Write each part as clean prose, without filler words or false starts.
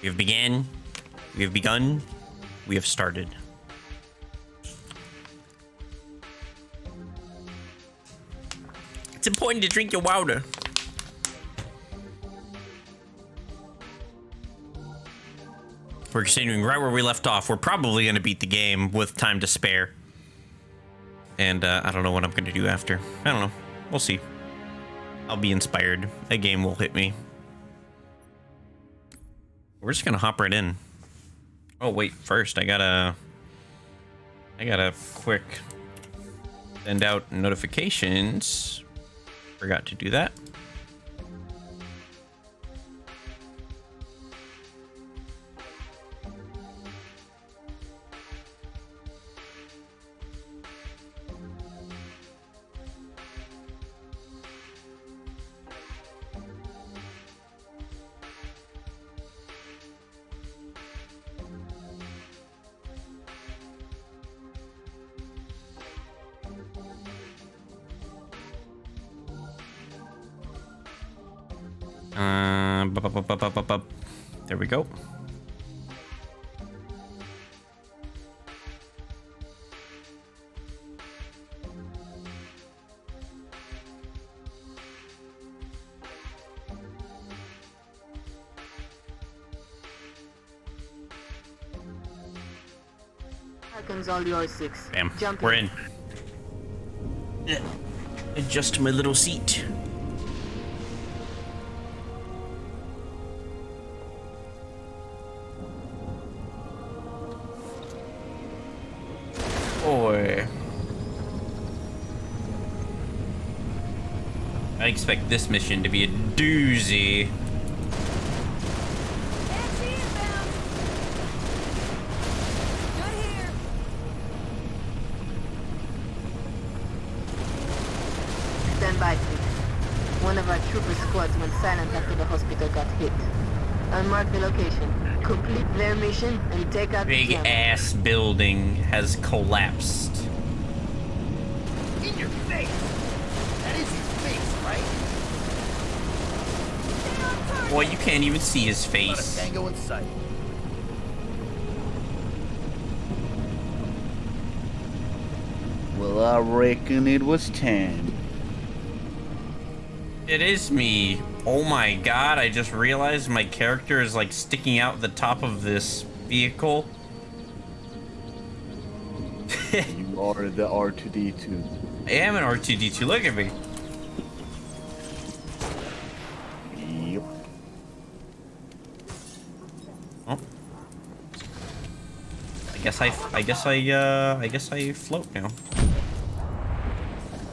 We have begun, we have started. It's important to drink your water. We're continuing right where we left off. We're probably going to beat the game with time to spare. And I don't know what I'm going to do after. I don't know. We'll see. I'll be inspired. A game will hit me. We're just going to hop right in. Oh, wait. First, I gotta quick send out notifications. Forgot to do that. There we go. Seconds all yours, 6. Bam. Jump We're in. Adjust my little seat. Boy. I expect this mission to be a doozy. Stand by, 6. One of our trooper squads went silent after the hospital got hit. Unmark the location. Complete their mission and take out Big the gem. ass building has collapsed. In your face! That is your face, right? Boy, you can't even see his Not a face. tango in sight. Well, I reckon it was 10. It is me. Oh my god, I just realized my character is like sticking out the top of this vehicle. You are the R2D2. I am an R2D2, look at me. Yep. Oh. I guess I float now.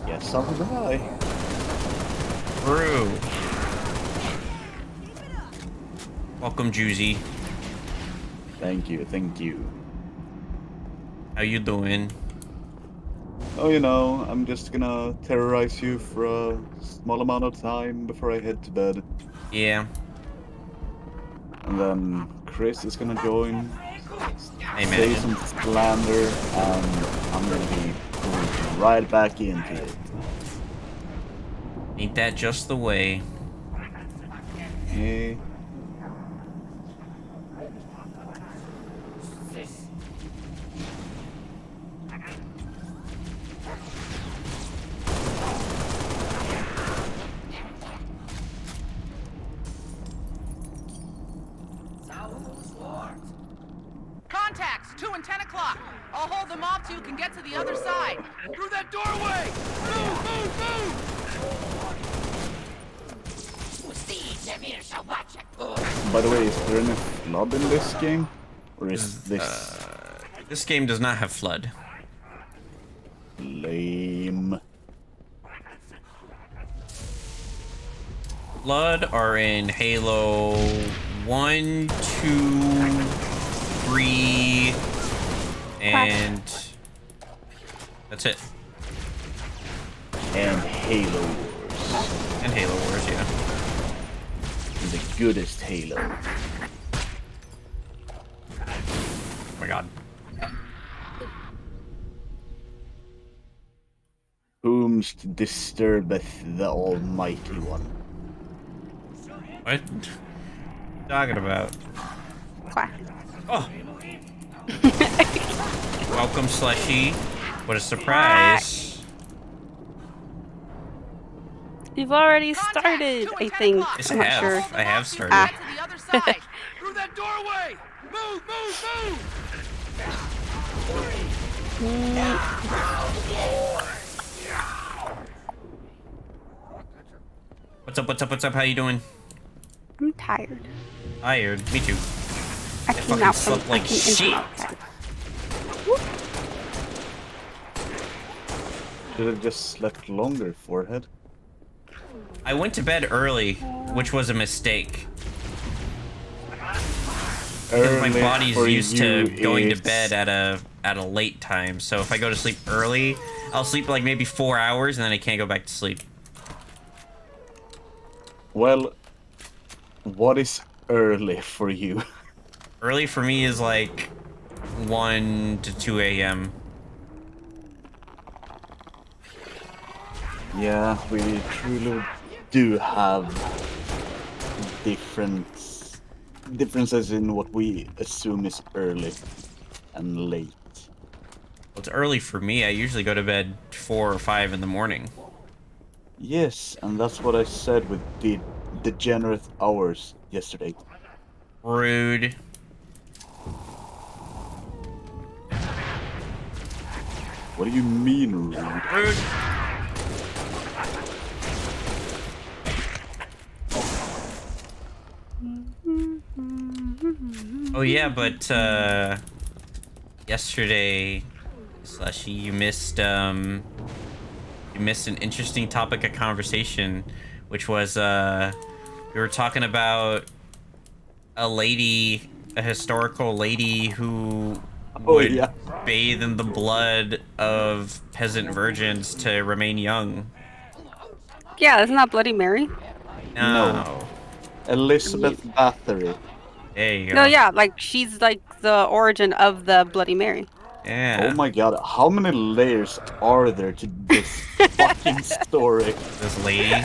Yes, so did I. Through. Welcome, Juicy. Thank you, thank you. How you doing? Oh, you know, I'm just gonna terrorize you for a small amount of time before I head to bed. Yeah. And then Chris is gonna join, Hey, say man. some slander, and I'm gonna be going right back into it. Ain't that just the way? Yeah. Contacts, 2 and 10 o'clock. I'll hold them off so you can get to the other side. Through that doorway! Move, move, move! By the way, is there any flood in this game? Or is this This game does not have flood. lame? Flood are in Halo 1, 2, 3, and that's it. And Halo Wars. And Halo Wars, yeah. The goodest Halo. Oh my god. Whomst disturbeth the Almighty One. What? Talking about? Quack. Oh. Welcome, Slushy. What a surprise. You've already Contact, started, 2 I and 10 think. o'clock. Yes, I'm I not have. sure. I have Hold them started. off so you can get to the other side. Through that doorway! Move, move, move! What's up? What's up? What's up? How you doing? I'm tired. Tired. Me too. I came fucking out from slept like I came in from shit. outside. Should have just slept longer, forehead. I went to bed early, which was a mistake. Because my Early body's for used you to going to is- bed at a late time. So if I go to sleep early, I'll sleep like maybe 4 hours and then I can't go back to sleep. Well, what is early for you? Early for me is like 1 to 2 a.m. Yeah, we truly do have differences in what we assume is early and late. Well, it's early for me. I usually go to bed 4 or 5 in the morning. Yes, and that's what I said with the degenerate hours yesterday. Rude. What do you mean, rude? Rude. Oh yeah, but yesterday, Slushy, you missed an interesting topic of conversation, which was we were talking about a historical lady who would yeah. bathe in the blood of peasant virgins to remain young. Yeah, isn't that Bloody Mary? No. Elizabeth Bathory. There you go. No, yeah, like she's like the origin of the Bloody Mary. Yeah. Oh my god, how many layers are there to this fucking story? This lady.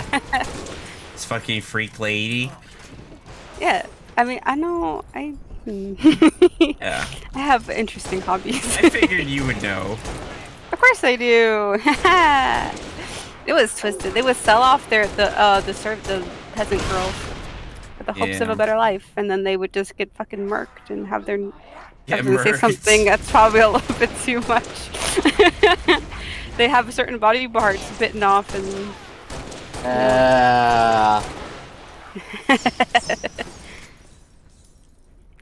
This fucking freak lady. Yeah, I mean, I know, Yeah. I have interesting hobbies. I figured you would know. Of course I do. It was twisted. They would sell off the peasant girls with the hopes of Yeah. a better life, and then they would just get fucking murked and have their. I Get was gonna say murked. something that's probably a little bit too much. They have certain body parts bitten off, and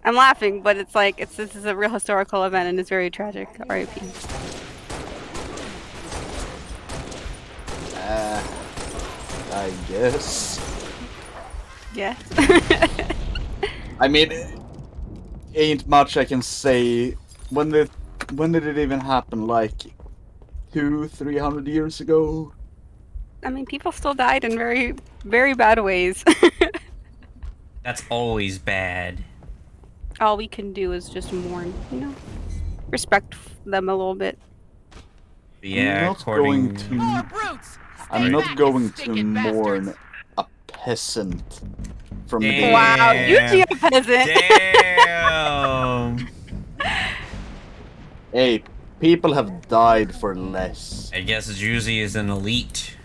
I'm laughing, but it's like this is a real historical event and it's very tragic. R.I.P. I guess. Yeah. I mean, ain't much I can say. When did it even happen? Like 200-300 years ago? I mean, people still died in very, very bad ways. That's always bad. All we can do is just mourn, you know? Respect them a little bit. But yeah, not according... going to. More brutes! I'm Stay not back, going you to stinking mourn bastards. a peasant from the Damn. day. Wow, you a peasant! Damn! Hey, people have died for less. I guess Juicy is an elite.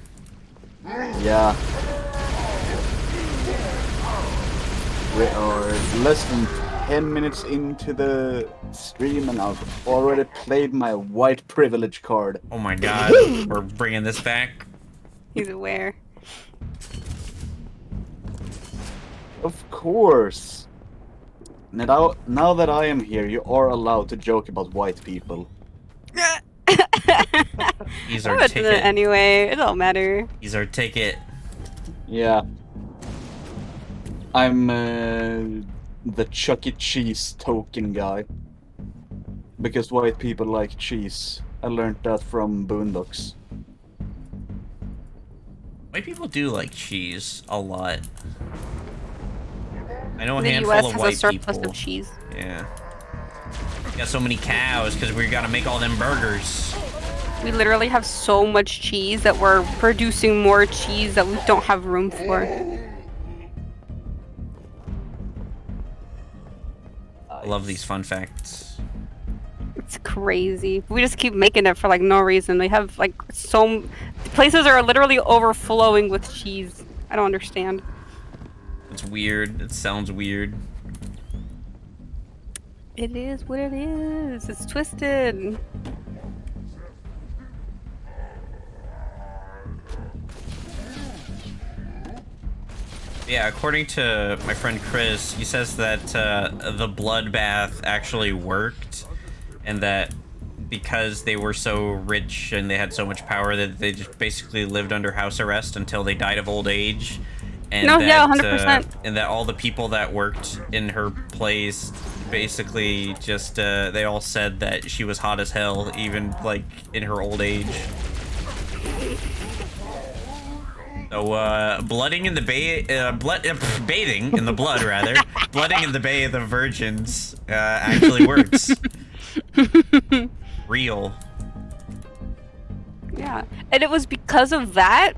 Yeah. We are less than 10 minutes into the stream and I've already played my white privilege card. Oh my god, we're bringing this back. He's aware. Of course. Now that I am here, you are allowed to joke about white people. He's I our would do it ticket. anyway. It don't matter. He's our ticket. Yeah. I'm the Chuck E. Cheese token guy. Because white people like cheese. I learned that from Boondocks. White people do like cheese a lot. I know a The handful U.S. of has white a surplus people. of cheese. Yeah. Got so many cows because we gotta make all them burgers. We literally have so much cheese that we're producing more cheese that we don't have room for. love these fun facts. It's crazy. We just keep making it for like no reason. They have like places are literally overflowing with cheese. I don't understand. It's weird. It sounds weird. It is what it is. It's twisted. Yeah, according to my friend Chris, he says that the bloodbath actually worked, and that because they were so rich and they had so much power that they just basically lived under house arrest until they died of old age. And No, that, yeah, 100%. And that all the people that worked in her place basically just, they all said that she was hot as hell, even, like, in her old age. So, blooding in the bay, bathing in the blood, rather. Blooding in the Bay of the Virgins, actually works. Real. Yeah, and it was because of that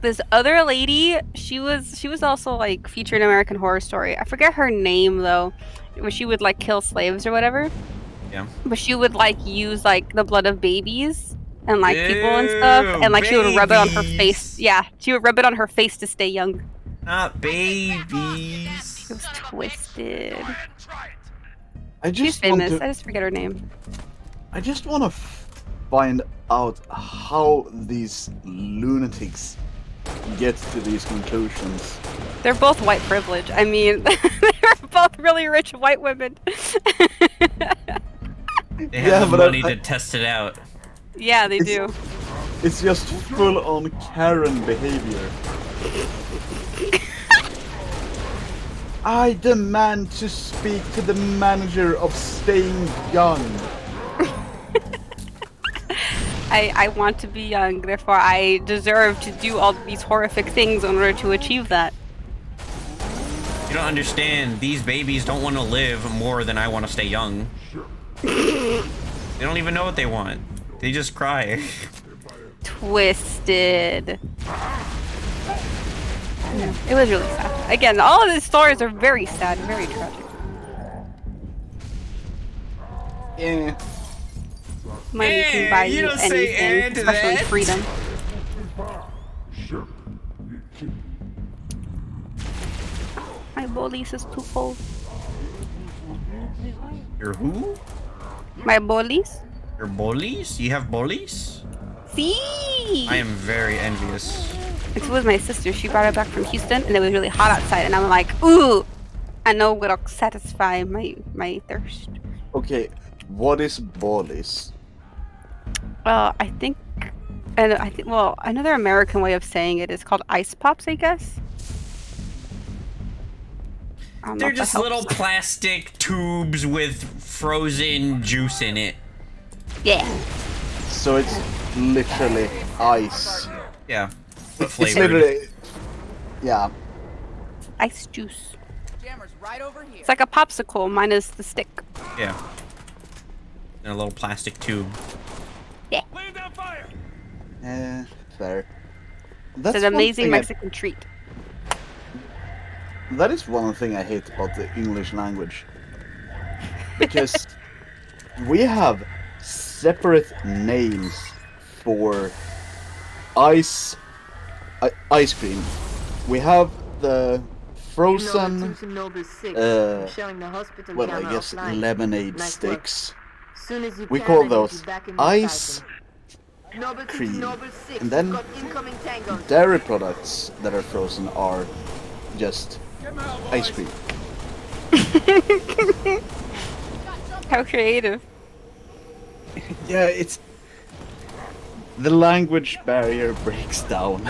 this other lady. She was also like featured in American Horror Story. I forget her name though, where she would like kill slaves or whatever. Yeah. But she would like use like the blood of babies and like people and stuff, and like she would rub it on her face. Yeah, she would rub it on her face to stay young. Not babies. She was twisted. I She's just want famous. to. I just forget her name. I just want to find out how these lunatics get to these conclusions. They're both white privilege. I mean, they're both really rich white women. They have the money to test it out. Yeah, they do. It's just full-on Karen behavior. I demand to speak to the manager of Staying Young. I want to be young, therefore I deserve to do all these horrific things in order to achieve that. You don't understand. These babies don't want to live more than I want to stay young. They don't even know what they want. They just cry. Twisted. Yeah, it was really sad. Again, all of these stories are very sad, very tragic. Yeah. Money can buy you don't say anything, especially that. freedom. My bolis is too cold. Your who? My bolis? Your bullies? You have bullies? See? I am very envious. It was my sister. She brought it back from Houston, and it was really hot outside. And I'm like, ooh, I know what'll satisfy my thirst. Okay, what is bollies? I think, well, another American way of saying it is called ice pops, I guess. I don't know They're if that just helps. little plastic tubes with frozen juice in it. Yeah. So it's literally ice. Yeah. But It's flavored. literally, yeah. Ice juice. Jammer's right over here. It's like a popsicle minus the stick. Yeah. In a little plastic tube. Laying down fire! Fair. It's That's an one amazing thing Mexican treat. that is one thing I hate about the English language. Because we have separate names for ice cream. We have the frozen, well, I guess lemonade sticks. We call those ice cream. And then dairy products that are frozen are just ice cream. How creative. Yeah, it's... the language barrier breaks down.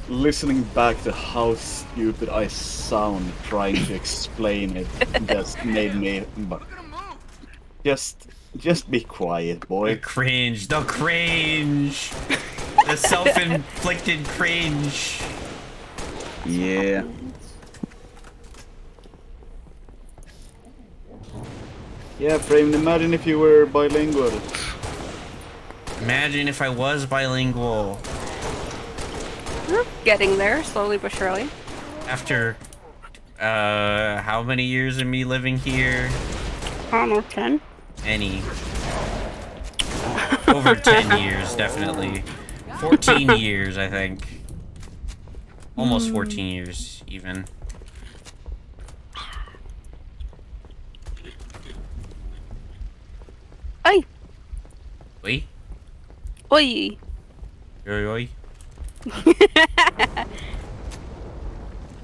Listening back to how stupid I sound trying to explain it just made me... Just be quiet, The boy. cringe. The cringe. The self-inflicted cringe. Yeah. Yeah, Frame, imagine if you were bilingual. Imagine if I was bilingual. We're getting there, slowly but surely. After How many years of me living here? I don't know, 10? Any. Over 10 years, definitely. 14 years, I think. Almost 14 years, even. Oi! Oi? Oi! Oi, oi.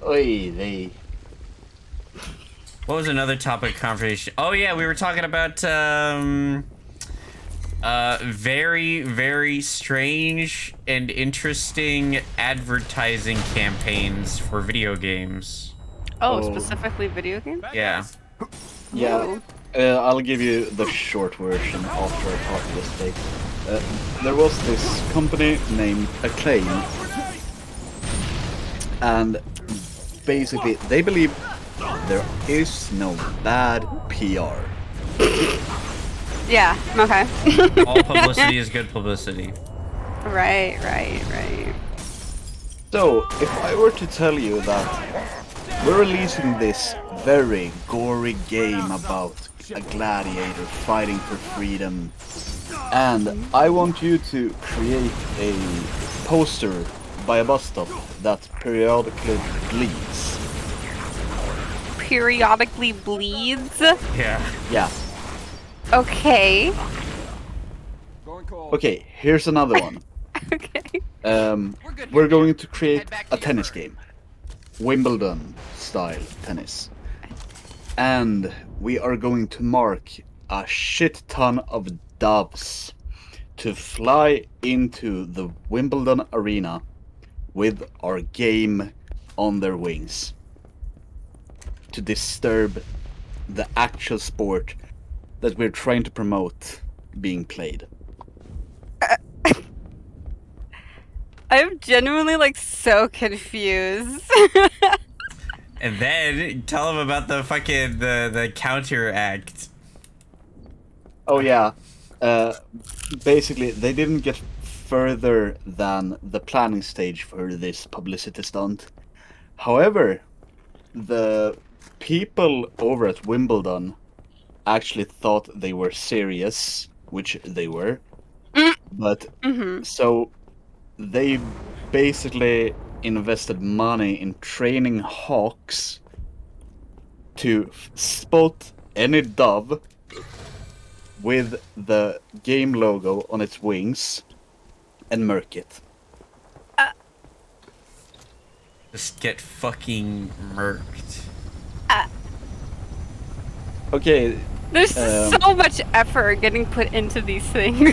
Oy vey. What was another topic of conversation? Oh yeah, we were talking about very, very strange and interesting advertising campaigns for video games. Oh, specifically video games? Yeah. Yeah, I'll give you the short version after I talk this day. There was this company named Acclaim, and basically they believe there is no bad PR. Yeah, okay. All publicity is good publicity. Right. So, if I were to tell you that we're releasing this very gory game about a gladiator fighting for freedom, and I want you to create a poster by a bus stop that periodically bleeds. Periodically bleeds? Yeah. Yeah. Okay. Okay, here's another one. Okay. We're going to create a tennis game. Wimbledon style tennis. And we are going to mark a shit ton of doves to fly into the Wimbledon arena with our game on their wings to disturb the actual sport that we're trying to promote being played. I'm genuinely like so confused. And then tell them about the fucking the counteract. Oh yeah. Basically, they didn't get further than the planning stage for this publicity stunt. However, the people over at Wimbledon actually thought they were serious, which they were. But so they basically invested money in training hawks to spot any dove with the game logo on its wings and murk it. Just get fucking murked. Okay. There's so much effort getting put into these things.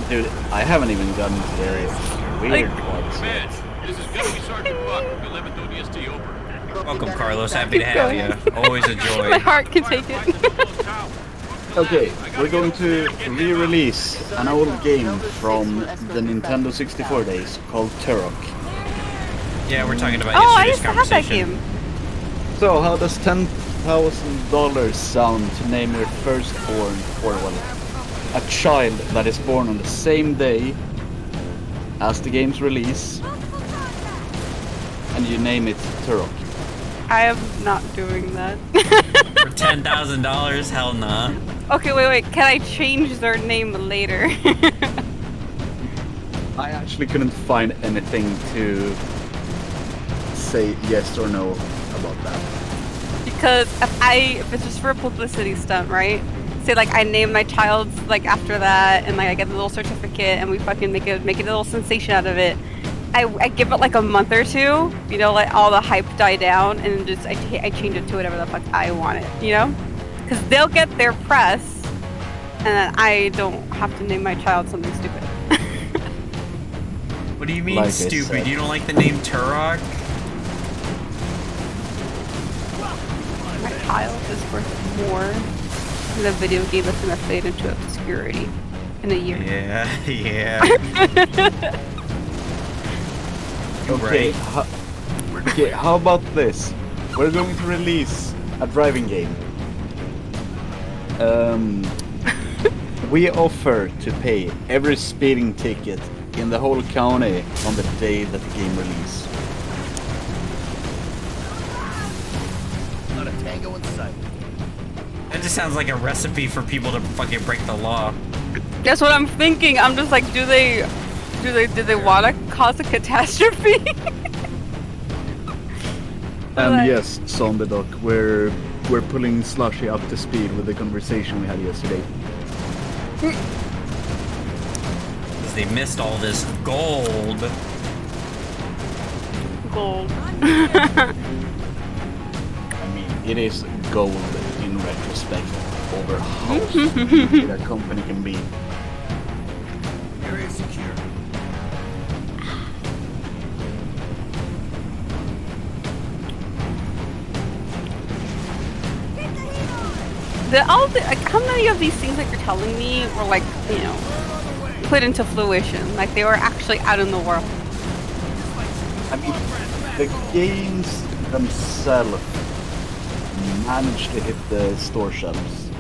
Dude, I haven't even gotten to the weird parts. Mitch, this is Deputy Sergeant Buck, 11th ODST over. Welcome, Carlos. Happy to have you. Always a My joy. heart can take it. Okay, we're going to re-release an old game from the Nintendo 64 days called Turok. Yeah, we're talking about Oh, I yesterday's used to have that conversation. game. So, how does $10,000 sound to name your firstborn, or well, a child that is born on the same day as the game's release, and you name it Turok? I am not doing that. For $10,000, hell nah. Okay, wait. Can I change their name later? I actually couldn't find anything to say yes or no about that. Because if it's just for a publicity stunt, right? Say like I name my child like after that, and like I get a little certificate, and we fucking make a little sensation out of it. I give it like a month or two, you know, let all the hype die down, and just I change it to whatever the fuck I want it, you know? Because they'll get their press, and then I don't have to name my child something stupid. What do you mean Like I stupid? said. You don't like the name Turok? My child is worth more than the video game that's gonna fade into obscurity in a year. Yeah, yeah. Okay, Right. okay, how about this? We're going to release a driving game. We offer to pay every speeding ticket in the whole county on the day that the game release. going silent. That just sounds like a recipe for people to fucking break the law. That's what I'm thinking. I'm just like, do they want to cause a catastrophe? And yes, Zombie Doc, we're pulling Slushy up to speed with the conversation we had yesterday. Because they missed all this gold. Gold. I mean, it is gold in retrospect over how stupid a company can be. Area secure. Like, how many of these things that you're telling me were like, you know, put into fruition? Like they were actually out in the world. I mean, the games themselves managed to hit the store shelves,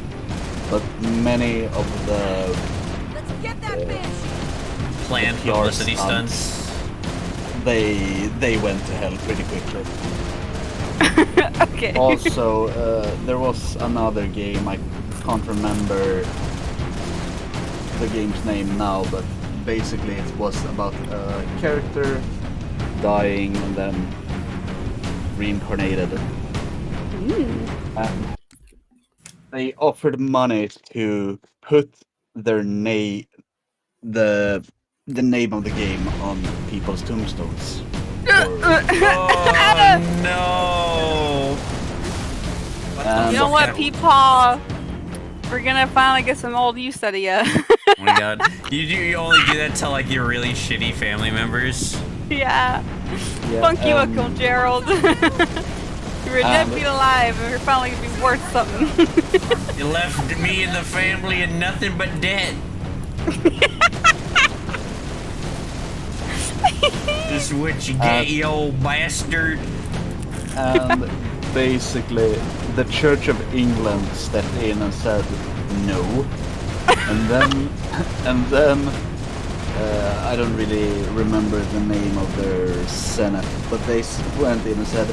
but many of the Planned PR publicity stunts. they went to hell pretty quickly. Okay. Also, there was another game, I can't remember the game's name now, but basically it was about a character dying and then reincarnated. And they offered money to put their name, the name of the game on people's tombstones. Oh no! You know what, Peepaw? We're gonna finally get some old use out of ya. Oh my god. You only do that to like your really shitty family members? Yeah. Yeah, Funk you, Uncle Gerald. You were dead beat alive, and you're finally gonna be worth something. You left me and the family in nothing but debt. This is what you get, you old bastard. And basically, the Church of England stepped in and said no. And then I don't really remember the name of their senate, but they went in and said,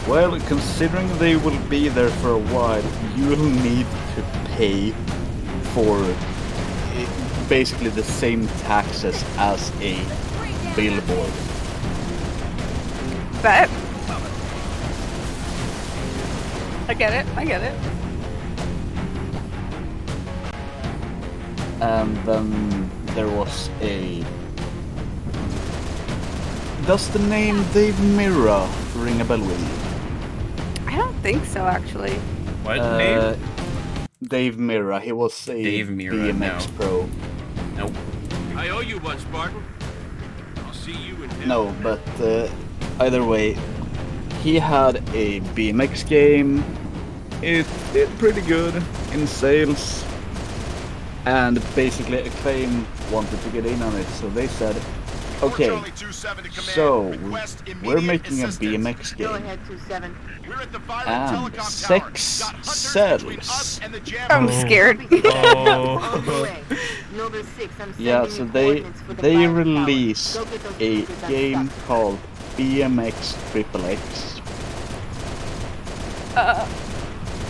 well, considering they will be there for a while, you will need to pay for basically the same taxes as a billboard. But I get it. And then there was a... Does the name Dave Mirra ring a bell with you? I don't think so, actually. What name? Dave Mirra. He was a Dave Mirra, BMX no. pro. Nope. I owe you one, Spartan. I'll see you in hell. No, but either way, he had a BMX game. It did pretty good in sales. And basically Acclaim wanted to get in on it, so they said, okay, so we're making a BMX Go game. ahead, 27. We're at the Violent And Telecom sex Tower. Got hunters sells. between us and the jam. I'm scared. On the way. Number 6, I'm Yeah, sending so you they coordinates for the they Violent Tower. released Go get those a pieces game unstuck. called BMX XXX.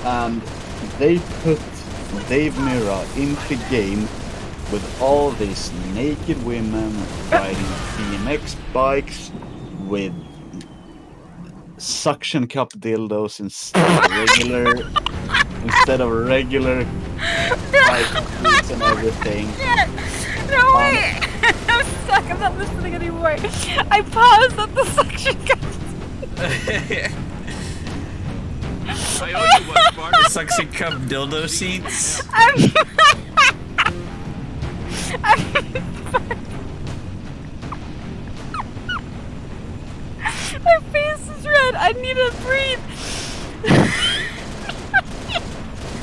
And they put Dave Mirra into the game with all these naked women riding BMX bikes with suction cup dildos instead of regular bike boots and everything. No, wait! I'm stuck. I'm not listening anymore. I paused at the suction cup. I owe you one, Spartan. Suction cup dildo seats. My face is red. I need to breathe.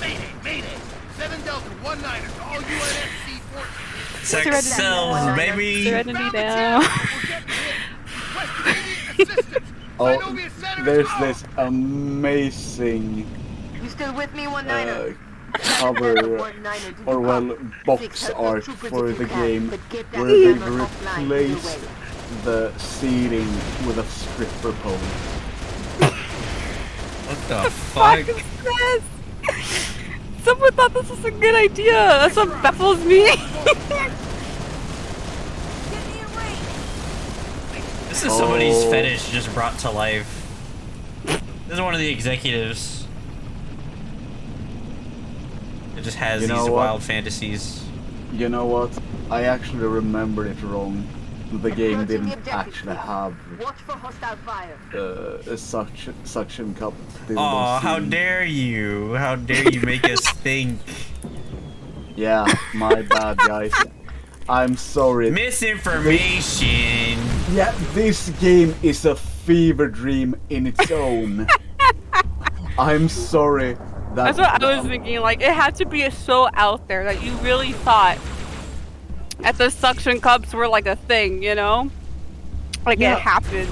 Mayday! 7 Delta 19ers, all UNSC forces. Sex sells, baby. Serenity now. We're getting hit. Request immediate assistance. Oh, Synovia Center there's is this amazing You still with me, 19er? cover or well box art for the game where they replaced the seating with a stripper pole. What The fuck? Is this? Someone thought this was a good idea. That's what baffles me. This is somebody's fetish just brought to life. This is one of the executives. It just has these wild fantasies. You know what? I actually remembered it wrong. The game didn't actually have a suction cup. Oh, how dare you! How dare you make us think? Yeah, my bad, guys. I'm sorry. Misinformation! Yeah, this game is a fever dream in its own. I'm sorry. That's what I was thinking. Like, it had to be so out there that you really thought that the suction cups were like a thing, you know? Like, it happened.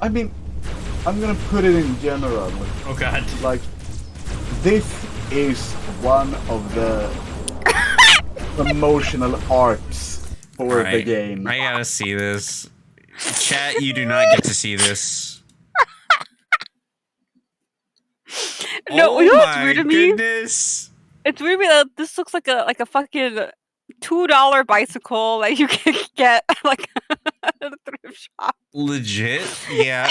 I mean, I'm gonna put it in general. Oh god. Like, this is one of the emotional arcs for the game. I gotta see this. Chat, you do not get to see this. No, you know what's weird to me? Goodness. It's weird to me that this looks like a fucking $2 bicycle that you can get like at a thrift shop. Legit? Yeah.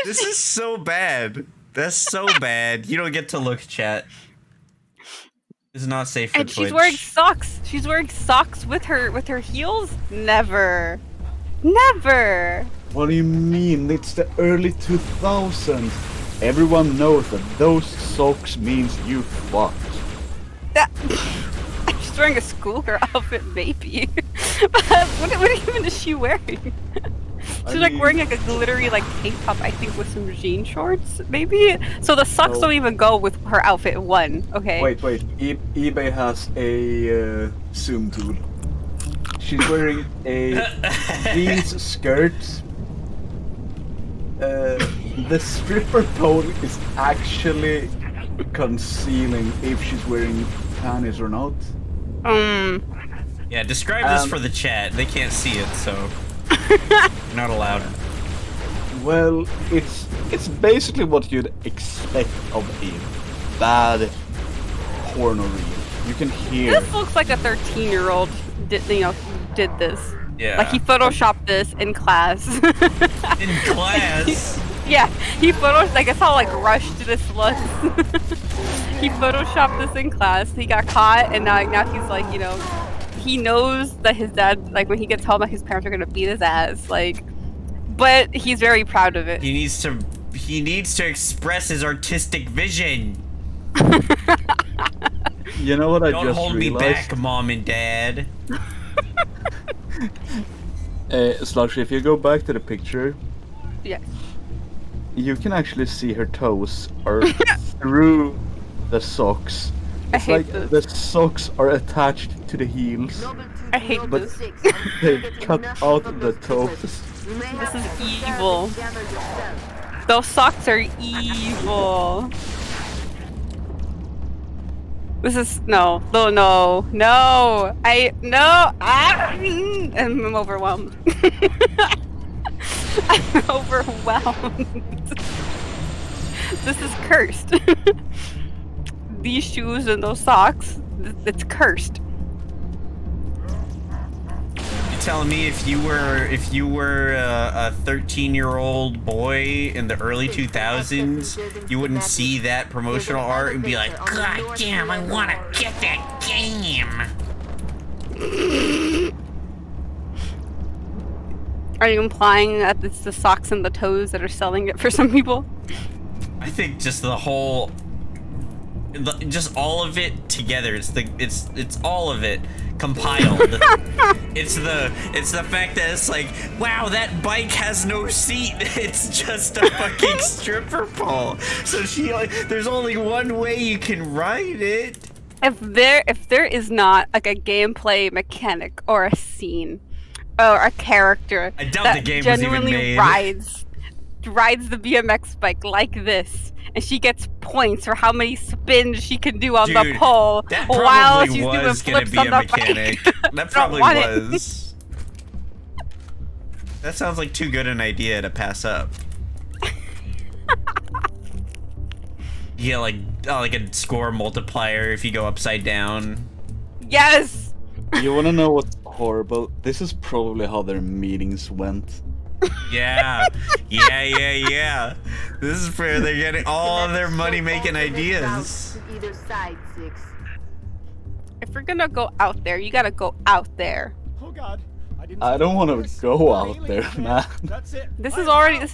This is so bad. That's so bad. You don't get to look, chat. This is not safe for And Twitch. she's wearing socks. She's wearing socks with her heels? Never. Never. What do you mean? It's the early 2000s. Everyone knows that those socks means you fucked. She's wearing a schoolgirl outfit, maybe. But what even is she wearing? She's like wearing like a glittery like tank top, I think, with some jean shorts, maybe. So the socks don't even go with her outfit. One, okay. Wait. eBay has a zoom tool. She's wearing a jeans skirt. The stripper pole is actually concealing if she's wearing panties or not. Yeah, describe this for the chat. They can't see it, so you're not allowed. Well, it's basically what you'd expect of a bad porno reel. You can hear. This looks like a 13-year-old did this. Yeah. Like he photoshopped this in class. In class? Yeah, he photoshopped. I guess how like rushed this looks. He photoshopped this in class. He got caught, and now he's like, he knows that his dad, like when he gets home, that his parents are gonna beat his ass. Like, but he's very proud of it. He needs to express his artistic vision. You know what I Don't just hold realized? me back, mom and dad. Slushy, if you go back to the picture, Yes. you can actually see her toes are through the socks. I It's hate like this. the socks are attached to the heels. I hate But this. they cut out the toes. This is evil. Those socks are evil. This is no. I'm overwhelmed. I'm overwhelmed. This is cursed. These shoes and those socks, it's cursed. You're telling me if you were a 13-year-old boy in the early 2000s, you wouldn't see that promotional art and be like, God damn, I want to get that game. Are you implying that it's the socks and the toes that are selling it for some people? I think just the whole, just all of it together. It's all of it compiled. It's the fact that it's like, wow, that bike has no seat. It's just a fucking stripper pole. So there's only one way you can ride it. If there is not like a gameplay mechanic or a scene or a character I doubt that the game was even genuinely made. rides the BMX bike like this, and she gets points for how many spins she can do on the pole that while probably she's doing was gonna flips be on a the mechanic. bike. That probably want it. was. That sounds like too good an idea to pass up. You get like a score multiplier if you go upside down. Yes. You wanna know what's horrible? This is probably how their meetings went. Yeah, yeah. This is where they're getting all of their money-making ideas. To either side, Six. If you're gonna go out there, you gotta go out there. Oh God. I don't want to go out there, man. That's it. This is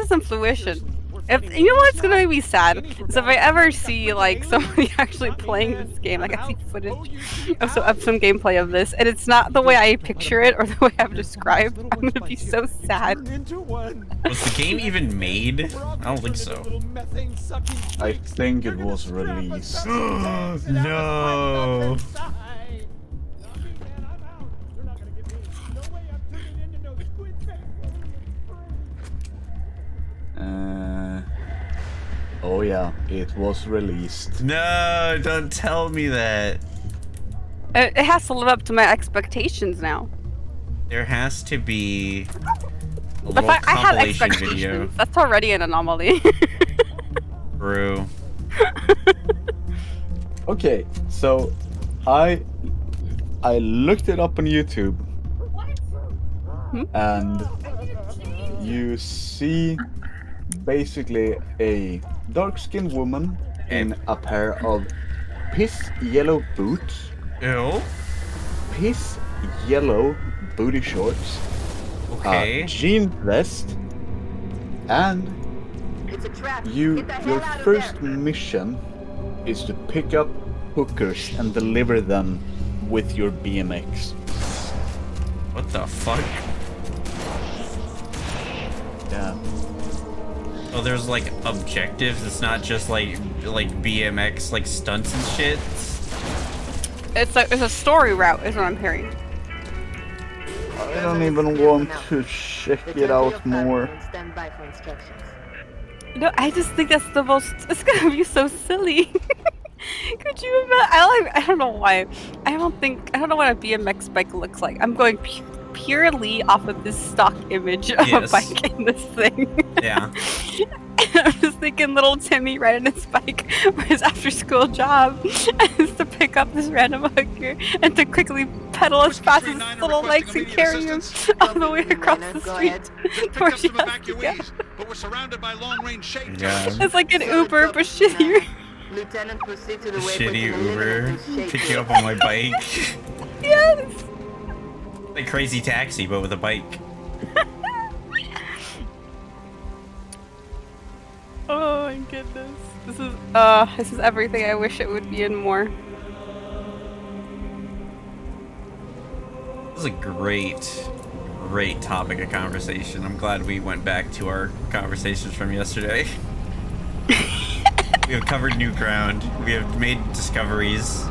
some fruition. If you know what's gonna make me sad is if I ever see like somebody actually playing this game, like I see footage of some gameplay of this, and it's not the way I picture it or the way I've described, I'm gonna be so sad. Was the game even made? I don't think so. I think it was released. No. Oh yeah, it was released. No, don't tell me that. It has to live up to my expectations now. There has to be a If little I had compilation expectations, video. that's already an anomaly. True. Okay, so I looked it up on YouTube, and you see basically a dark-skinned woman in a pair of piss yellow boots, Ew. piss yellow booty shorts, Okay. a jean vest, and It's a trap. your Get the hell out of first there. mission is to pick up hookers and deliver them with your BMX. What the fuck? Yeah. Oh, there's like objectives. It's not just like BMX like stunts and shit. It's a story route, is what I'm hearing. I don't even want to check it out more. Stand by for instructions. No, I just think that's the most. It's gonna be so silly. Could you imagine? I don't know why. I don't know what a BMX bike looks like. I'm going purely off of this stock image of a Yes. bike in this thing. Yeah. I'm just thinking little Timmy riding his bike for his after-school job is to pick up this random hooker and to quickly pedal as fast as his little legs can carry him all the way across the street to where she has to go. but we're surrounded by long-range shade Yeah. It's like an Uber, but shittier. Lieutenant, proceed to the waypoint Shitty and Uber. eliminate these shade Pick you up pits. on my bike. Yes. Like Crazy Taxi, but with a bike. Oh my goodness. This is everything I wish it would be and more. This is a great topic of conversation. I'm glad we went back to our conversations from yesterday. We have covered new ground. We have made discoveries.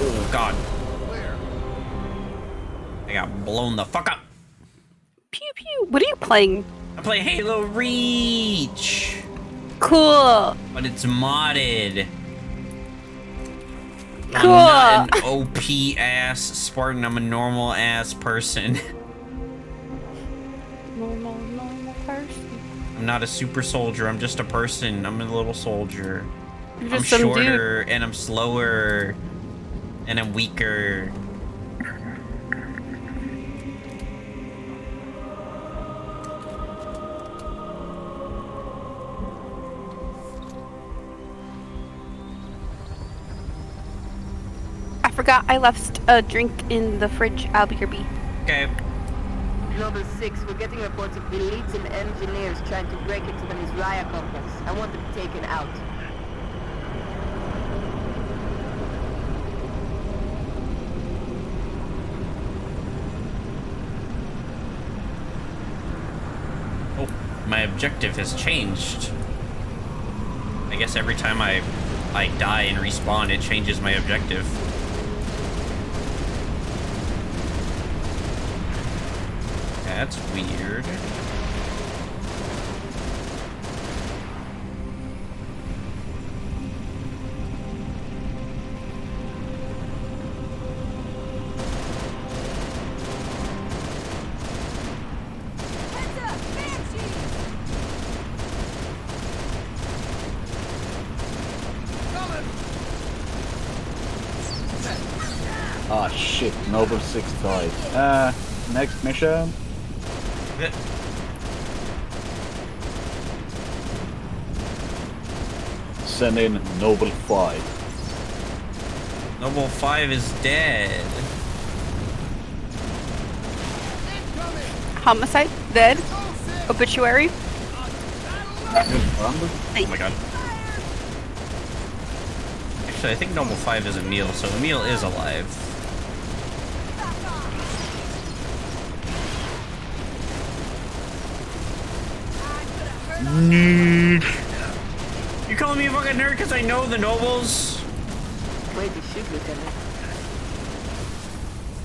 Oh god. I got blown the fuck up. Pew pew. What are you playing? I play Halo Reach, Cool. but it's modded. Cool. I'm not an OP ass Spartan. I'm a normal ass person. Normal person. I'm not a super soldier. I'm just a person. I'm a little soldier. You're I'm just some dude. shorter and I'm slower and I'm weaker. I forgot I left a drink in the fridge. I'll be here. Okay. Global 6, we're getting reports of elites and engineers trying to break into the Mizraya complex. I want them taken out. Oh, my objective has changed. I guess every time I die and respawn, it changes my objective. That's weird. Ah shit, Noble 6 died. Next mission. Yeah. Send in Noble 5. Noble 5 is dead. Homicide, dead. Obituary. Oh my god. Actually, I think Noble 5 is Emil, so Emil is alive. Nerd. You calling me a fucking nerd because I know the nobles? Wait, the ship, Lieutenant.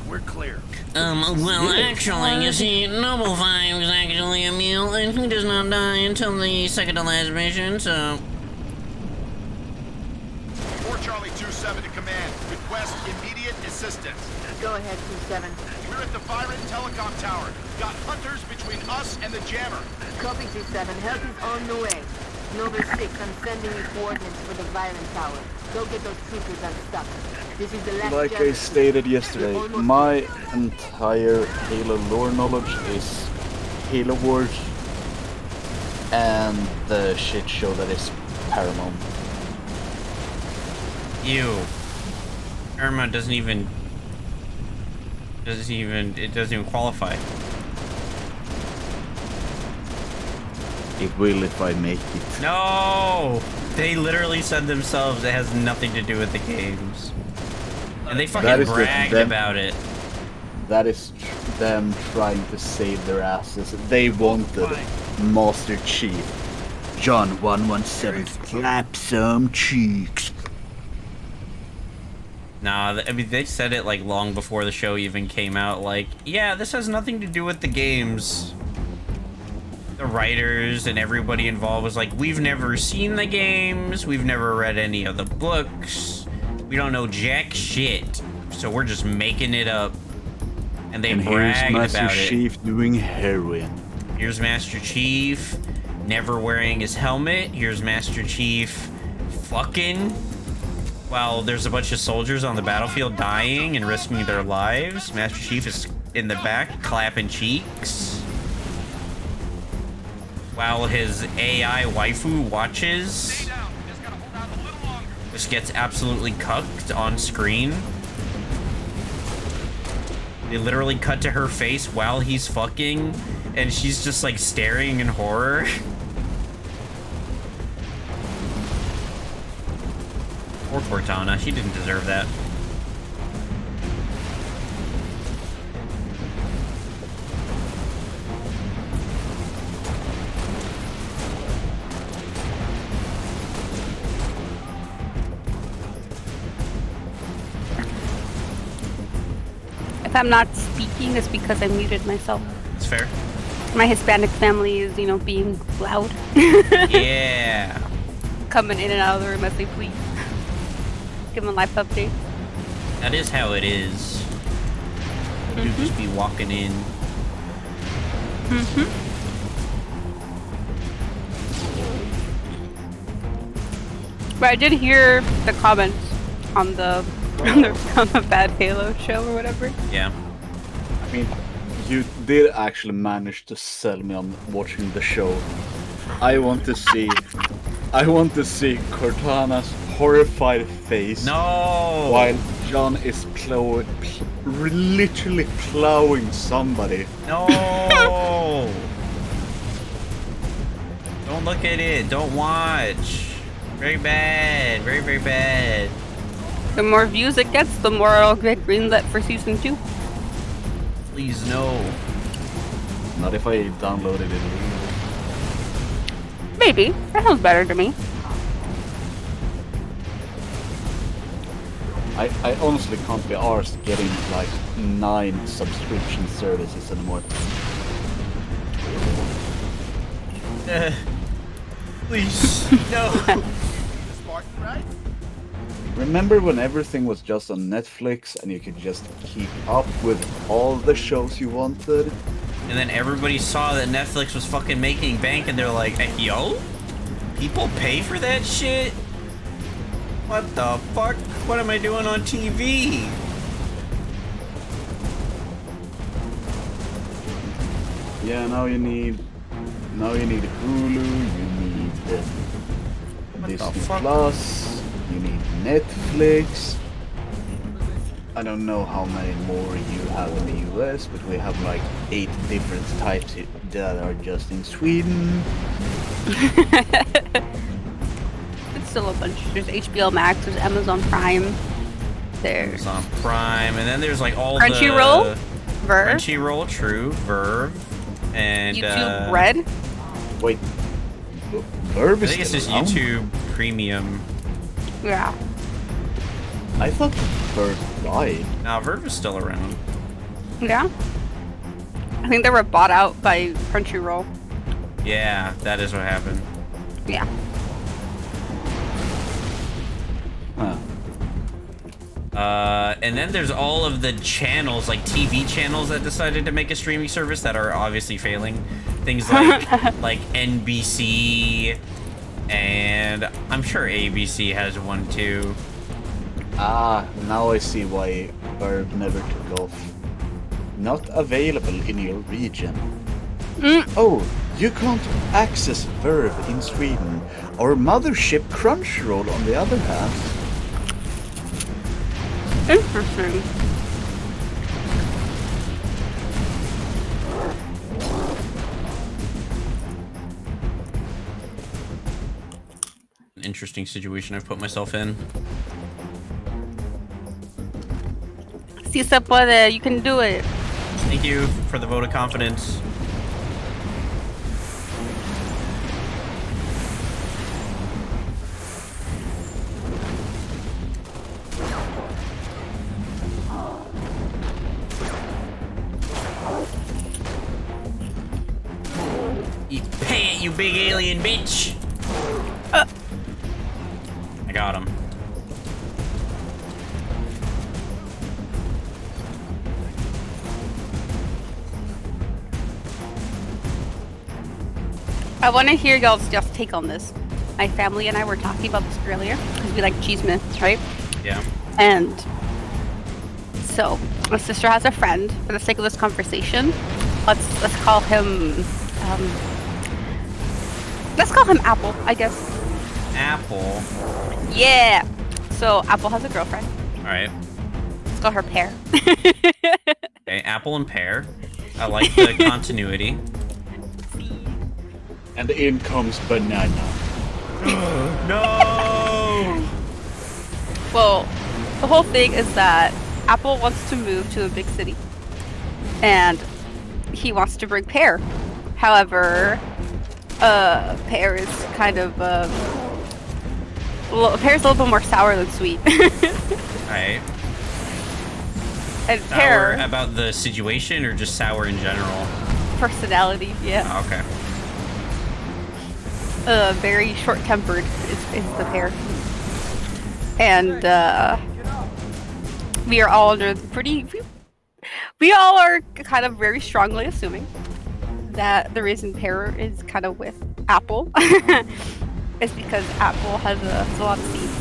We're clear. Well, actually, you see, Noble 5 is actually Emil, and he does not die until the second to last mission, so... 4 Charlie 27 to command. Request immediate assistance. Go ahead, 27. We're at the Byron Telecom Tower. Got hunters between us and the jammer. Copy, 27. Help is on the way. Noble 6, I'm sending you coordinates for the Byron Tower. Go get those troopers unstuck. This is the last Like I jammer. stated yesterday, my entire Halo lore knowledge is Halo Wars and the shit show that is Paramount. Ew. Irma doesn't even qualify. It will if I make it. No! They literally said themselves it has nothing to do with the games. And they fucking bragged about it. That is them trying to save their asses. They wanted Master Chief. John 117, slap some cheeks. Nah, I mean, they said it like long before the show even came out. Like, yeah, this has nothing to do with the games. The writers and everybody involved was like, we've never seen the games, we've never read any of the books, we don't know jack shit, so we're just making it up. And they bragged about it. Here's Master Chief doing heroin. Here's Master Chief never wearing his helmet. Here's Master Chief fucking while there's a bunch of soldiers on the battlefield dying and risking their lives. Master Chief is in the back clapping cheeks while his AI waifu watches. This gets absolutely cucked on screen. They literally cut to her face while he's fucking, and she's just like staring in horror. Poor Cortana, she didn't deserve that. If I'm not speaking, it's because I muted myself. It's fair. My Hispanic family is, you know, being loud. Yeah. Coming in and out of the room as they please. Give them life updates. That is how it is. You just be walking in. But I did hear the comments on the on the Bad Halo show or whatever. Yeah. I mean, you did actually manage to sell me on watching the show. I want to see Cortana's horrified face. No. While John is literally plowing somebody. No. Don't look at it. Don't watch. Very bad. Very, very bad. The more views it gets, the more it'll get greenlit for season 2. Please no. Not if I downloaded it illegally. Maybe. That sounds better to me. I honestly can't be arsed getting like 9 subscription services anymore. Please. No. Smart, right? Remember when everything was just on Netflix and you could just keep up with all the shows you wanted? And then everybody saw that Netflix was fucking making bank and they're like, hey, yo? People pay for that shit? What the fuck? What am I doing on TV? Yeah, now you need Hulu, you need Disney Plus, you need Netflix. I don't know how many more you have in the US, but we have like 8 different types that are just in Sweden. It's still a bunch. There's HBO Max, there's Amazon Prime, there's Amazon Prime, and then there's like all Crunchyroll, Verve, Crunchyroll, true, Verve, and YouTube Red. Wait, Verve I is think it's still just around? YouTube Premium. Yeah. I thought Verve died. Now Verve is still around. Yeah. I think they were bought out by Crunchyroll. Yeah, that is what happened. Yeah. Huh. And then there's all of the channels, like TV channels that decided to make a streaming service that are obviously failing. Things like like NBC, and I'm sure ABC has one too. Ah, now I see why Verve never took off. Not available in your region. Oh, you can't access Verve in Sweden. Our mothership Crunchyroll, on the other hand. Interesting. An interesting situation I've put myself in. Si se puede, you can do it. Thank you for the vote of confidence. Pay it, you big alien bitch! I got him. I want to hear y'all's just take on this. My family and I were talking about this earlier because we like cheese mints, right? Yeah. And so my sister has a friend. For the sake of this conversation, let's call him Apple, I guess. Apple. Yeah. So Apple has a girlfriend. Alright. Let's call her Pear. Okay, apple and pear. I like the continuity. And in comes banana. No! Well, the whole thing is that Apple wants to move to a big city, and he wants to bring Pear. However, Pear is kind of Pear's a little bit more sour than sweet. Alright. And Sour Pear about the situation or just sour in general? personality, yeah, Oh, okay. very short-tempered is the Pear, and we are all under we all are kind of very strongly assuming that the reason Pear is kind of with Apple is because Apple has a lot of seeds.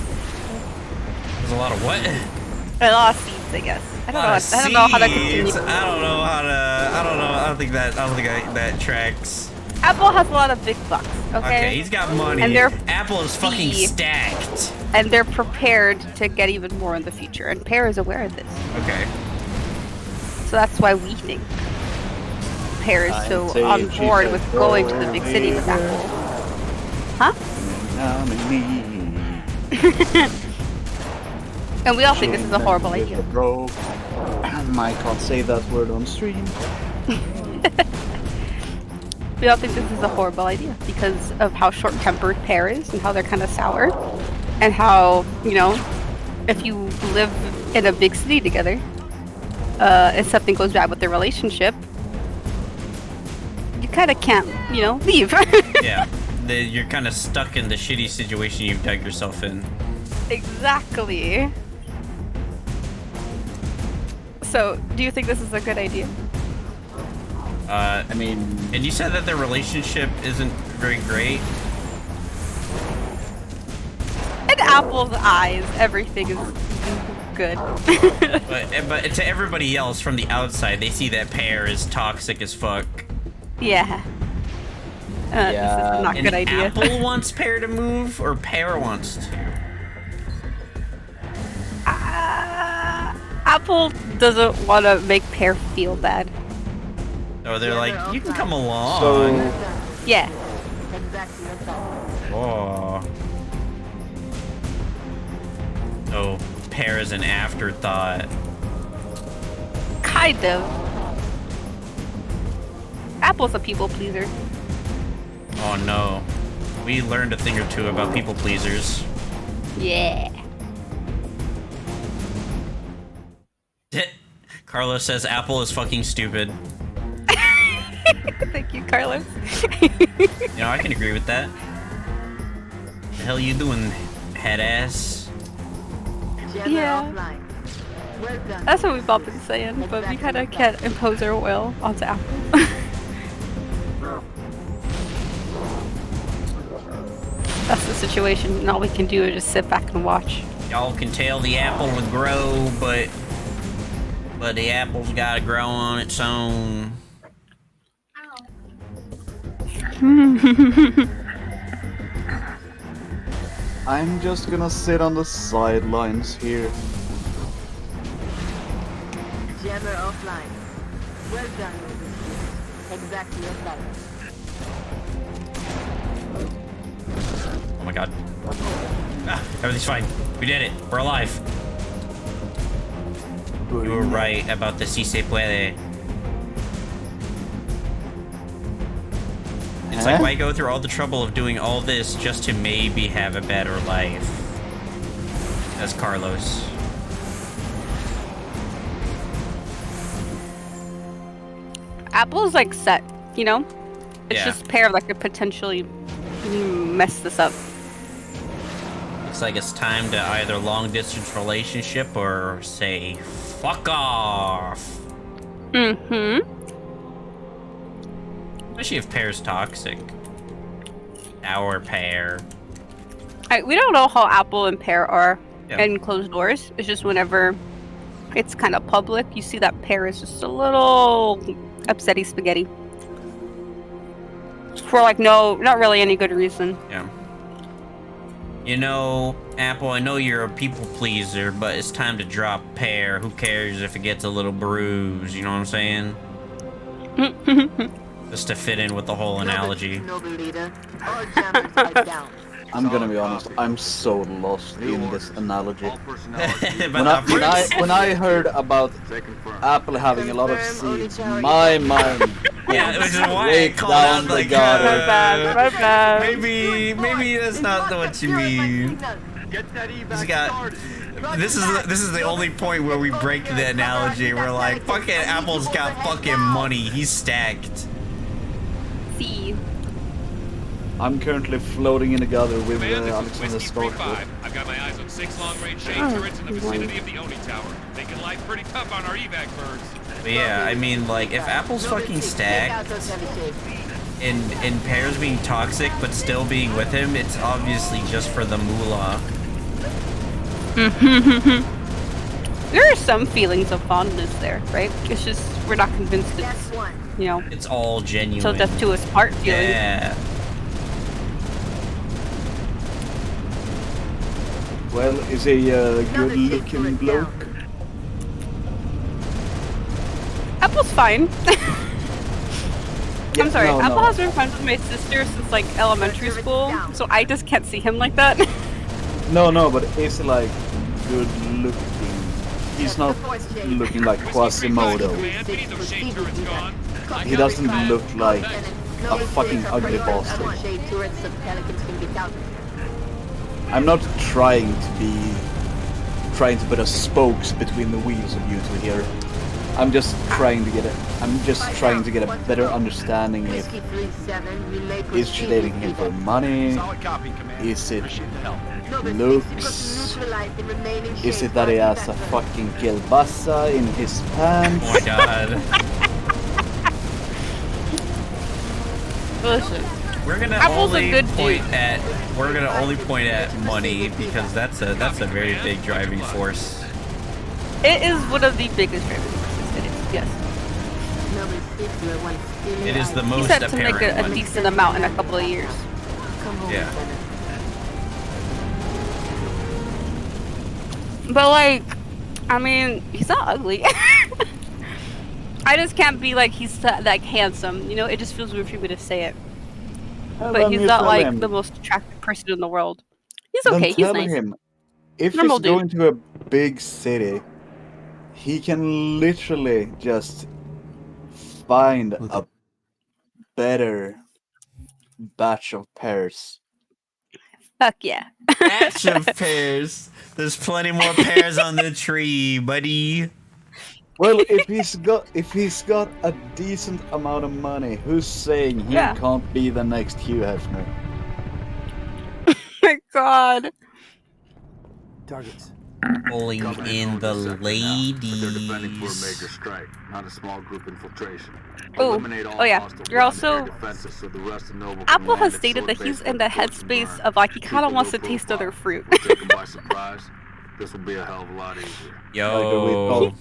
There's a lot of what? A lot of seeds, I guess. I don't know how to continue. I don't think that tracks. Apple has a lot of big bucks, okay? Okay, he's got money. And they're Apple is fucking free. stacked. And they're prepared to get even more in the future, and Pear is aware of this. Okay. So that's why we think Pear is so on board with going to the big city with Apple. Huh? And we all think this is a horrible idea. I can't say that word on stream. We all think this is a horrible idea because of how short-tempered Pear is and how they're kind of sour. And how, you know, if you live in a big city together, if something goes bad with their relationship, you kind of can't, you know, leave. Yeah. You're kind of stuck in the shitty situation you've dug yourself in. Exactly. So, do you think this is a good idea? I mean... And you said that their relationship isn't very great? In Apple's eyes, everything is good. but to everybody else from the outside, they see that Pear is toxic as fuck. Yeah. This is not a And good idea. Apple wants Pear to move, or Pear wants to? Apple doesn't want to make Pear feel bad. Oh, they're like, you can come along. So, Yeah. Oh. Oh, Pear is an afterthought. Kind of. Apple's a people pleaser. Oh no. We learned a thing or two about people pleasers. Yeah. Carlos says Apple is fucking stupid. Thank you, Carlos. You know, I can agree with that. The hell you doing, head ass? Yeah. That's what we've all been saying, but we kind of can't impose our will onto Apple. That's the situation, and all we can do is just sit back and watch. Y'all can tell the apple to grow, but the apple's gotta grow on its own. I'm just gonna sit on the sidelines here. Jammer offline. Well done. Exactly as that. Oh my god. Ah, everything's fine. We did it. We're alive. You were right about the si se puede. It's like, why go through all the trouble of doing all this just to maybe have a better life? That's Carlos. Apple's like set, you know? It's Yeah. just Pear that could potentially mess this up. Looks like it's time to either long distance relationship or say fuck off. Mm-hmm. Especially if Pear's toxic. Our Pear. We don't know how Apple and Pear are Yeah. in closed doors. It's just whenever it's kind of public, you see that Pear is just a little upsetty spaghetti. For like not really any good reason. Yeah. You know, Apple, I know you're a people pleaser, but it's time to drop Pear. Who cares if it gets a little bruise? You know what I'm saying? Just to fit in with the whole analogy. Noble leader. All jammers are down. I'm gonna be honest, I'm so lost in this analogy. But When I heard about Apple having a lot of seeds, my mind yeah, which is why I break called down out the like, gutter. My bad. maybe that's not what you mean. He's got. This is the only point where we break the analogy. We're like, fucking Apple's got fucking money. He's stacked. See. I'm currently floating in the gutter with Command, this is Alexander Whiskey Stark. 3-5. I've got my eyes on 6 long-range shade turrets in the vicinity of the Oni Tower. Making life pretty tough on our evac birds. But yeah, I mean, like, if Apple's fucking stacked and Pear's being toxic but still being with him, it's obviously just for the moolah. There are some feelings of fondness there, right? It's just we're not convinced it's, That's one. you know, It's all genuine. till death to us part feeling. Yeah. Well, is a good-looking bloke. Apple's fine. Yeah, I'm sorry, no, Apple no. has been friends with my sister since like elementary school, so I just can't see him like that. No, but is he like good looking? He's not looking like Quasimodo. Command, we need those shade turrets gone. He doesn't look like a fucking ugly bastard. I'm not trying to put a spokes between the wheels of you two here. I'm just trying to get a better understanding if is she dating him for money? Is it looks? Is it that he has a fucking kielbasa in his pants? Oh my god. Listen, We're gonna Apple's a only good point at money because that's a very big driving force. it is one of the biggest driving forces. It is, yes. Number 6 were once stealing It is the items. most He said to make apparent a one. decent amount in a couple of years. Come home, Yeah. Lieutenant. But like, I mean, he's not ugly. I just can't be like he's like handsome. You know, it just feels weird for me to say it. And But then he's you not tell like him, the most attractive person in the world. He's then okay. He's tell nice. him, if Normal he's dude. going to a big city, he can literally just find a better batch of pears. Fuck yeah. Batch of pears. There's plenty more pears on the tree, buddy. Well, if he's got a decent amount of money, who's saying he Yeah. can't be the next Hugh Hefner? My God. Targets. Pulling in the ladies. strike, not a small group infiltration. Oh, yeah. You're also. Apple has stated that he's in the headspace of like he kind of wants to taste other fruit. This will be a hell of a lot easier. Yo.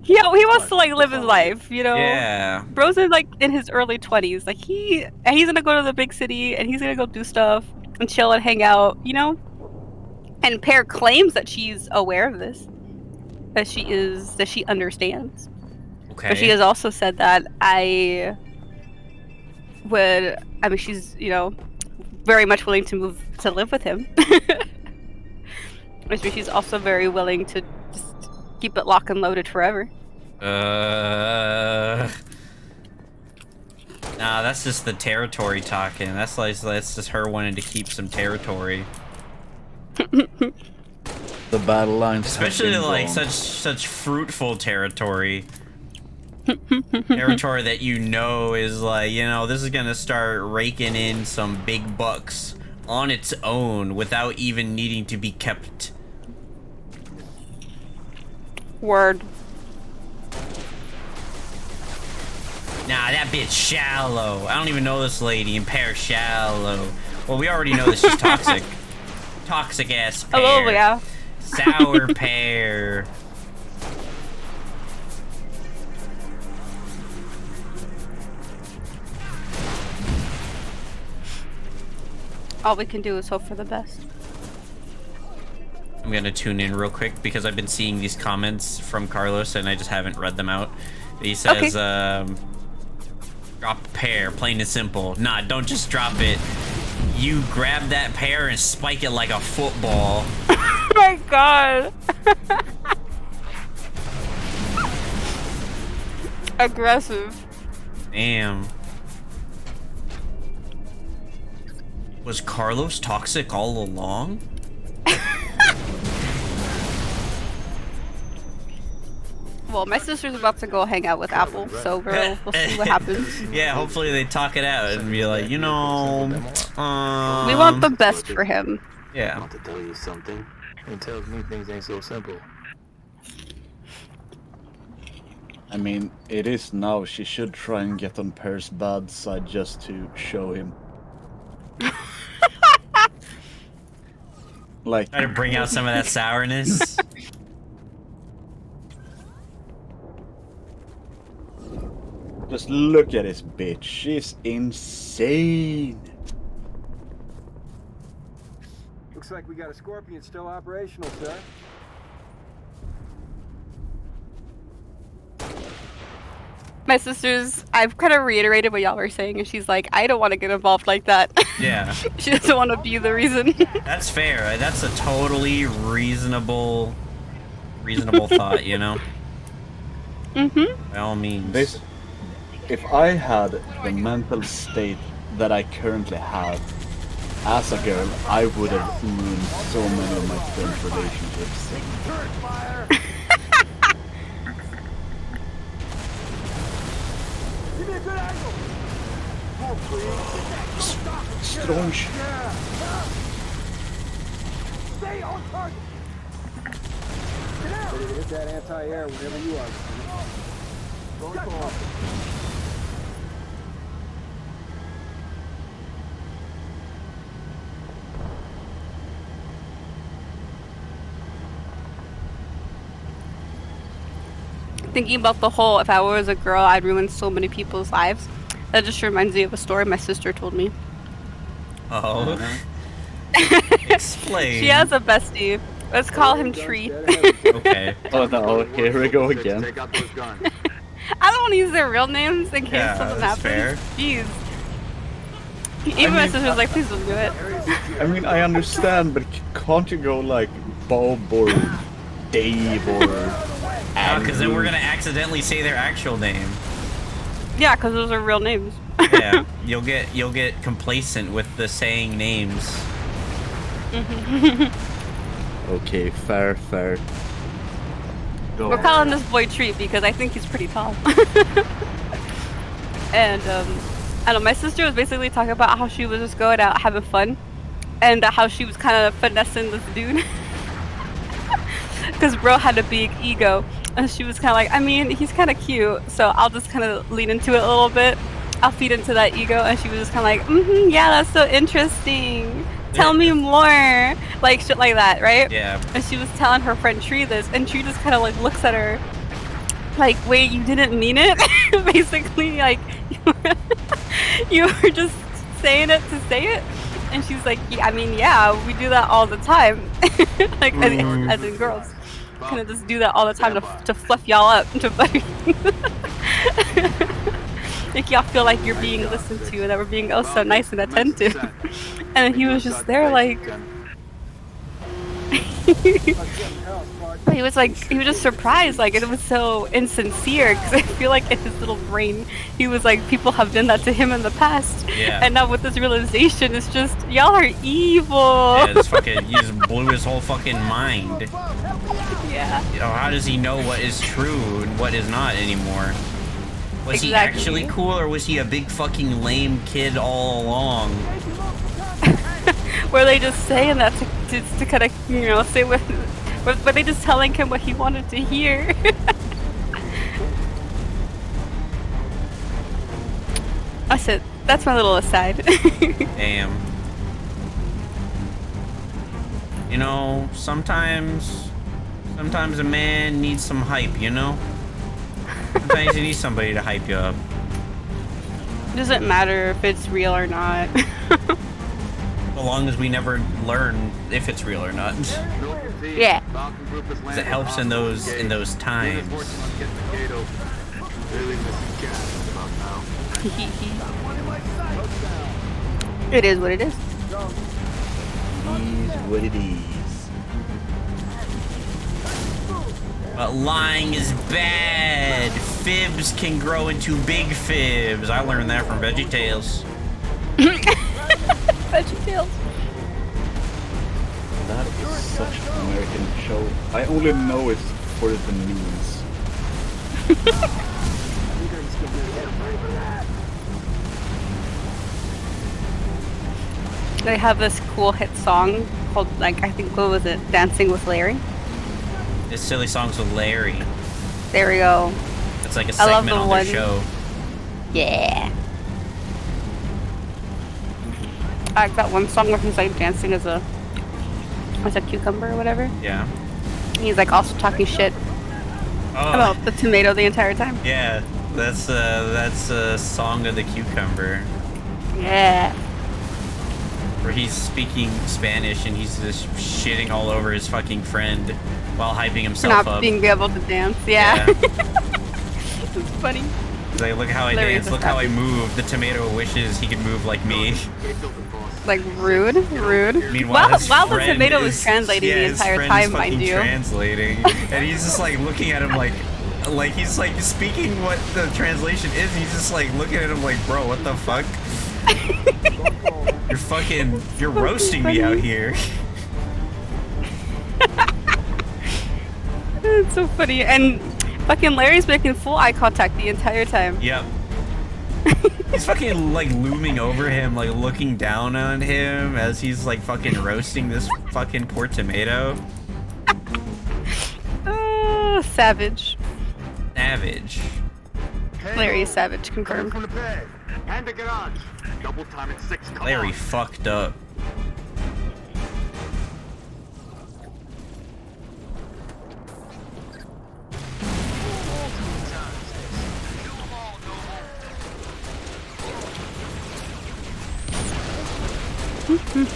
He wants to like live his life, you know. Yeah. Bro's in like in his early 20s. Like he's gonna go to the big city and he's gonna go do stuff and chill and hang out, you know. And Pear claims that she's aware of this, that she understands. Okay. But she has also said that she's, you know, very much willing to move to live with him. Which means she's also very willing to just keep it lock and loaded forever. Nah, that's just the territory talking. That's just her wanting to keep some territory. The battle lines, especially like such fruitful territory. Territory that you know is like, you know, this is gonna start raking in some big bucks on its own without even needing to be kept. Word. Nah, that bitch shallow. I don't even know this lady, and Pear shallow. Well, we already know that she's toxic. Toxic ass pear. Oh yeah. Sour pear. All we can do is hope for the best. I'm gonna tune in real quick because I've been seeing these comments from Carlos and I just haven't read them out. He says, drop a pear, plain and simple. Nah, don't just drop it. You grab that pear and spike it like a football. Oh my God. Aggressive. Damn. Was Carlos toxic all along? Well, my sister's about to go hang out with Apple, so we'll see what happens. Yeah, hopefully they talk it out and be like, you know, we want the best for him. Yeah. I want to tell you something. It tells me things ain't so simple. I mean, it is now. She should try and get on Pear's bad side just to show him. Like, try to bring out some of that sourness. Just look at this bitch. She's insane. Looks like we got a Scorpion still operational, sir. My sister's, I've kind of reiterated what y'all were saying, and she's like, I don't want to get involved like that. Yeah. She doesn't want to be the reason. That's fair. That's a totally reasonable thought, you know? Mm-hmm. By all means. This, if I had the mental state that I currently have as a girl, I would have ruined so many of my current relationships. Give me a good angle. Oh, please. Strong. Stay on target. Ready to hit that anti-air whenever you are. Going forward. thinking about the whole, if I was a girl, I'd ruin so many people's lives. That just reminds me of a story my sister told me. Oh. Explain. She has a bestie. Let's call him Tree. Okay. Oh no, here we go again. Take out those guns. I don't want to use their real names in case Yeah, something that's happens. fair. Jeez. Even my sister was like, please don't do it. I mean, I understand, but can't you go like Bob or Dave or Because then we're gonna accidentally say their actual name. Yeah, because those are real names. Yeah, you'll get complacent with the saying names. Okay, fair. Go. We're calling this boy Treat because I think he's pretty tall. And I don't know, my sister was basically talking about how she was just going out having fun, and how she was kind of finessing this dude. Because bro had a big ego, and she was kind of like, I mean, he's kind of cute, so I'll just kind of lean into it a little bit. I'll feed into that ego, and she was just kind of like, yeah, that's so interesting. Tell me more, like shit like that, right? Yeah. And she was telling her friend Tree this, and Tree just kind of like looks at her, like, wait, you didn't mean it? Basically, like, you were just saying it to say it? And she's like, yeah, I mean, yeah, we do that all the time. Like, as in girls. Kind of just do that all the time to fluff y'all up, to butter you. Make y'all feel like you're being listened to and that we're being so nice and attentive. And he was just there like... He was just surprised, like it was so insincere, because I feel like in his little brain, he was like, people have done that to him in the past. Yeah. And now with this realization, it's just, y'all are evil. Yeah, this fucking, he just blew his whole fucking mind. Yeah. You know, how does he know what is true and what is not anymore? Was he Exactly. actually cool, or was he a big fucking lame kid all along? Were they just saying that to kind of, you know, say what... Were they just telling him what he wanted to hear? I said, that's my little aside. Damn. You know, sometimes a man needs some hype, you know? Sometimes you need somebody to hype you up. It doesn't matter if it's real or not. So long as we never learn if it's real or not. Yeah. It helps in those times. It is what it is. It is what it is. But lying is bad. Fibs can grow into big fibs. I learned that from VeggieTales. VeggieTales. That is such an American show. I only know it for the memes. They have this cool hit song called, like, I think, what was it? Dancing with Larry? It's Silly Songs with Larry. There we go. It's like a I love segment the on one- their show. Yeah. I like that one song where he's like dancing as a cucumber or whatever. Yeah. He's like also talking shit about the tomato the entire time. Yeah, that's a Song of the Cucumber, Yeah. where he's speaking Spanish and he's just shitting all over his fucking friend while hyping himself Not up. being able to dance. Yeah. Yeah. It's funny. He's like, look how I Larry's dance, a look how I savage. move. The tomato wishes he could move like me. Like rude. Meanwhile, his while the friend tomato was is- translating yeah, the his entire friend time, is mind fucking you. translating, and he's just like looking at him like he's like speaking what the translation is. And he's just like looking at him like, bro, what the fuck? You're roasting me out here. It's so funny. And fucking Larry's making full eye contact the entire time. Yep. He's fucking like looming over him, like looking down on him as he's like fucking roasting this fucking poor tomato. Savage. Savage. Larry is savage, confirmed. From the pad. And the garage. Double time at 6. Come Larry on. fucked up. You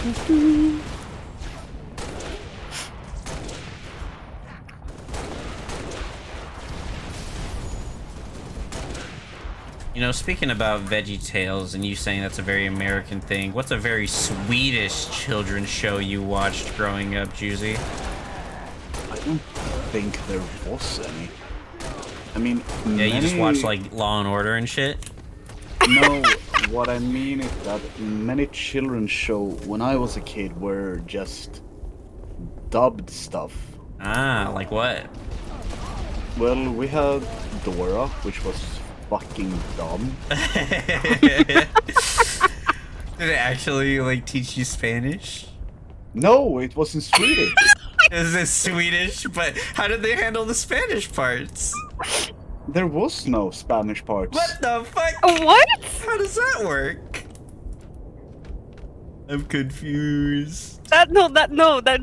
know, speaking about Veggie Tales and you saying that's a very American thing, what's a very Swedish children's show you watched growing up, Juicy? I don't think there was any. I mean, yeah, you just watched like Law and Order and shit? No, what I mean is that many children's show when I was a kid were just dubbed stuff. Ah, like what? Well, we had Dora, which was fucking dumb. Did it actually like teach you Spanish? No, it was in Swedish. Is it Swedish? But how did they handle the Spanish parts? There was no Spanish parts. What the fuck? What? How does that work? I'm confused. That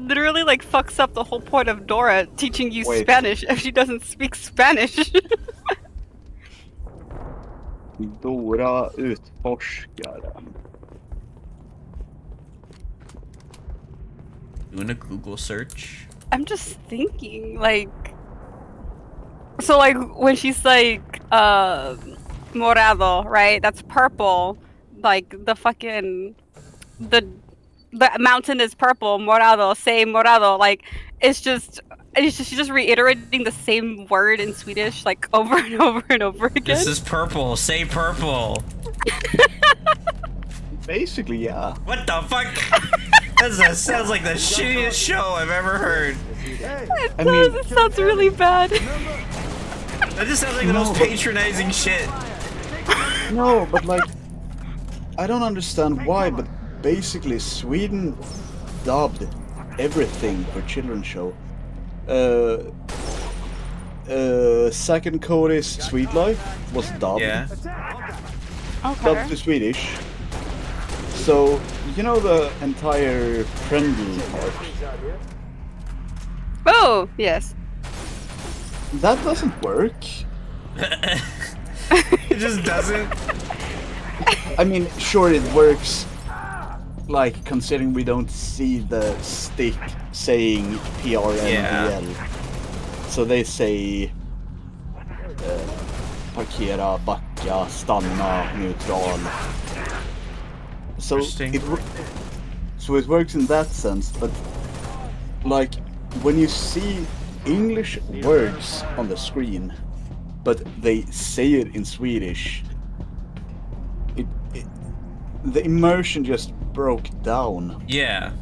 literally like fucks up the whole point of Dora teaching you Wait. Spanish if she doesn't speak Spanish. Dora utforskaren. Doing a Google search. I'm just thinking, like, so like when she's like, morado, right? That's purple. Like the fucking, the mountain is purple. Morado, say morado. Like it's just she's just reiterating the same word in Swedish like over and over and over again. This is purple. Say purple. Basically, yeah. What the fuck? Sounds like the shittiest show I've ever heard. It sounds really bad. That just sounds like the most patronizing shit. No, but like, I don't understand why, but basically Sweden dubbed everything for children's show. Second Cody's Sweet Life was dubbed. Yeah. Dubbed to Swedish. So, you know the entire friendly part? Oh, yes. That doesn't work. It just doesn't. I mean, sure it works, like, considering we don't see the stick saying PRNDL. Yeah. So they say parkera, backa, stanna, neutral. So it works in that sense, but like when you see English words on the screen, but they say it in Swedish, the immersion just broke down. Yeah.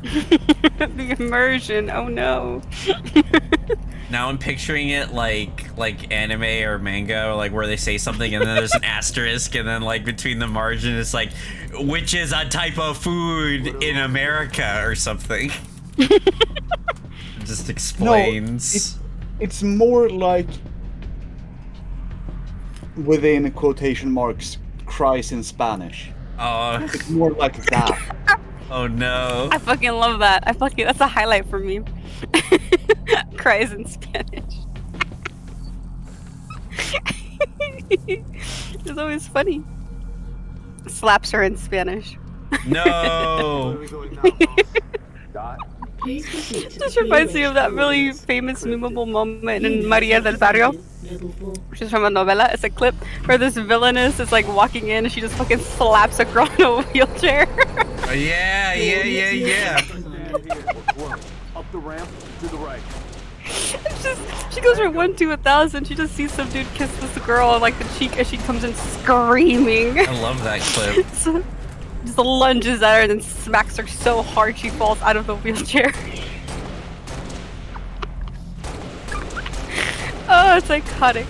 The immersion. Oh no. Now I'm picturing it like anime or manga, or like where they say something and then there's an asterisk, and then like between the margin it's like, which is a type of food in America or something. It just explains. No, it's more like, within quotation marks, cries in Spanish. Oh. It's more like that. Oh no. I fucking love that. That's a highlight for me. Cries in Spanish. It's always funny. Slaps her in Spanish. No. Just reminds me of that really famous, memorable moment in Maria del Barrio, which is from a novela. It's a clip where this villainess is like walking in and she just fucking slaps a girl in a wheelchair. Oh, yeah. Up the ramp to the right. It's just, she goes from 1 to 1,000. She just sees some dude kiss this girl on like the cheek as she comes in screaming. I love that clip. So, just lunges at her and then smacks her so hard she falls out of the wheelchair. Oh, it's iconic.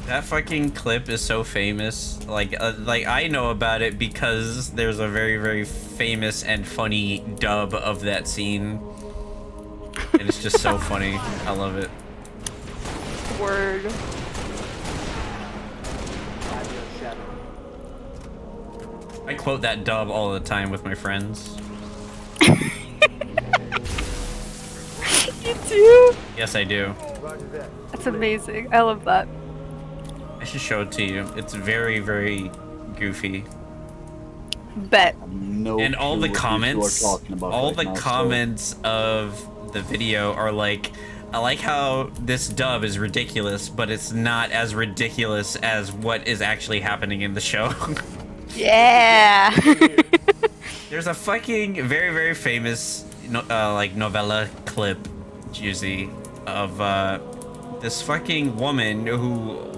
That fucking clip is so famous. Like I know about it because there's a very, very famous and funny dub of that scene. And it's just so funny. I love it. Word. I quote that dub all the time with my friends. You do? Yes, I do. That's amazing. I love that. I should show it to you. It's very, very goofy. Bet. No And all the clue what comments, you are talking about all right the now, so- comments of the video are like, I like how this dub is ridiculous, but it's not as ridiculous as what is actually happening in the show. Yeah. There's a fucking very, very famous like novella clip, Juicy, of this fucking woman who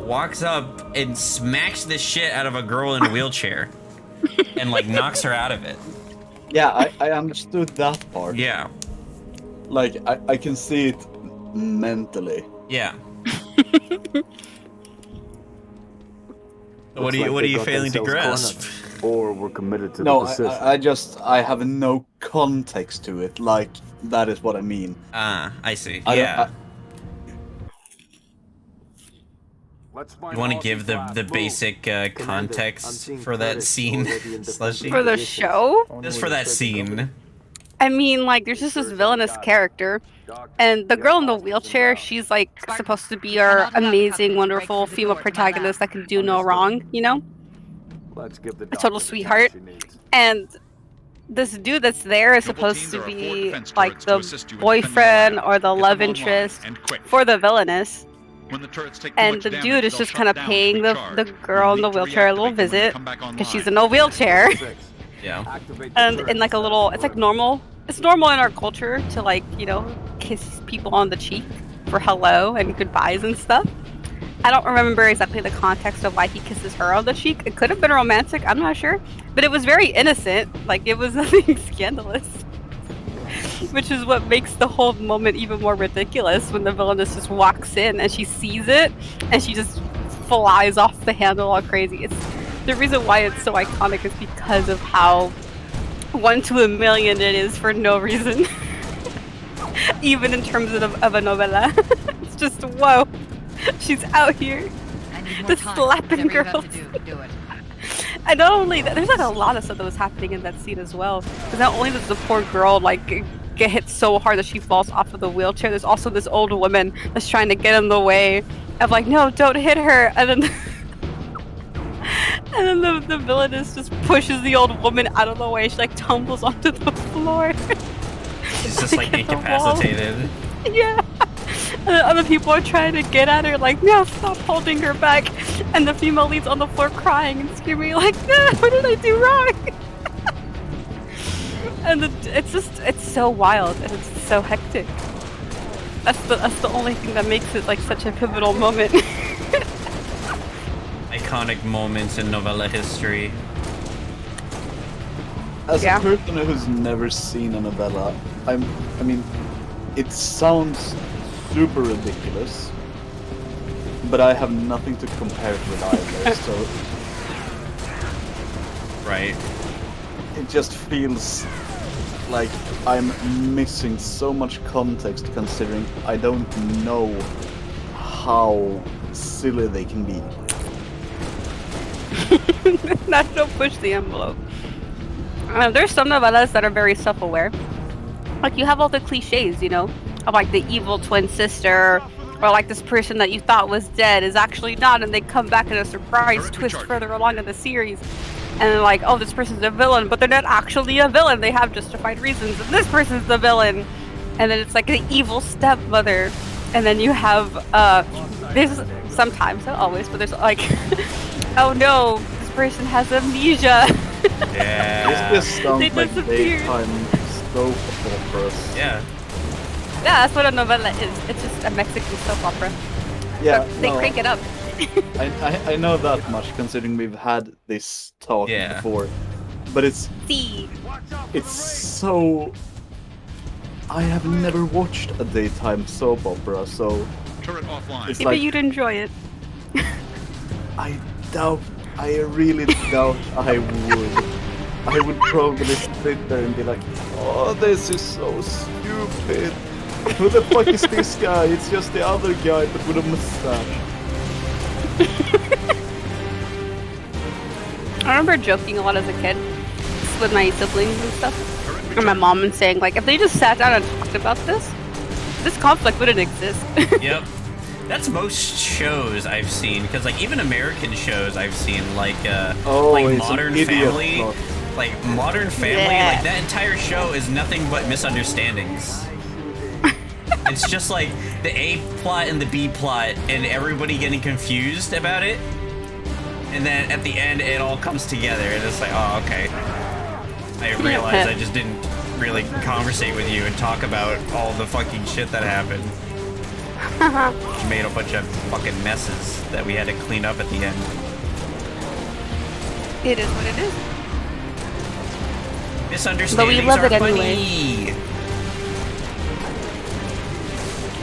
walks up and smacks the shit out of a girl in a wheelchair and like knocks her out of it. Yeah, I understood that part. Yeah. Like, I can see it mentally. Yeah. Looks What are like you they got failing to themselves grasp? cornered, or were committed to No, the position. I have no context to it. Like, that is what I mean. Ah, I see. I don't- Yeah. You want to give the basic context for that scene, Slushy? For the show? Just for that scene. I mean, like, there's just this villainous character, and the girl in the wheelchair, she's, like, supposed to be our amazing, wonderful female protagonist that can do no wrong, you know? Let's give the A total sweetheart. And this dude that's there is supposed to be, like, the boyfriend or the love interest for the villainess. And the dude is just kind of paying the girl in the wheelchair a little visit, because she's in a wheelchair. Yeah. And in like a little, it's like normal. It's normal in our culture to like, you know, kiss people on the cheek for hello and goodbyes and stuff. I don't remember exactly the context of why he kisses her on the cheek. It could have been romantic, I'm not sure. But it was very innocent. Like, it was nothing scandalous. Which is what makes the whole moment even more ridiculous when the villainess just walks in and she sees it and she just flies off the handle all crazy. It's the reason why it's so iconic is because of how 1 to a million it is for no reason. Even in terms of a novella. It's just, whoa. She's out here just slapping girls. And not only that, there's like a lot of stuff that was happening in that scene as well. Because not only does the poor girl like get hit so hard that she falls off of the wheelchair, there's also this old woman that's trying to get in the way of like, no, don't hit her. And then the villainess just pushes the old woman out of the way. She like tumbles onto the floor. She's just like incapacitated. Yeah. And the other people are trying to get at her, like, no, stop holding her back. And the female lead's on the floor crying and screaming, like, no, what did I do wrong? And it's so wild and it's so hectic. That's the only thing that makes it like such a pivotal moment. Iconic moments in novella history. As a person who's never seen a novella, I mean, it sounds super ridiculous, but I have nothing to compare it with either, so... Right. It just feels like I'm missing so much context considering I don't know how silly they can be. Don't push the envelope. There's some novellas that are very self-aware. Like, you have all the cliches, you know, of like the evil twin sister, or like this person that you thought was dead is actually not, and they come back in a surprise twist further along in the series. And they're like, oh, this person's a villain, but they're not actually a villain. They have justified reasons, and this person's the villain. And then it's like the evil stepmother. And then you have, there's sometimes, not always, but there's like, oh no, this person has amnesia. Yeah. This sounds They like disappeared. daytime soap operas. Yeah. Yeah, that's what a novella is. It's just a Mexican soap opera. Yeah, But they crank it up. I know that much considering we've had this talk before, but it's so. I have never watched a daytime soap opera, so Turret offline. it's Yeah, like but you'd enjoy it. I really doubt I would. I would probably sit there and be like, oh, this is so stupid. Who the fuck is this guy? It's just the other guy, but with a mustache. I remember joking a lot as a kid with my siblings and stuff, and my mom and saying like, if they just sat down and talked about this conflict wouldn't exist. Yep. That's most shows I've seen, because like even American shows I've seen, like Oh, like it's Modern an idiot Family. plot. Like Modern Family, like that entire show is nothing but misunderstandings. It's just like the A plot and the B plot and everybody getting confused about it. And then at the end, it all comes together and it's like, oh, okay. I realized I just didn't really conversate with you and talk about all the fucking shit that happened. Which made a bunch of fucking messes that we had to clean up at the end. It is what it is. Misunderstandings but we love are it funny. anyway.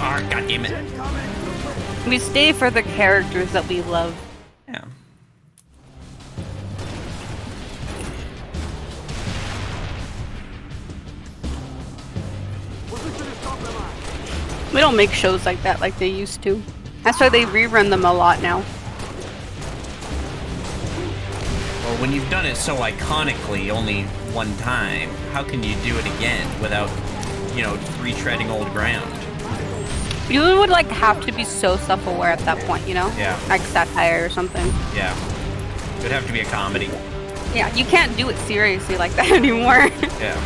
Oh, God damn it. We stay for the characters that we love. Yeah. We don't make shows like that like they used to. That's why they rerun them a lot now. Well, when you've done it so iconically only one time, how can you do it again without, you know, retreading old ground? You would like have to be so self-aware at that point, you know? Yeah. Like satire or something. Yeah. It would have to be a comedy. Yeah, you can't do it seriously like that anymore. Yeah.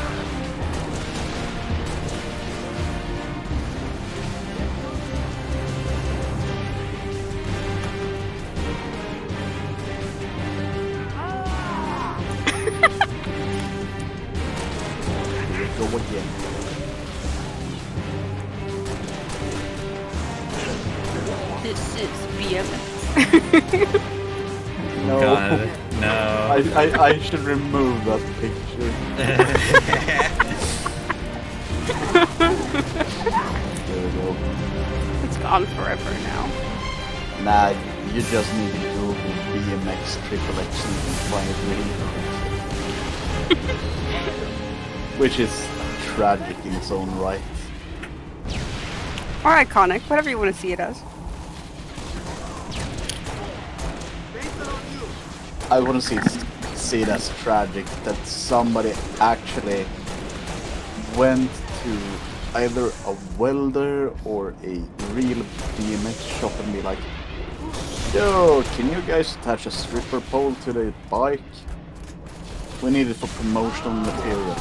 Go again. This is BMX. No. God, no. I should remove that picture. There we go. It's gone forever now. Nah, you just need to Google BMX Triple X and you can find it really. Which is tragic in its own right. Or iconic, whatever you want to see it as. I want to see it as tragic that somebody actually went to either a welder or a real BMX shop and be like, yo, can you guys attach a stripper pole to the bike? We need it for promotional material.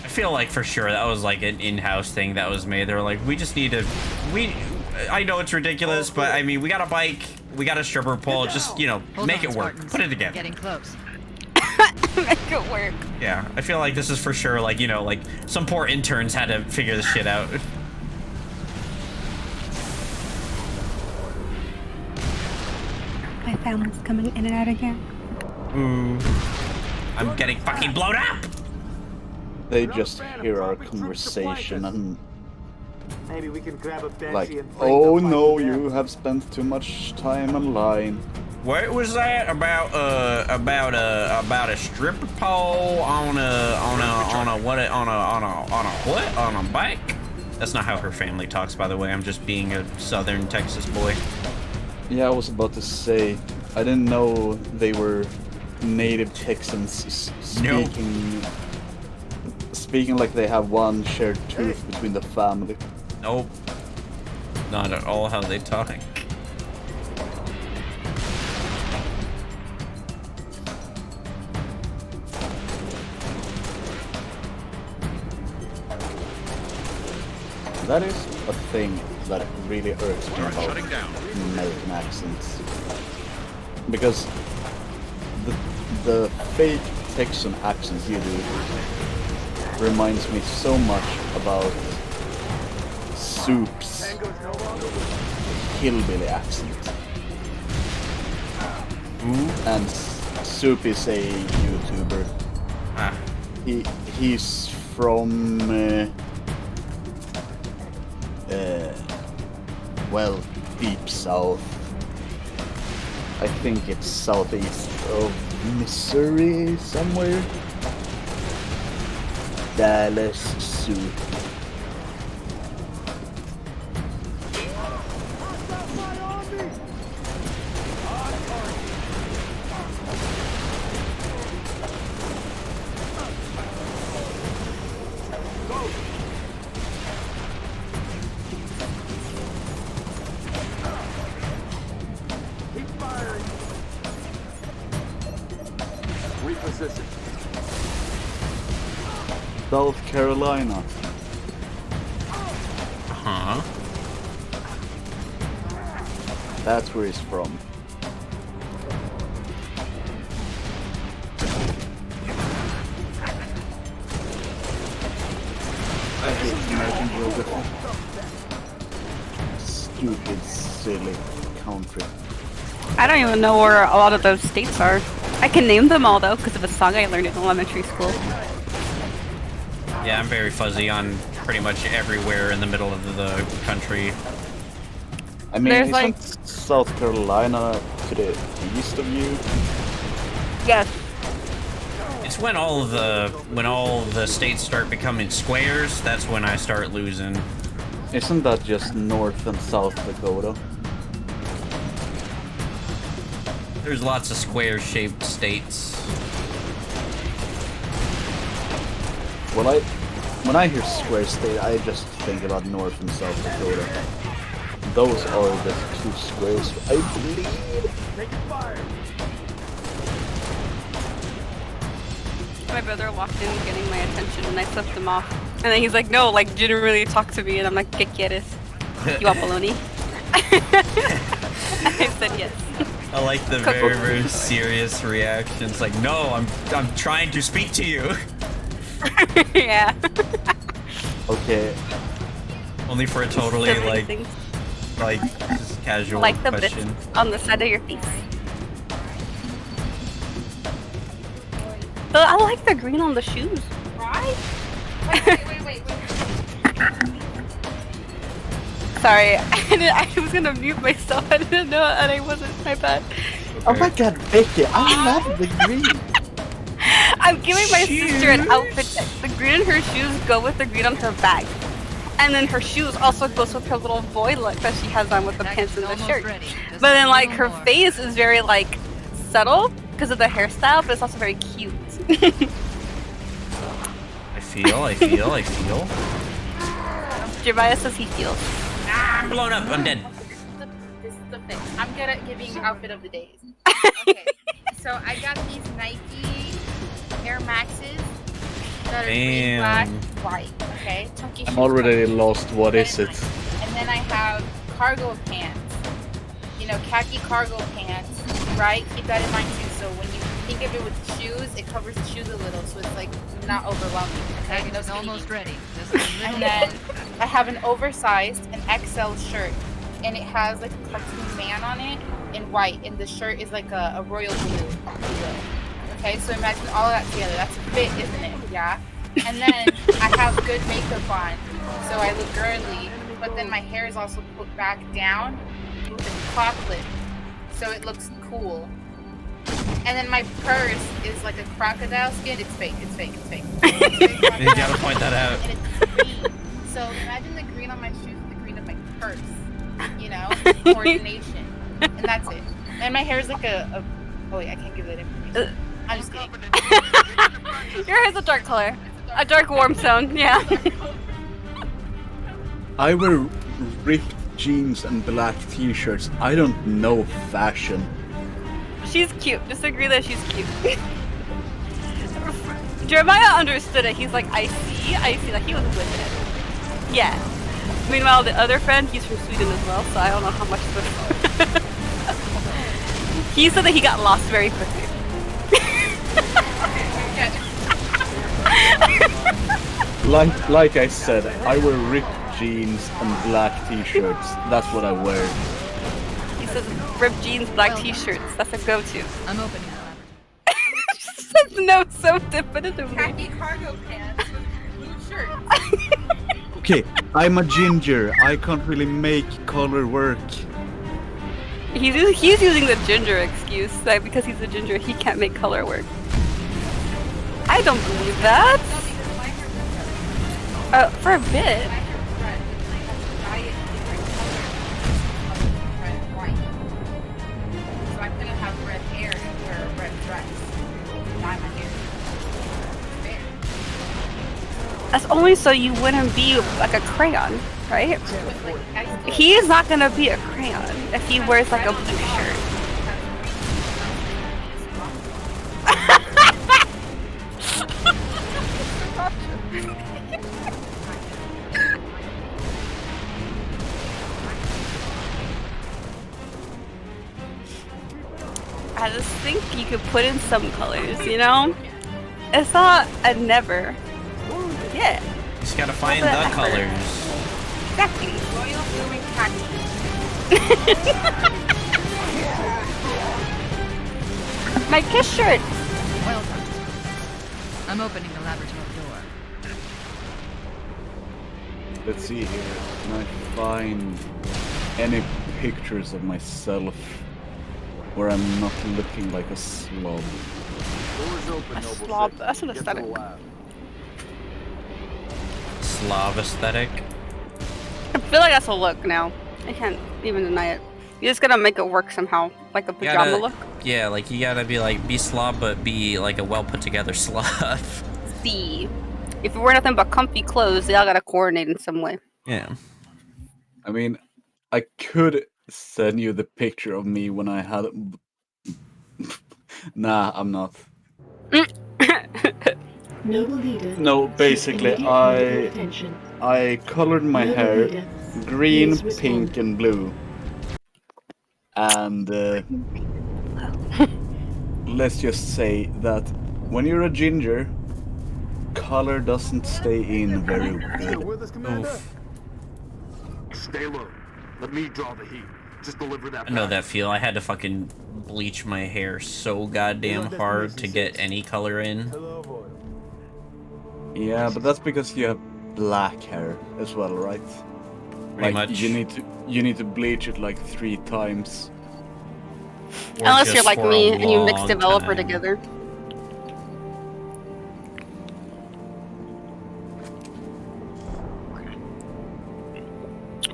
I feel like for sure that was like an in-house thing that was made. They were like, we just need to, I know it's ridiculous, but I mean, we got a bike, we got a stripper pole, just, you know, make it work. Put it together. Getting close. Make it work. Yeah, I feel like this is for sure, like, you know, like some poor interns had to figure this shit out. My family's coming in and out again. Ooh. I'm getting fucking blown up! They just hear our conversation and Maybe we can grab a bench like, and oh no, you have spent too much time online. What was that about a stripper pole on a bike? That's not how her family talks, by the way. I'm just being a southern Texas boy. Yeah, I was about to say, I didn't know they were native Texans speaking like they have one shared tooth between the family. Nope. Not at all how they talk. That is a thing that really irks me about Shutting down. American accents. Because the fake Texan accents you do reminds me so much about Soup's hillbilly accent. And Soup is a YouTuber. Ah. He's from well, deep south. I think it's southeast of Missouri somewhere. Dallas Soup. South Carolina. Huh? That's where he's from. I hate American geography. Stupid, silly country. I don't even know where a lot of those states are. I can name them all though, because of a song I learned in elementary school. Yeah, I'm very fuzzy on pretty much everywhere in the middle of the country. I mean, There's isn't like- South Carolina to the east of you? Yes. It's when all the states start becoming squares, that's when I start losing. Isn't that just North and South Dakota? There's lots of square-shaped states. Well, when I hear square state, I just think about North and South Dakota. Those are the two squares, I believe. My brother walked in getting my attention and I flipped him off. And then he's like, no, like, didn't really talk to me. And I'm like, ¿qué quieres? You want bologna? I said yes. I like the very, very serious reactions. Like, no, I'm trying to speak to you. Yeah. Okay. Only for a totally So many like things. just casual Like the bits question. on the side of your face. But I like the green on the shoes. Right? Wait. Sorry, I was gonna mute myself. I didn't know, and I wasn't. My bad. Oh my god, Becky, I love the green. I'm giving my sister an outfit. The green in her shoes go with the green on her bag, and then her shoes also goes with her little boy look that she has on with the pants and the shirt. But then, like, her face is very like subtle because of the hairstyle, but it's also very cute. I feel. Jeremiah says he feels. I'm blown up. I'm dead. This is the thing. I'm good at giving outfit of the days. Okay, so I got these Nike Air Maxes that are green, black, white. Okay, chunky shoes. I'm already lost. What is it? And then I have cargo pants. You know, khaki cargo pants, right? Keep that in mind too. So when you think of it with shoes, it covers the shoes a little, so it's like not overwhelming. Okay, It's almost ready. And then I have an oversized, an XL shirt, and it has like a cartoon man on it in white, and the shirt is like a royal blue. Okay, so imagine all of that together. That's a fit, isn't it? Yeah. And then I have good makeup on, so I look girly, but then my hair is also put back down with a claw clip, so it looks cool. And then my purse is like a crocodile skin. It's fake. It's fake. You gotta point that out. And it's green. So imagine the green on my shoes and the green of my purse. You know, coordination. And that's it. And my hair is like a oh wait, I can't give that information. I'm just kidding. Your hair's a dark color, a dark warm tone. Yeah. I wear ripped jeans and black t-shirts. I don't know fashion. She's cute. Just agree that she's cute. Jeremiah understood it. He's like, I see that he was with it. Yeah. Meanwhile, the other friend, he's from Sweden as well, so I don't know how much this. He said that he got lost very quickly. Like I said, I wear ripped jeans and black t-shirts. That's what I wear. He says ripped jeans, black t-shirts. That's a go-to. I'm open. She says no so definitively. Khaki cargo pants with blue shirt. Okay, I'm a ginger. I can't really make color work. He's using the ginger excuse that because he's a ginger, he can't make color work. I don't believe that. For a bit. So I'm gonna have red hair and wear a red dress. Dye my hair. Fair. That's only so you wouldn't be like a crayon, right? He is not gonna be a crayon if he wears like a blue shirt. I just think you could put in some colors, you know? It's not a never. Yeah. You just gotta find the effort. colors. Exactly. Royal blooming cactus. My kiss shirt. Well done. I'm opening the laboratory door. Let's see here. Can I find any pictures of myself where I'm not looking like a slob? A slob. That's an aesthetic. Slav aesthetic. I feel like that's a look now. I can't even deny it. You just gotta make it work somehow, like a pajama look. Yeah, like you gotta be slob, but be like a well put together slob. See, if you wear nothing but comfy clothes, they all gotta coordinate in some way. Yeah. I mean, I could send you the picture of me when I had. Nah, I'm not. Noble leader. No, basically, I colored my hair green, pink, and blue. And let's just say that when you're a ginger, color doesn't stay in very good. Oof. Stay low. Let me draw the heat. Just deliver that. I know that feel. I had to fucking bleach my hair so goddamn hard to get any color in. Yeah, but that's because you have black hair as well, right? Pretty like, much. You need to bleach it like 3 times. Or Unless just you're like for a me and you mix long developer time. together.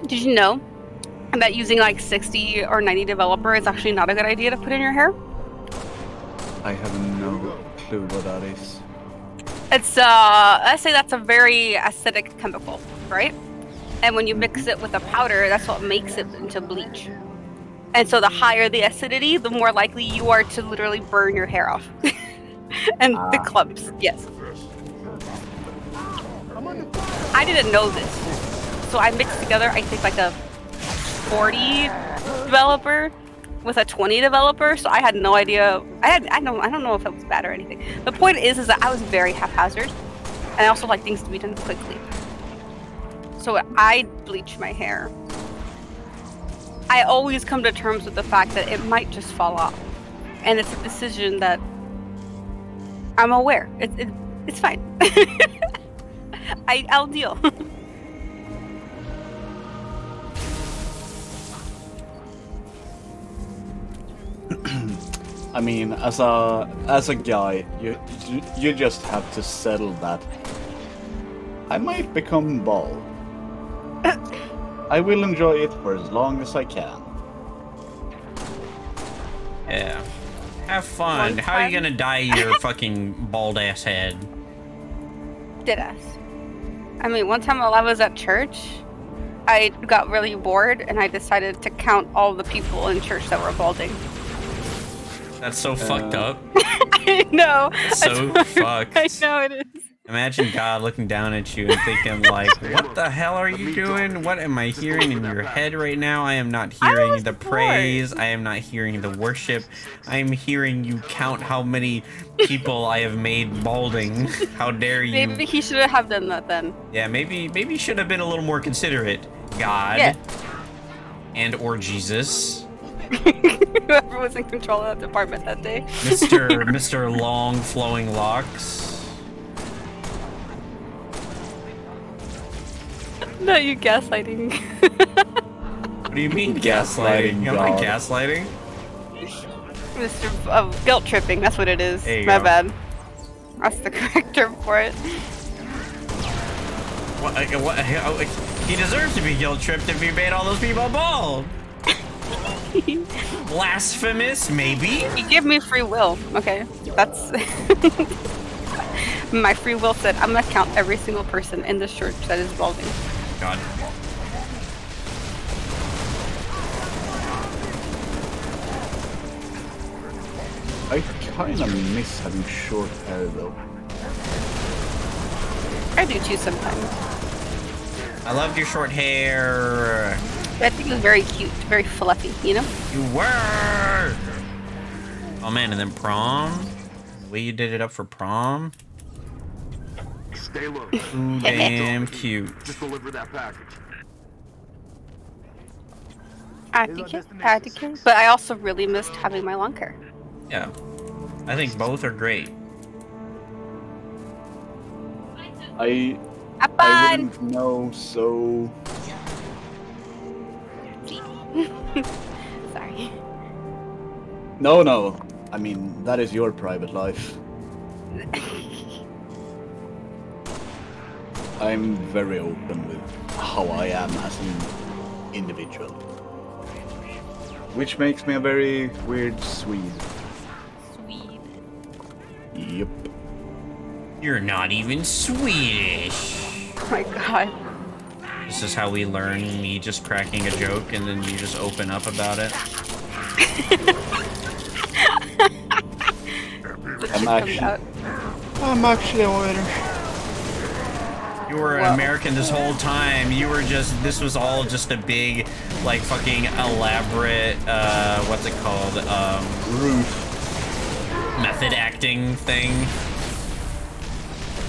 Did you know that using like 60 or 90 developer is actually not a good idea to put in your hair? I have no clue what that is. It's let's say that's a very acidic chemical, right? And when you mix it with a powder, that's what makes it into bleach. And so the higher the acidity, the more likely you are to literally burn your hair off. And the clumps, yes. I didn't know this. So I mixed together, I think, like a 40 developer with a 20 developer, so I had no idea. I don't know if it was bad or anything. The point is that I was very haphazard, and I also like things to be done quickly. So I bleach my hair. I always come to terms with the fact that it might just fall off, and it's a decision that I'm aware. It's fine. I'll deal. I mean, as a guy, you just have to settle that. I might become bald. I will enjoy it for as long as I can. Yeah. Have fun. How are you gonna dye your fucking bald ass head? Deadass. I mean, one time while I was at church, I got really bored and I decided to count all the people in church that were balding. That's so fucked up. I know. That's so fucked. I know it is. Imagine God looking down at you and thinking like, what the hell are you doing? What am I hearing in your head right now? I am not hearing the praise. I am not hearing the worship. I am hearing you count how many people I have made balding. How dare you? Maybe he should have done that then. Yeah, maybe you should have been a little more considerate, God. Yeah. And or Jesus. Whoever was in control of that department that day. Mr. Long Flowing Locks. No, you gaslighting. What do you mean gaslighting? Am I gaslighting? Mr. Guilt tripping, that's what it is. There you My go. bad. That's the correct term for it. What, he deserves to be guilt tripped if he made all those people bald. Blasphemous, maybe? You give me free will. Okay, that's... My free will said I'm gonna count every single person in this church that is balding. God. I kinda miss having short hair though. I do too sometimes. I loved your short hair. I think it was very cute, very fluffy, you know? You were. Oh man, and then prom. The way you did it up for prom. Stay low. Ooh, damn cute. Just deliver that package. I think it, but I also really missed having my long hair. Yeah, I think both are great. I wouldn't know, so... Sorry. No. I mean, that is your private life. I'm very open with how I am as an individual. Which makes me a very weird Swede. Swede. Yep. You're not even Swedish. Oh my god. This is how we learn, me just cracking a joke and then you just open up about it. I'm actually a winner. You were an American this whole time. You were just, this was all just a big, like, fucking elaborate, what's it called? Method acting thing.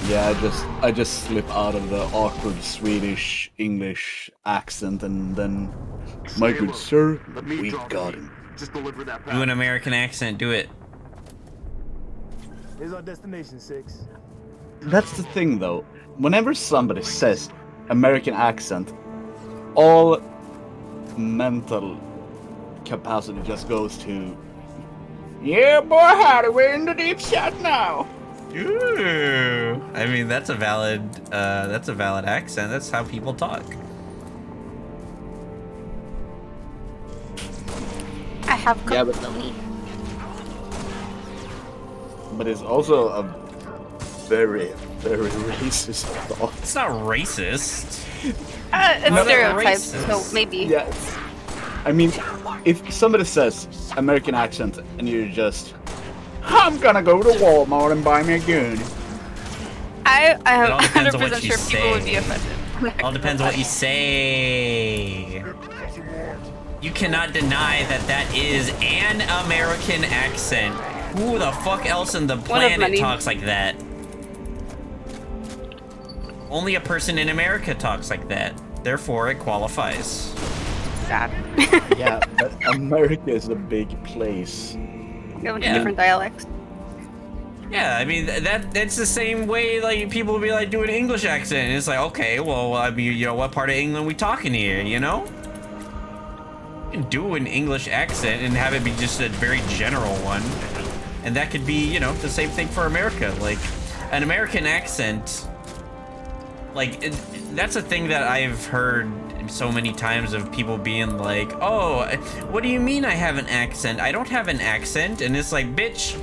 Yeah, I just slip out of the awkward Swedish English accent and then, my good sir, we got him. Just deliver that Do an American accent, do it. Here's our destination, 6. That's the thing though. Whenever somebody says American accent, all mental capacity just goes to, yeah boy, howdy, we're in the deep south now. Ooh. I mean, that's a valid accent. That's how people talk. I have but it's also a very, very racist thought. It's not racist. It's stereotypes, so maybe. Yeah. I mean, if somebody says American accent and you're just, I'm gonna go to Walmart and buy me a gun. I am all depends on 100% what you sure people would be say. offended. All depends on what you say. You cannot deny that that is an American accent. Who the fuck else in the planet talks like that? Only a person in America talks like that. Therefore, it qualifies. Sad. Yeah, but America is a big place. You have different dialects. Yeah, I mean that's the same way like people will be like doing an English accent. And it's like, okay, well, I mean, you know, what part of England we talking here, you know? You can do an English accent and have it be just a very general one, and that could be, you know, the same thing for America. Like an American accent, like that's a thing that I've heard so many times of people being like, oh, what do you mean I have an accent? I don't have an accent. And it's like, bitch,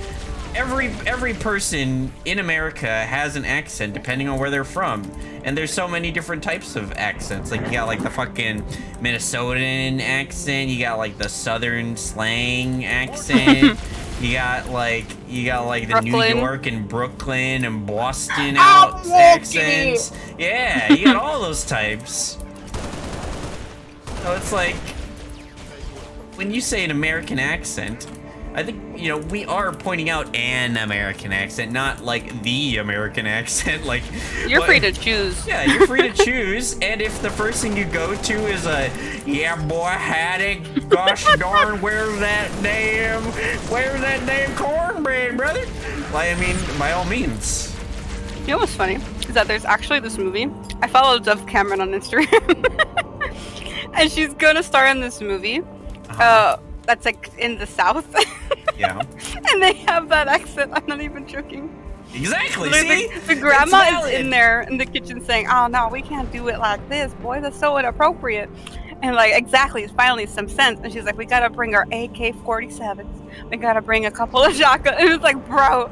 every person in America has an accent depending on where they're from, and there's so many different types of accents. Like you got like the fucking Minnesotan accent, you got like the Southern slang accent, you got like the Brooklyn. New York and Brooklyn and Boston accents. Yeah, you got all those types. So it's like, when you say an American accent, I think, you know, we are pointing out an American accent, not like the American accent. Like You're free to choose. Yeah, you're free to choose. And if the first thing you go to is a, yeah boy, howdy, gosh darn, where's that damn cornbread, brother? Like, I mean, by all means. You know what's funny? Is that there's actually this movie. I follow Dove Cameron on Instagram. And she's gonna star in this movie. That's like in the South. Yeah. And they have that accent. I'm not even joking. Exactly. See? The grandma is in there in the kitchen saying, "Oh no, we can't do it like this, boy. That's so inappropriate." And like, exactly, it's finally some sense. And she's like, "We gotta bring our AK-47s. We gotta bring a couple of shotguns." And it's like, bro.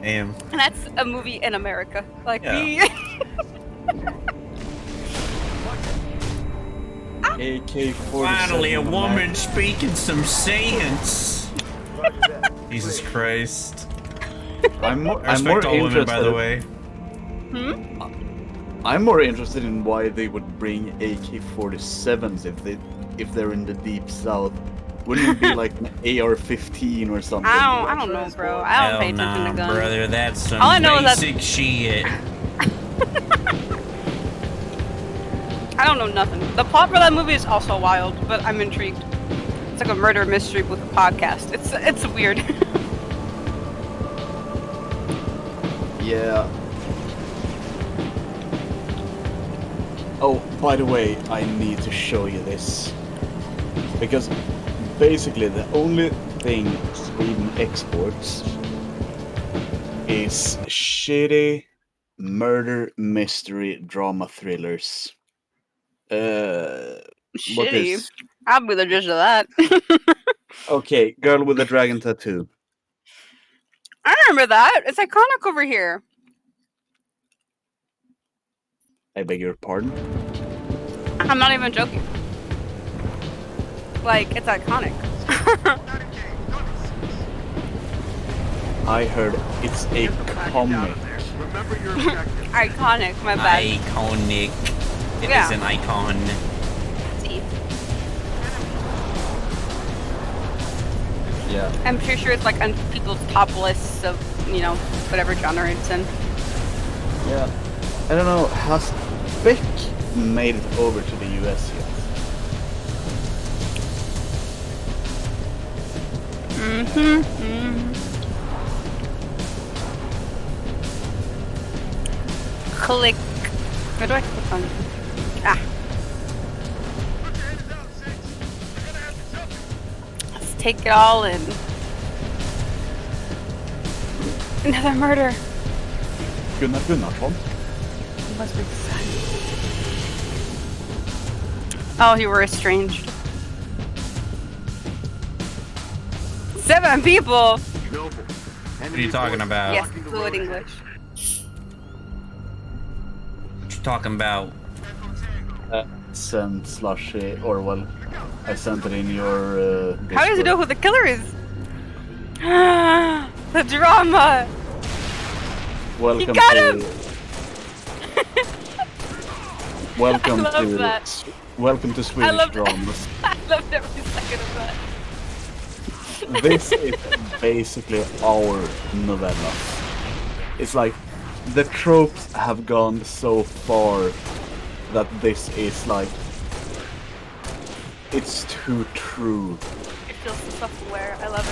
Damn. And that's a movie in America. Like we. AK-47. Finally, a woman speaking some sense. Jesus Christ. I'm more I respect all women, interested. by the way. I'm more interested in why they would bring AK-47s if they're in the deep south. Wouldn't it be like an AR-15 or something? I don't know, bro. I don't pay attention to guns. Brother, that's some All I know basic shit. I don't know nothing. The plot for that movie is also wild, but I'm intrigued. It's like a murder mystery with a podcast. It's weird. Yeah. Oh, by the way, I need to show you this. Because basically the only thing Sweden exports is shitty murder mystery drama thrillers. What Shitty. is... I'll be the judge of that. Okay, Girl with a Dragon Tattoo. I remember that. It's iconic over here. I beg your pardon? I'm not even joking. Like, it's iconic. I heard it's a comic. Iconic, my bad. Iconic. It Yeah. is an icon. See. Yeah. I'm pretty sure it's like on people's top lists of, you know, whatever genre it's in. Yeah. I don't know, has Beck made it over to the US yet? Click. Where do I click on? Ah. Let's take it all in. Another murder. Gunnar Gunnarsson? Must be the son. Oh, you were estranged. 7 people! What are you talking about? Yes, fluent English. What you talking about? Send Slushy, or well, I sent it in your Discord. How does he know who the killer is? The drama! Welcome He got to... him! Welcome I love to... that. Welcome to Swedish dramas. I loved every second of that. This is basically our novella. It's like the tropes have gone so far that this is like it's too true. It feels so self-aware. I love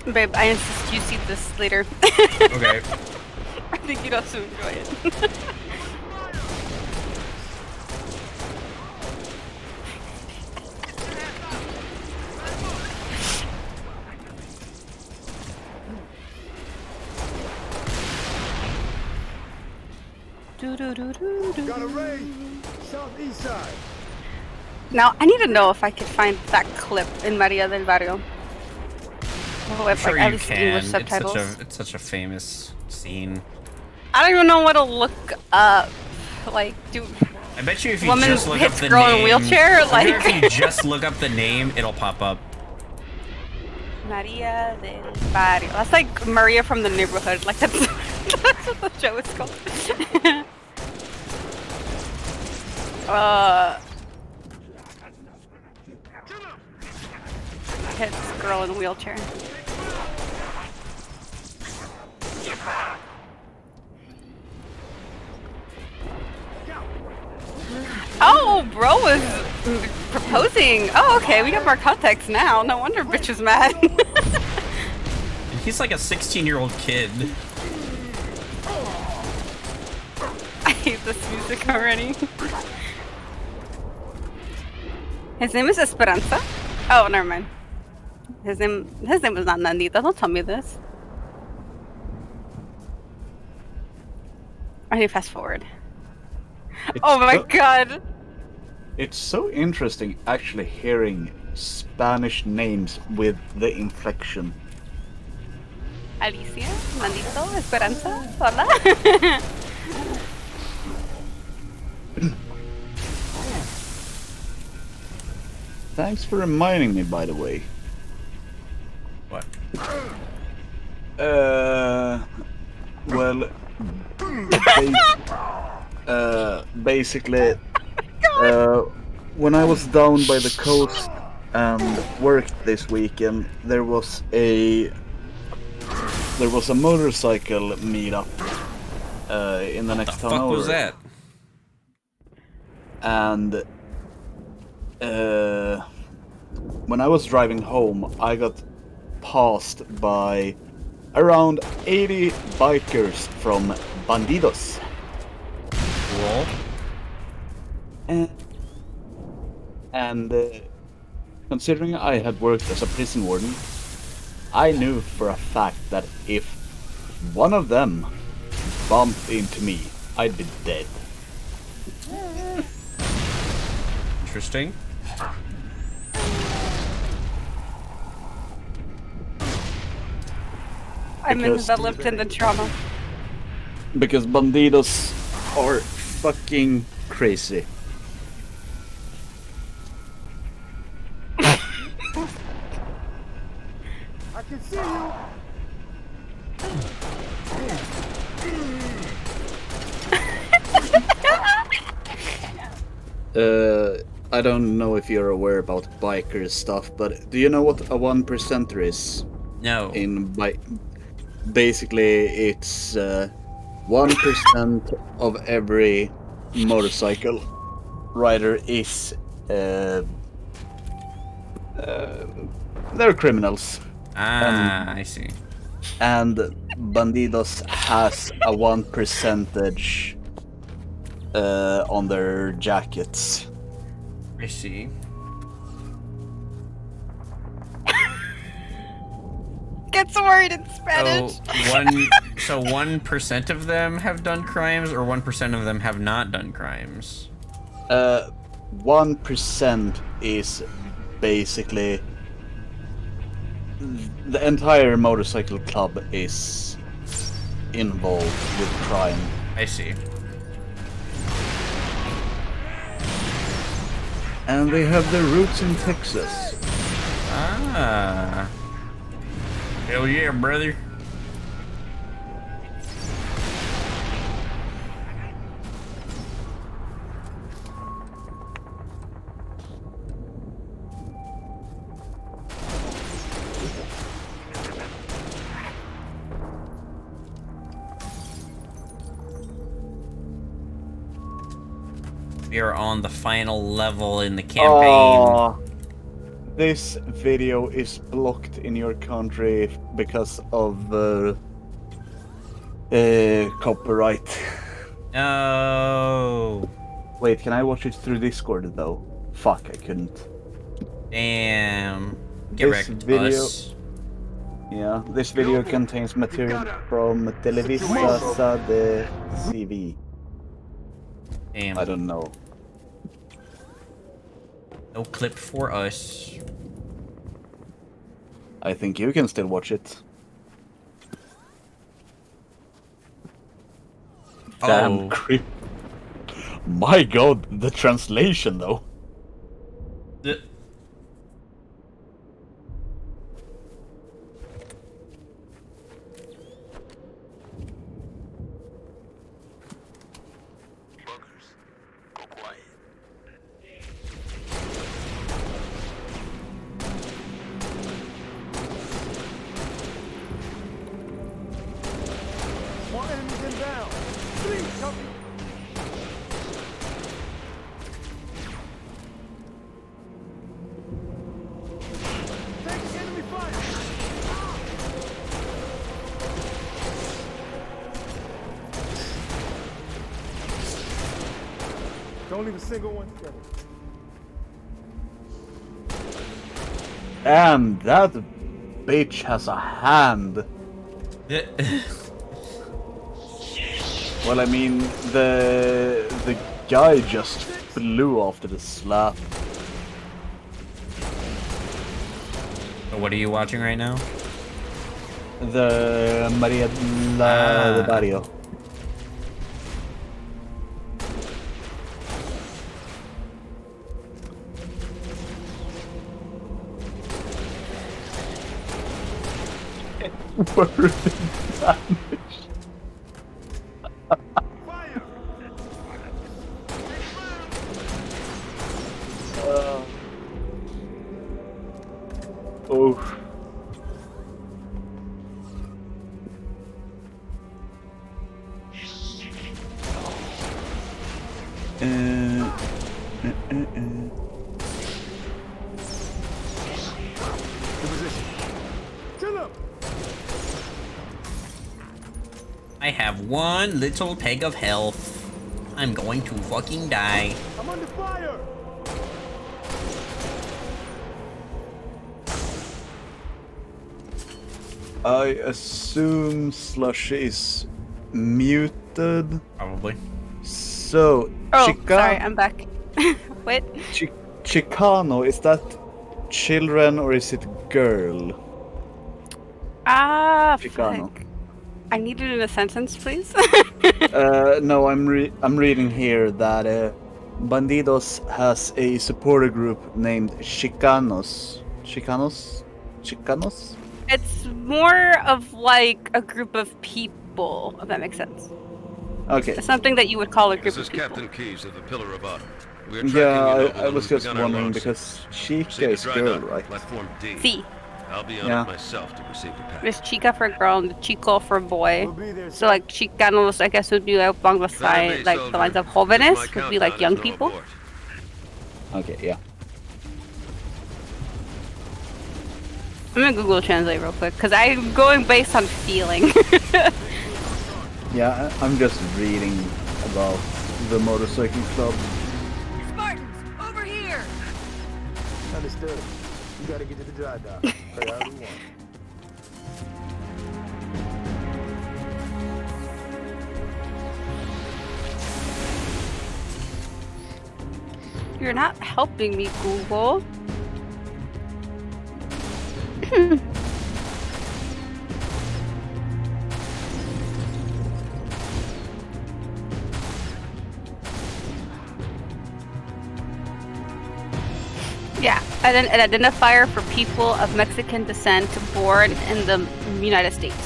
it. Babe, I insist you see this later. Okay. I think you'd also enjoy it. Got a raid! Southeast side. Now, I need to know if I could find that clip in Maria del Barrio. Oh, I'm sure at you least can. English subtitles. It's such a famous scene. I don't even know what to look up. Like, do I bet you if you woman just look up hits the girl name, in wheelchair? I bet Like, if you just look up the name, it'll pop up. Maria del Barrio. That's like Maria from the neighborhood. Like that's what the show is called. Hits girl in a wheelchair. Oh, bro was proposing. Oh, okay, we got more context now. No wonder bitch was mad. He's like a 16-year-old kid. I hate this music already. His name is Esperanza? Oh, never mind. His name was not Nandita. Don't tell me this. I need to fast forward. Oh my god! It's so interesting actually hearing Spanish names with the inflection. Alicia, Nandito, Esperanza, hola. Thanks for reminding me, by the way. What? Well, basically, when I was down by the coast and worked this weekend, there was a motorcycle meetup in the next The town fuck over. was that? And when I was driving home, I got passed by around 80 bikers from Bandidos. Cool. And considering I had worked as a prison warden, I knew for a fact that if one of them bumped into me, I'd be dead. Interesting. I'm enveloped in the trauma. Because Bandidos are fucking crazy. I can see you. I don't know if you're aware about biker stuff, but do you know what a 1%er is? No. Basically, it's 1% of every motorcycle rider is they're criminals. I see. And Bandidos has a 1% on their jackets. I see. Gets worried in Spanish. So 1% of them have done crimes, or 1% of them have not done crimes? 1% is basically the entire motorcycle club is involved with crime. I see. And they have their roots in Texas. Ah. Hell yeah, brother. We are on the final level in the campaign. This video is blocked in your country because of copyright. No. Wait, can I watch it through Discord though? Fuck, I couldn't. Damn. Get This wrecked, video- us. Yeah, this video contains material from Televisa de CV. Damn. I don't know. No clip for us. I think you can still watch it. Damn Oh. creep. My god, the translation though. The- One enemy's inbound. Three, copy. Take enemy fire. Don't leave a single one together. And that bitch has a hand. Well, I mean, the guy just flew after the slap. What are you watching right now? The Maria de Barrio. Word damage. Oh. I have one little peg of health. I'm going to fucking die. I'm under fire! I assume Slushy is muted. Probably. So, Oh, sorry, I'm back. What? Chicano, is that children or is it girl? Ah, Chicano. fuck. I need it in a sentence, please. No, I'm reading here that Bandidos has a supporter group named Chicanos. Chicanos? It's more of like a group of people, if that makes sense. Okay. It's something that you would call a group This is of people. Captain Keyes of the Pillar of Honor. Yeah, I was just wondering because Chica is girl, right? Platform D. C. I'll be on it myself to receive the package. There's Chica for girl and Chico for boy. So like Chicanos, I guess, would be like along the side, like the lines of jóvenes would be like young people. Okay, yeah. I'm gonna Google Translate real quick because I'm going based on feeling. Yeah, I'm just reading about the motorcycle club. Spartans, over here! Understood. You gotta get to the dry dock. Priority 1. You're not helping me, Google. Yeah, an identifier for people of Mexican descent born in the United States.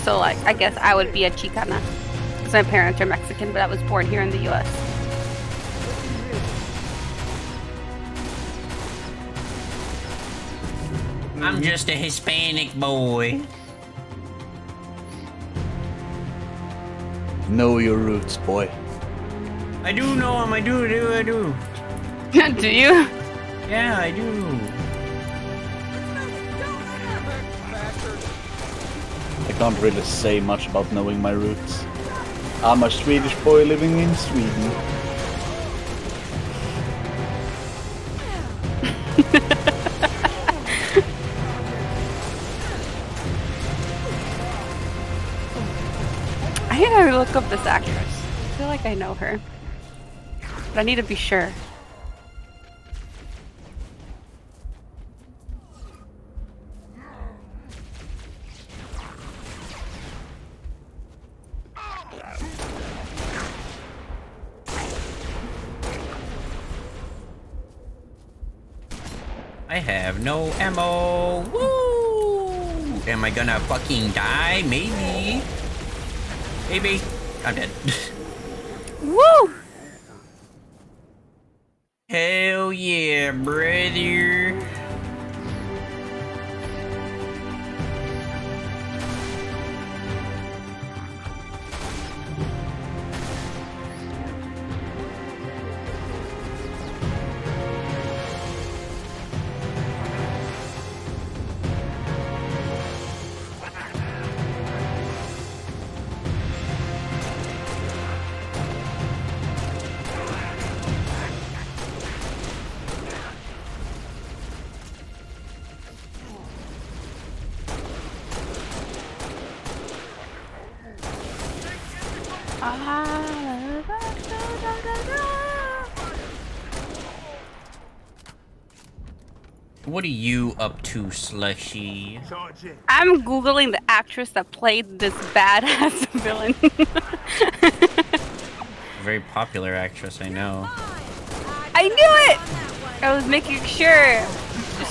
So, like, I guess I would be a Chicana. Because my parents are Mexican, but I was born here in the US. I'm just a Hispanic boy. Know your roots, boy. I do know him. I do. Do you? Yeah, I do. I can't really say much about knowing my roots. I'm a Swedish boy living in Sweden. I need to look up this actress. I feel like I know her. But I need to be sure. I have no ammo. Woo! Am I gonna fucking die? Maybe. Maybe. I'm dead. Woo! Hell yeah, brother. What are you up to, Slushy? I'm googling the actress that played this badass villain. Very popular actress, I know. I knew it! I was making sure.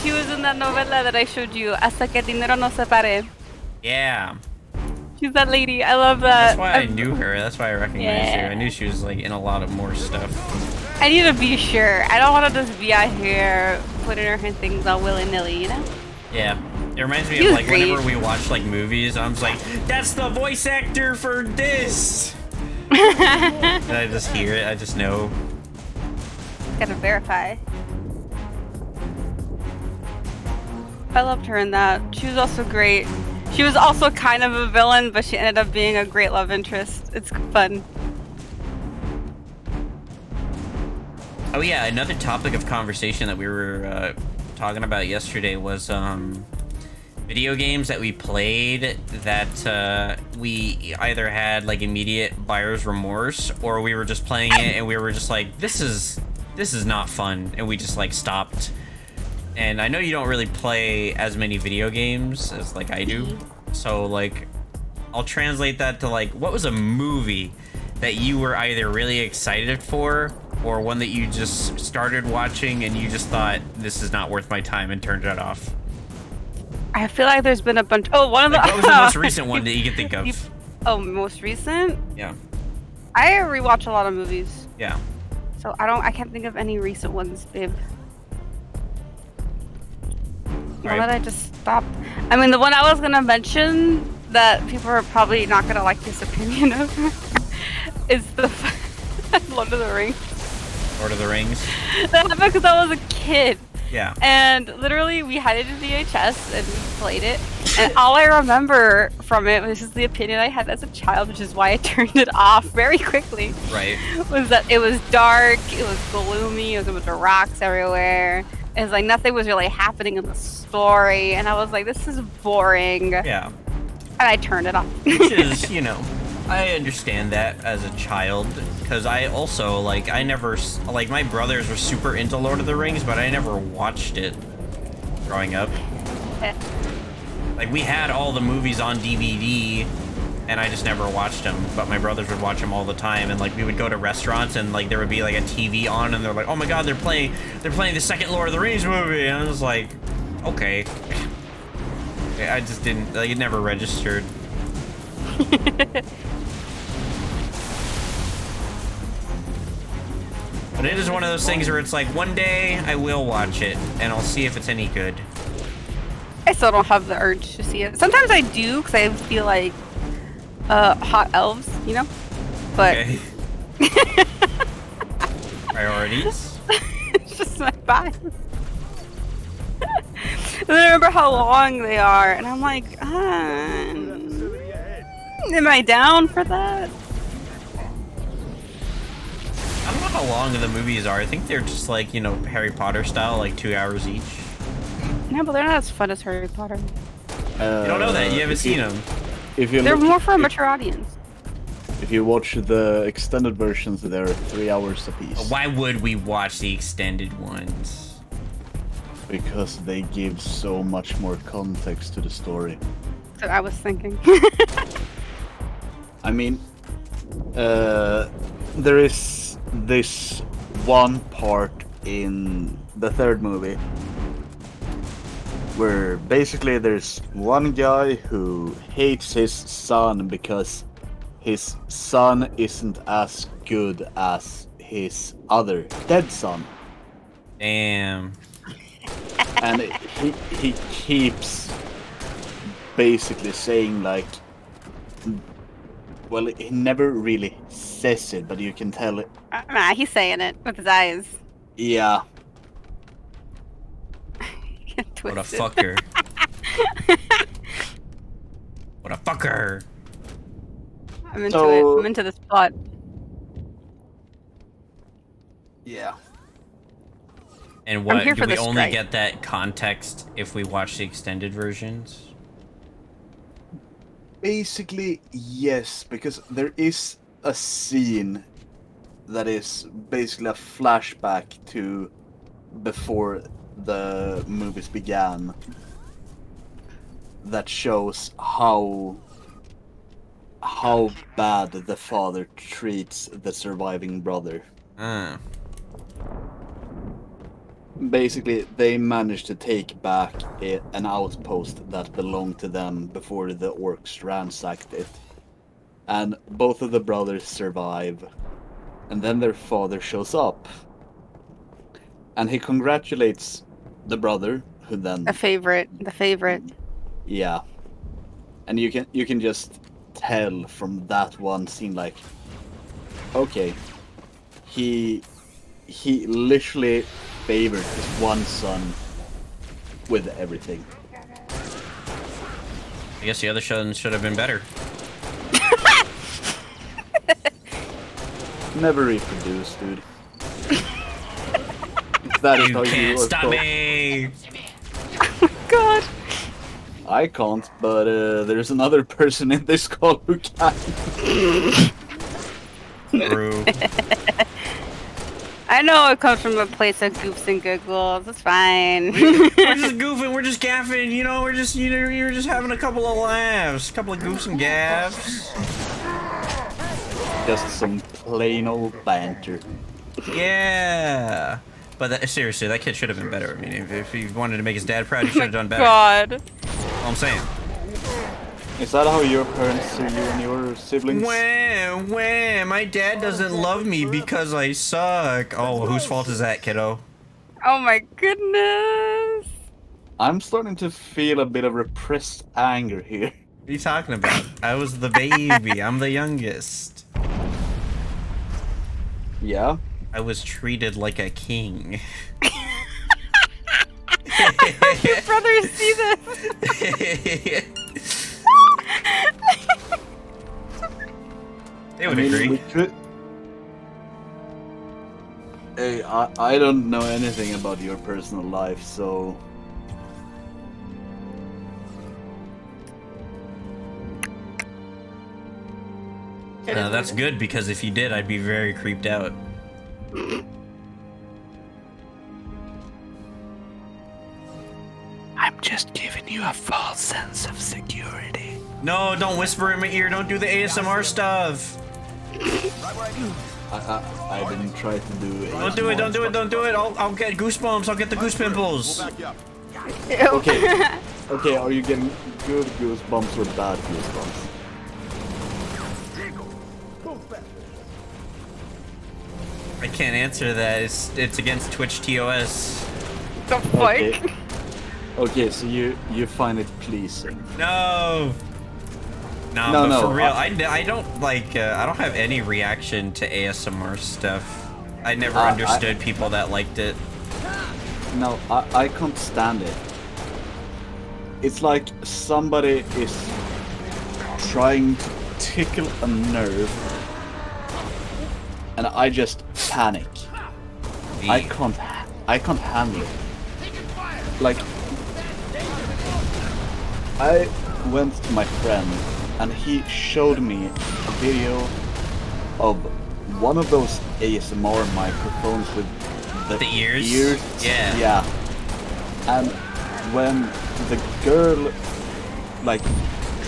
She was in that novela that I showed you, Hasta que el dinero no se pare. Yeah. She's that lady. I love that. That's why I knew her. That's why I recognized her. I knew she was like in a lot of more stuff. I need to be sure. I don't want to just be out here putting her in things all willy-nilly, you know? Yeah. It reminds me of like whenever we watch like movies, I'm just like, that's the voice actor for this. And I just hear it. I just know. Gotta verify. I loved her in that. She was also great. She was also kind of a villain, but she ended up being a great love interest. It's fun. Oh yeah, another topic of conversation that we were talking about yesterday was video games that we played that we either had like immediate buyer's remorse, or we were just playing it and we were just like, this is not fun, and we just like stopped. And I know you don't really play as many video games as like I do, so like I'll translate that to like, what was a movie that you were either really excited for, or one that you just started watching and you just thought, this is not worth my time, and turned it off? I feel like there's been a bunch. Oh, one of the. Like, what was the most recent one that you can think of? Oh, most recent? Yeah. I rewatch a lot of movies. Yeah. So I can't think of any recent ones, babe. One that I just stopped. I mean, the one I was gonna mention that people are probably not gonna like this opinion of is the Lord of the Rings. Lord of the Rings. That happened because I was a kid. Yeah. And literally, we had it in VHS and we played it. And all I remember from it, which is the opinion I had as a child, which is why I turned it off very quickly. Right. Was that it was dark, it was gloomy, it was a bunch of rocks everywhere. It was like nothing was really happening in the story, and I was like, this is boring. Yeah. And I turned it off. Which is, you know, I understand that as a child, because I also, like, I never, like, my brothers were super into Lord of the Rings, but I never watched it growing up. Like, we had all the movies on DVD, and I just never watched them, but my brothers would watch them all the time, and like we would go to restaurants and like there would be like a TV on and they're like, oh my god, they're playing the second Lord of the Rings movie, and I was like, okay. I just didn't, like, it never registered. But it is one of those things where it's like, one day I will watch it and I'll see if it's any good. I still don't have the urge to see it. Sometimes I do because I feel like hot elves, you know? But okay. Priorities? It's just my vibe. And I remember how long they are, and I'm like, am I down for that? I don't know how long the movies are. I think they're just like, you know, Harry Potter style, like 2 hours each. No, but they're not as fun as Harry Potter. You don't know that. You haven't seen them. They're more for a mature audience. If you watch the extended versions, they're 3 hours apiece. Why would we watch the extended ones? Because they give so much more context to the story. So I was thinking. I mean, there is this one part in the third movie where basically there's one guy who hates his son because his son isn't as good as his other dead son. Damn. And he keeps basically saying like, well, he never really says it, but you can tell it. Nah, he's saying it with his eyes. Yeah. What a fucker. What a fucker. I'm into it. I'm into this plot. Yeah. And what, do we only strike. get that context if we watch the extended versions? Basically, yes, because there is a scene that is basically a flashback to before the movies began that shows how bad the father treats the surviving brother. basically, they managed to take back an outpost that belonged to them before the orcs ransacked it. And both of the brothers survive. And then their father shows up. And he congratulates the brother, who then... The favorite. Yeah. And you can just tell from that one scene, like, okay, he literally favored his one son with everything. I guess the other son should have been better. Never reproduce, dude. That is You how can't you stop me! God. I can't, but there's another person in this call who can. True. I know it comes from a place of goofs and giggles. It's fine. We're just goofing. We're just gaffing. You know, you're just having a couple of laughs, a couple of goofs and gaffs. Just some plain old banter. Yeah. But seriously, that kid should have been better. I mean, if he wanted to make his dad proud, he should have done better. God. All I'm saying. Is that how your parents see you and your siblings? Wah, my dad doesn't love me because I suck. Oh, whose fault is that, kiddo? Oh my goodness. I'm starting to feel a bit of repressed anger here. What are you talking about? I was the baby. I'm the youngest. Yeah? I was treated like a king. Your brothers see this. They would agree. Hey, I don't know anything about your personal life, so... That's good, because if you did, I'd be very creeped out. I'm just giving you a false sense of security. No, don't whisper in my ear. Don't do the ASMR stuff. I didn't try to do it. Don't do it. Don't do it. Don't do it. I'll get goosebumps. I'll get the goose pimples. Okay. Okay, are you getting good goosebumps or bad goosebumps? I can't answer that. It's against Twitch TOS. The fuck? Okay. Okay, so you find it pleasing. No. No, for real. I don't like. I don't have any reaction to ASMR stuff. I never understood people that liked it. No, I can't stand it. It's like somebody is trying to tickle a nerve, and I just panic. I can't handle it. Like, I went to my friend, and he showed me a video of one of those ASMR microphones with the ears. Yeah. Yeah. And when the girl like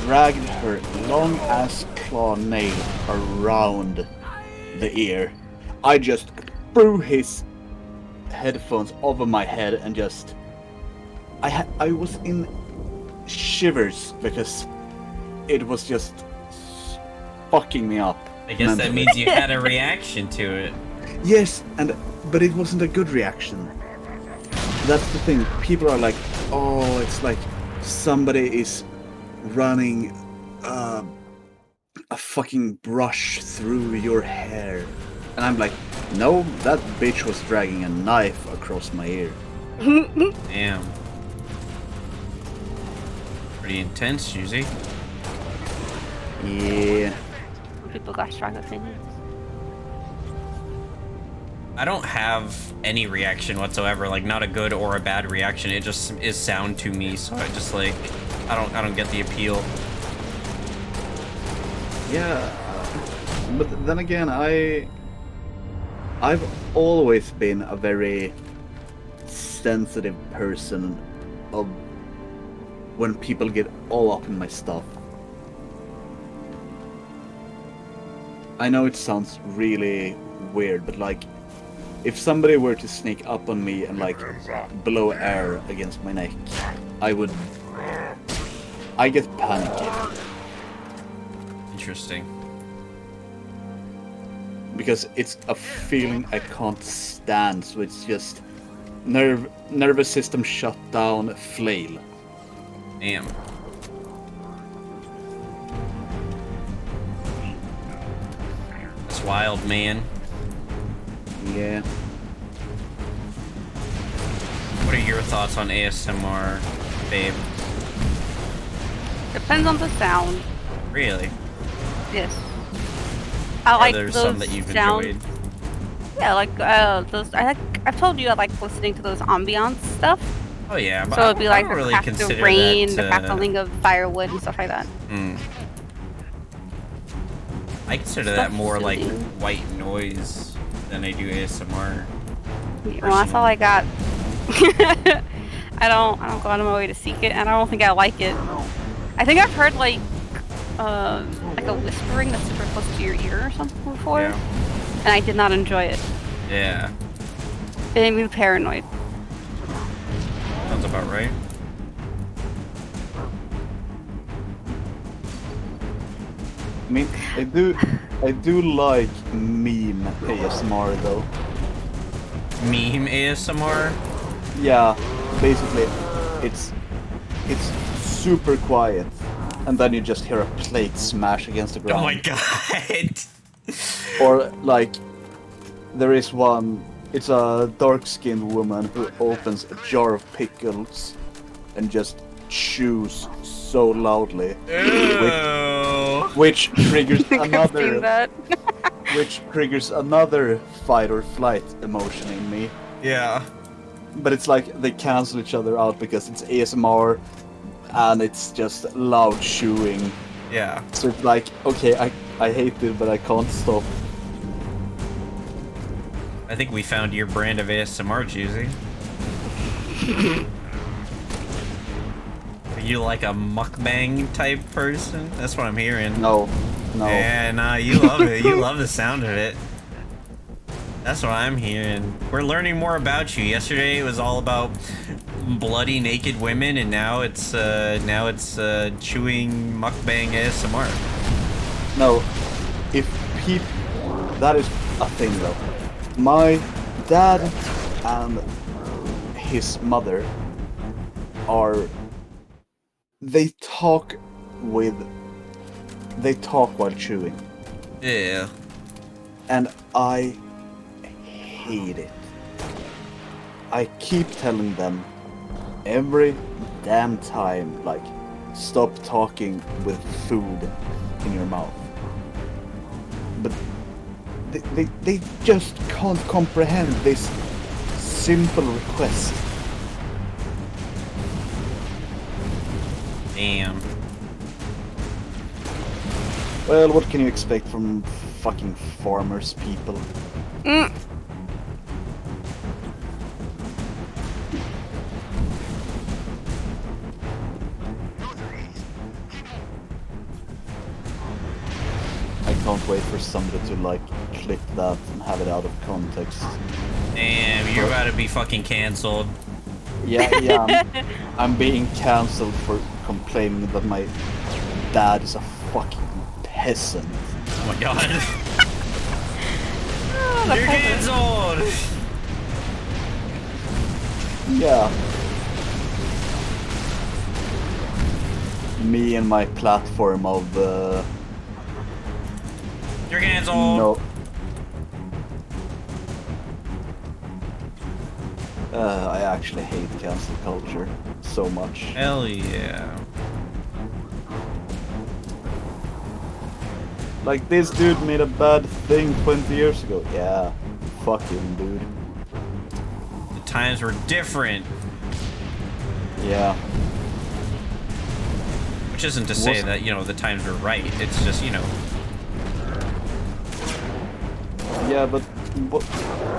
dragged her long ass claw nail around the ear, I just threw his headphones over my head and just I was in shivers because it was just fucking me up. I guess that means you had a reaction to it. Yes, but it wasn't a good reaction. That's the thing. People are like, oh, it's like somebody is running a fucking brush through your hair. And I'm like, no, that bitch was dragging a knife across my ear. Damn. Pretty intense, Juicy. Yeah. People got strong opinions. I don't have any reaction whatsoever, like not a good or a bad reaction. It just is sound to me, so I just like I don't get the appeal. Yeah, but then again, I've always been a very sensitive person of when people get all up in my stuff. I know it sounds really weird, but like if somebody were to sneak up on me and like blow air against my neck, I get panicky. Interesting. Because it's a feeling I can't stand, so it's just nervous system shut down, flail. Damn. That's wild, man. Yeah. What are your thoughts on ASMR, babe? Depends on the sound. Really? Yes. I like there's those some that you've sounds. enjoyed? Yeah, like those. I've told you I like listening to those ambiance stuff. Oh yeah, but So it'd be like I the don't really crack of consider rain, that, the crackling of firewood, and stuff like that. I consider that more like white noise than I do ASMR. Well, that's all I got. I don't go out of my way to seek it, and I don't think I like it. I think I've heard like a whispering that's super close to your ear or something before, and I did not enjoy it. Yeah. It made me paranoid. Sounds about right. I mean, I do like meme ASMR though. Meme ASMR? Yeah, basically, it's super quiet, and then you just hear a plate smash against the ground. Oh my god! Or like, there is one. It's a dark-skinned woman who opens a jar of pickles and just chews so loudly, which triggers another. Which triggers another fight or flight emotion in me. Yeah. But it's like they cancel each other out because it's ASMR and it's just loud chewing. Yeah. So it's like, okay, I hate it, but I can't stop. I think we found your brand of ASMR, Juicy. Are you like a mukbang type person? That's what I'm hearing. No. Yeah, nah, you love it. You love the sound of it. That's what I'm hearing. We're learning more about you. Yesterday it was all about bloody naked women, and now it's chewing mukbang ASMR. No, that is a thing though. My dad and his mother they talk while chewing. Yeah. And I hate it. I keep telling them every damn time, like, stop talking with food in your mouth. But they just can't comprehend this simple request. Damn. Well, what can you expect from fucking farmers people? I can't wait for somebody to like clip that and have it out of context. Damn, you're about to be fucking cancelled. Yeah, I'm being cancelled for complaining that my dad is a fucking peasant. Oh my god. You're cancelled! Yeah. Me and my platform of You're cancelled! No. I actually hate cancel culture so much. Hell yeah. Like, this dude made a bad thing 20 years ago. Yeah, fuck him, dude. The times were different. Yeah. Which isn't to say that, you know, the times were right. It's just, you know. Yeah, but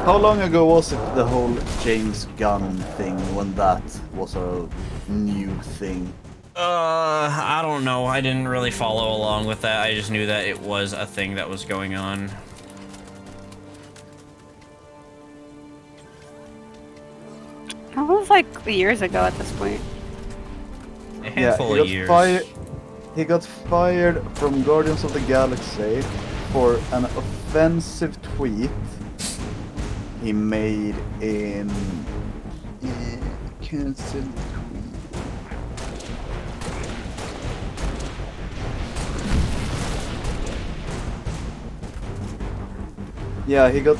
how long ago was it, the whole James Gunn thing, when that was a new thing? I don't know. I didn't really follow along with that. I just knew that it was a thing that was going on. That was like years ago at this point. A handful of years. He got fired from Guardians of the Galaxy for an offensive tweet he made in cancel tweet. Yeah, he got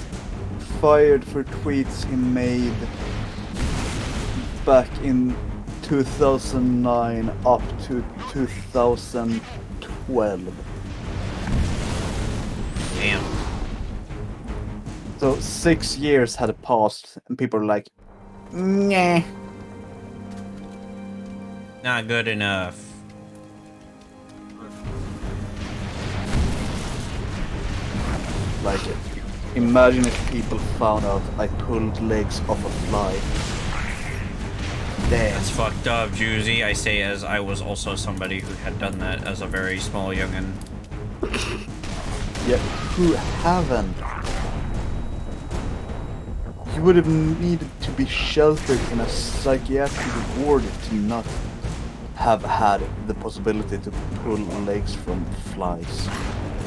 fired for tweets he made back in 2009 up to 2012. Damn. So 6 years had passed, and people are like, "Nah." Not good enough. Like, imagine if people found out I pulled legs off a fly. Damn. That's fucked up, Juicy. I say as I was also somebody who had done that as a very small youngin'. Yeah, who haven't? You would have needed to be sheltered in a psychiatric ward to not have had the possibility to pull legs from flies.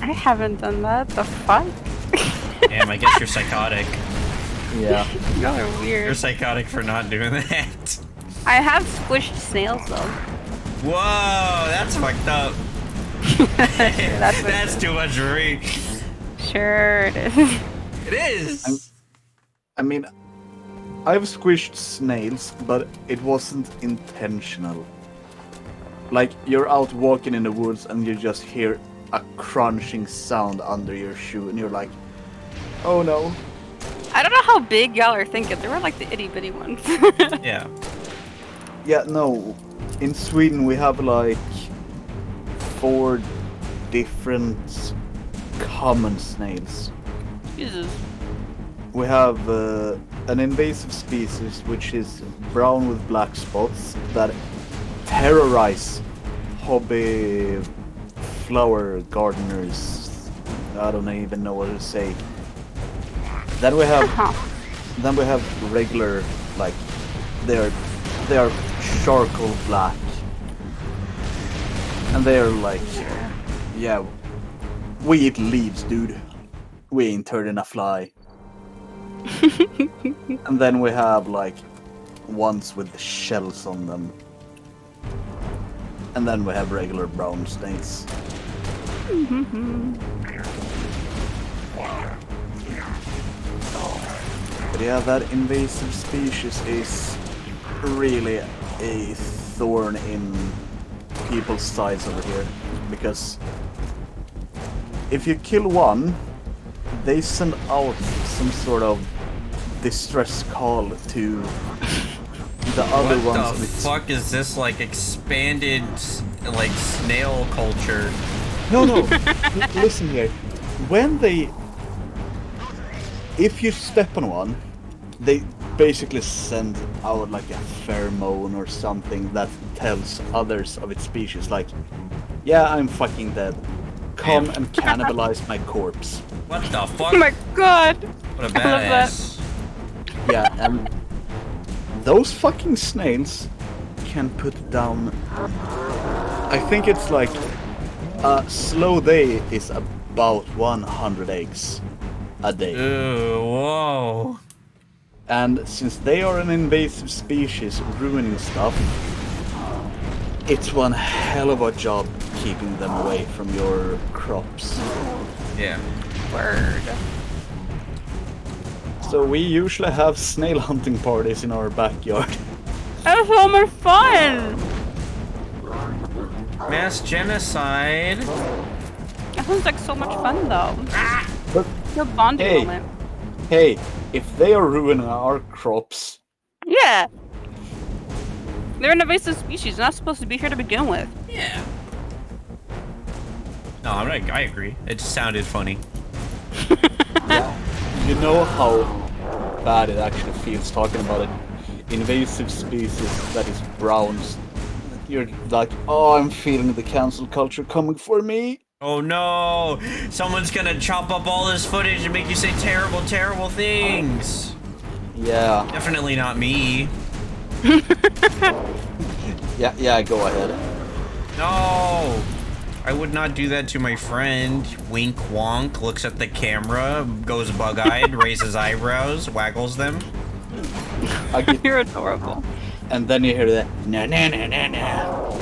I haven't done that. The fuck? Damn, I guess you're psychotic. Yeah. Y'all are weird. You're psychotic for not doing that. I have squished snails though. Whoa, that's fucked up. That's too much for me. Sure it is. It is. I mean, I've squished snails, but it wasn't intentional. Like, you're out walking in the woods and you just hear a crunching sound under your shoe and you're like, oh no. I don't know how big y'all are thinking. They were like the itty bitty ones. Yeah. Yeah, no. In Sweden we have like 4 different common snails. Jesus. We have an invasive species which is brown with black spots that terrorize hobby flower gardeners. I don't even know what to say. Then we have regular, like, they are charcoal black, and they are like, yeah, we eat leaves, dude. We ain't turning a fly. And then we have like ones with shells on them. And then we have regular brown snakes. But yeah, that invasive species is really a thorn in people's sides over here. Because if you kill one, they send out some sort of distress call to the other ones. What the fuck is this, like, expanded, like, snail culture? No. Listen here. If you step on one, they basically send out like a pheromone or something that tells others of its species, like, yeah, I'm fucking dead. Come and cannibalize my corpse. What the fuck? Oh my god! What a badass. Yeah, and those fucking snails can put down, I think it's like a slow day is about 100 eggs a day. Ooh, whoa. And since they are an invasive species ruining stuff, it's one hell of a job keeping them away from your crops. Yeah. Word. So we usually have snail hunting parties in our backyard. That's so much fun! Mass genocide. That sounds like so much fun though. But It's a bonding moment. Hey, if they are ruining our crops... Yeah! They're an invasive species, they're not supposed to be here to begin with. Yeah. No, I agree. It just sounded funny. Yeah. You know how bad it actually feels talking about an invasive species that is brown. You're like, oh, I'm feeling the cancel culture coming for me. Oh no! Someone's gonna chop up all this footage and make you say terrible, terrible things! Yeah. Definitely not me. Yeah, go ahead. No! I would not do that to my friend. Wink wonk, looks at the camera, goes bug-eyed, raises eyebrows, waggles them. You're adorable. And then you hear that, no, no, no, no, no.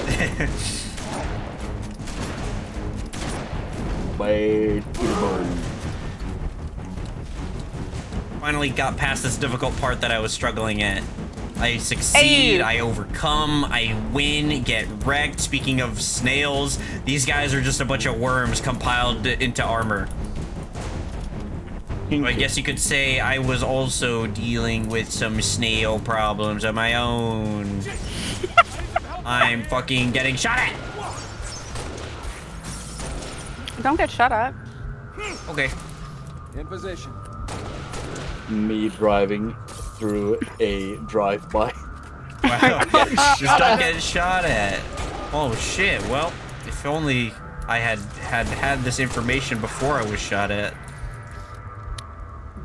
Wait, Finally got past this difficult part that I was struggling at. I succeed, I overcome, I win, get wrecked. Speaking of snails, these guys are just a bunch of worms compiled into armor. So I guess you could say I was also dealing with some snail problems of my own. I'm fucking getting shot at! Don't get shot at. Okay. In position. Me driving through a drive-by. Wow. Just don't get shot at. Oh shit, well, if only I had this information before I was shot at.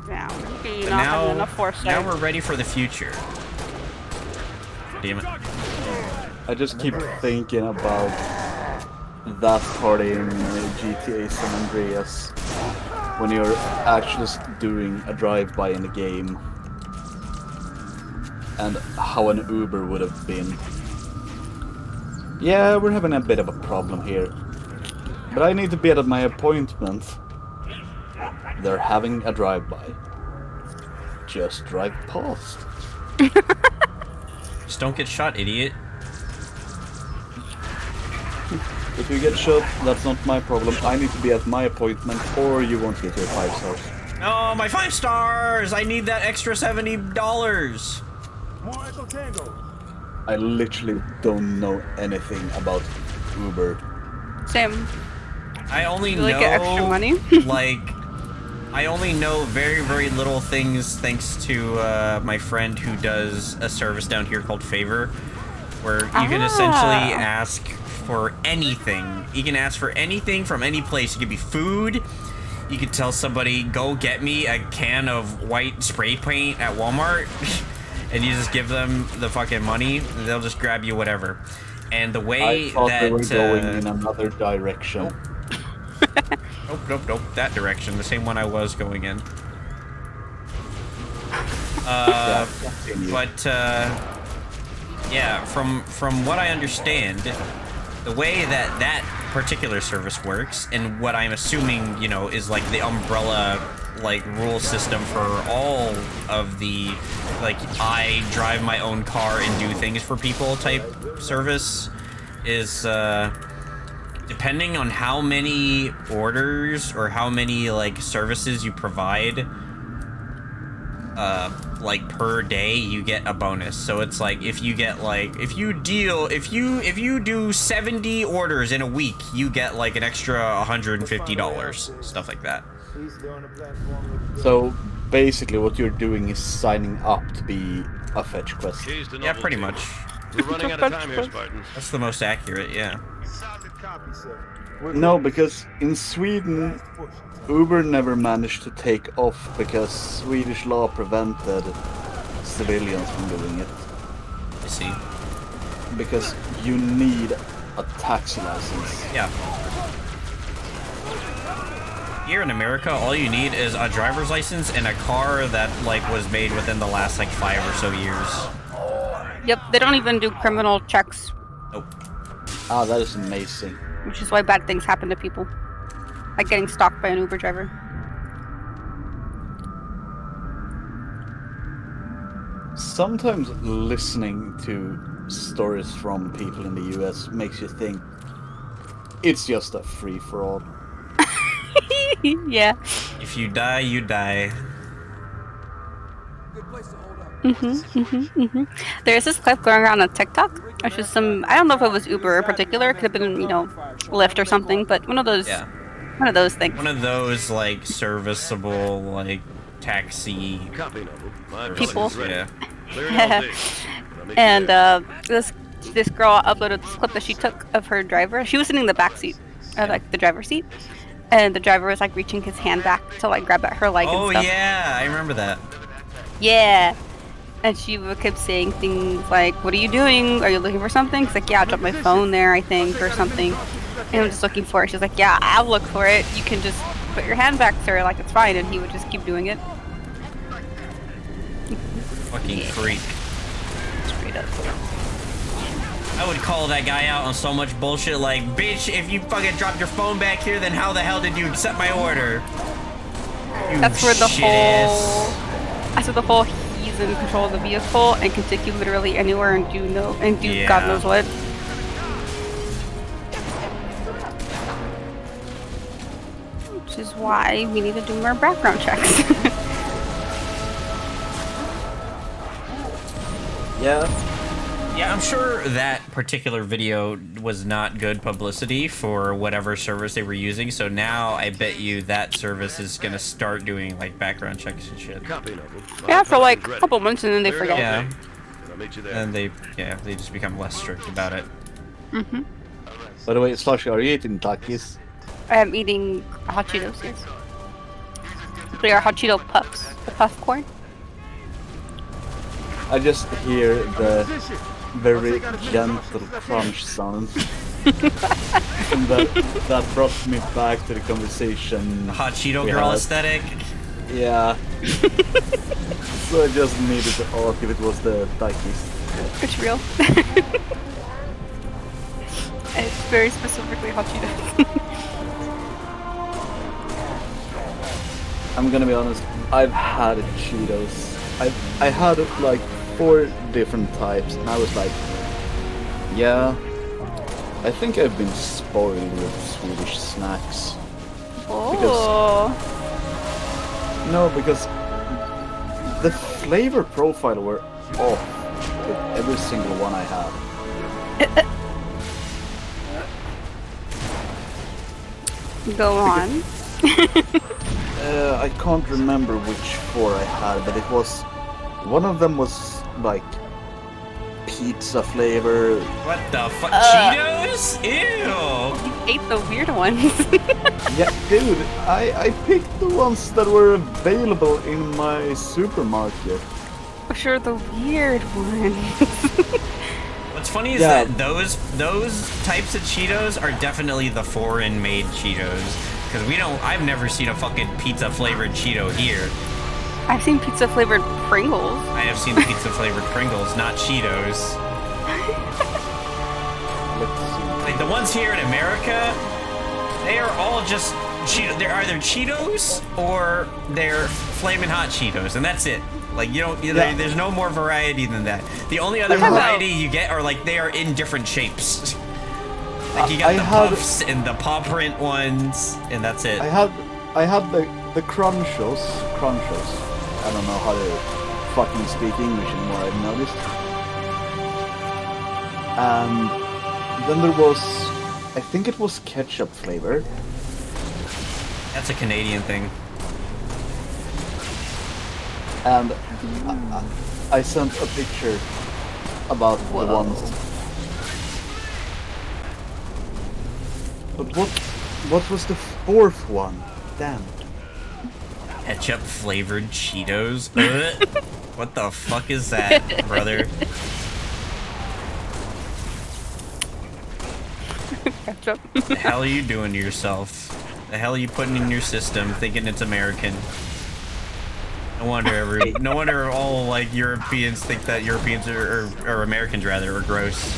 Yeah, maybe But not having enough foresight. now we're ready for the future. Damn it. I just keep thinking about that part in GTA San Andreas when you're actually doing a drive-by in the game and how an Uber would have been. Yeah, we're having a bit of a problem here, but I need to be at my appointment. They're having a drive-by. Just drive past. Just don't get shot, idiot. If you get shot, that's not my problem. I need to be at my appointment or you won't get your 5 stars. No, my 5 stars! I need that extra $70. I literally don't know anything about Uber. Same. I only You know, like get extra money? like, I only know very, very little things thanks to my friend who does a service down here called Favor, where you can essentially ask for anything. You can ask for anything from any place. It could be food. You could tell somebody, go get me a can of white spray paint at Walmart, and you just give them the fucking money, and they'll just grab you whatever. And the way I thought that they were going in another direction. Nope, that direction, the same one I was going in. Yeah, from what I understand, the way that particular service works, and what I'm assuming, you know, is like the umbrella, like, rule system for all of the, like, I drive my own car and do things for people type service, is, depending on how many orders or how many, like, services you provide, like, per day, you get a bonus. So it's like, if you get, like, if you do 70 orders in a week, you get, like, an extra $150, stuff like that. So basically what you're doing is signing up to be a fetch quest. Yeah, pretty much. We're running out of time here, Spartans. That's the most accurate, yeah. No, because in Sweden, Uber never managed to take off because Swedish law prevented civilians from doing it. You see. Because you need a taxi license. Yeah. Here in America, all you need is a driver's license and a car that, like, was made within the last, like, 5 or so years. Yep, they don't even do criminal checks. Nope. Ah, that is amazing. Which is why bad things happen to people. Like getting stalked by an Uber driver. Sometimes listening to stories from people in the US makes you think it's just a free-for-all. Yeah. If you die, you die. There's this clip going around on TikTok, which is some, I don't know if it was Uber in particular, it could have been, you know, Lyft or something, but one of those things. One of those, like, serviceable, like, taxi people. Yeah. And this girl uploaded this clip that she took of her driver. She was sitting in the back seat, like the driver's seat, and the driver was like reaching his hand back to like grab at her leg and stuff. Oh yeah, I remember that. Yeah. And she kept saying things like, "What are you doing? Are you looking for something?" She's like, "Yeah, I dropped my phone there, I think, or something." And I'm just looking for it. She's like, "Yeah, I'll look for it. You can just put your hand back, sir. Like, it's fine." And he would just keep doing it. Fucking freak. Straight up. I would call that guy out on so much bullshit like, bitch, if you fucking dropped your phone back here, then how the hell did you accept my order? That's where the shit-ass. whole he's in control of the vehicle and can take you literally anywhere and do Yeah. God knows what. Which is why we need to do more background checks. Yeah. Yeah, I'm sure that particular video was not good publicity for whatever service they were using, so now I bet you that service is gonna start doing like background checks and shit. Copy, Noble. Yeah, for like a couple months and then they forget. Yeah. I'll meet you there. And they just become less strict about it. Mm-hmm. By the way, Slushy, are you eating Takis? I'm eating hot Cheetos, yes. They are hot Cheeto puffs. The puff corn. I just hear the very gentle crunch sound. And that brought me back to the conversation. The hot Cheeto we girl had. aesthetic. Yeah. So I just needed to ask if it was the Takis. It's real. It's very specifically hot Cheetos. I'm gonna be honest, I've had Cheetos. I had like 4 different types, and I was like, yeah, I think I've been spoiled with Swedish snacks. Oh. Because the flavor profile were off with every single one I had. Go on. I can't remember which 4 I had, but it was... One of them was like pizza flavor. What the fuck? Cheetos? Ew! You ate the weird ones. Yeah, dude, I picked the ones that were available in my supermarket. Sure, the weird ones. What's funny is that those types of Cheetos are definitely the foreign-made Cheetos. Because I've never seen a fucking pizza-flavored Cheeto here. I've seen pizza-flavored Pringles. I have seen pizza-flavored Pringles, not Cheetos. Like, the ones here in America, they are all just Cheetos. They're either Cheetos or they're Flamin' Hot Cheetos, and that's it. Like, there's no more variety than that. The only other variety you get are, like, they are in different shapes. Like, you got the puffs and the paw print ones, and that's it. I had the Crunchos. I don't know how to fucking speak English anymore, I've noticed. And then there was, I think it was ketchup flavor. That's a Canadian thing. And I sent a picture about the ones. But what was the 4th one? Damn. Ketchup flavored Cheetos? What the fuck is that, brother? Ketchup. The hell are you doing to yourself? The hell are you putting in your system thinking it's American? No wonder all like Europeans think that Europeans or Americans rather are gross.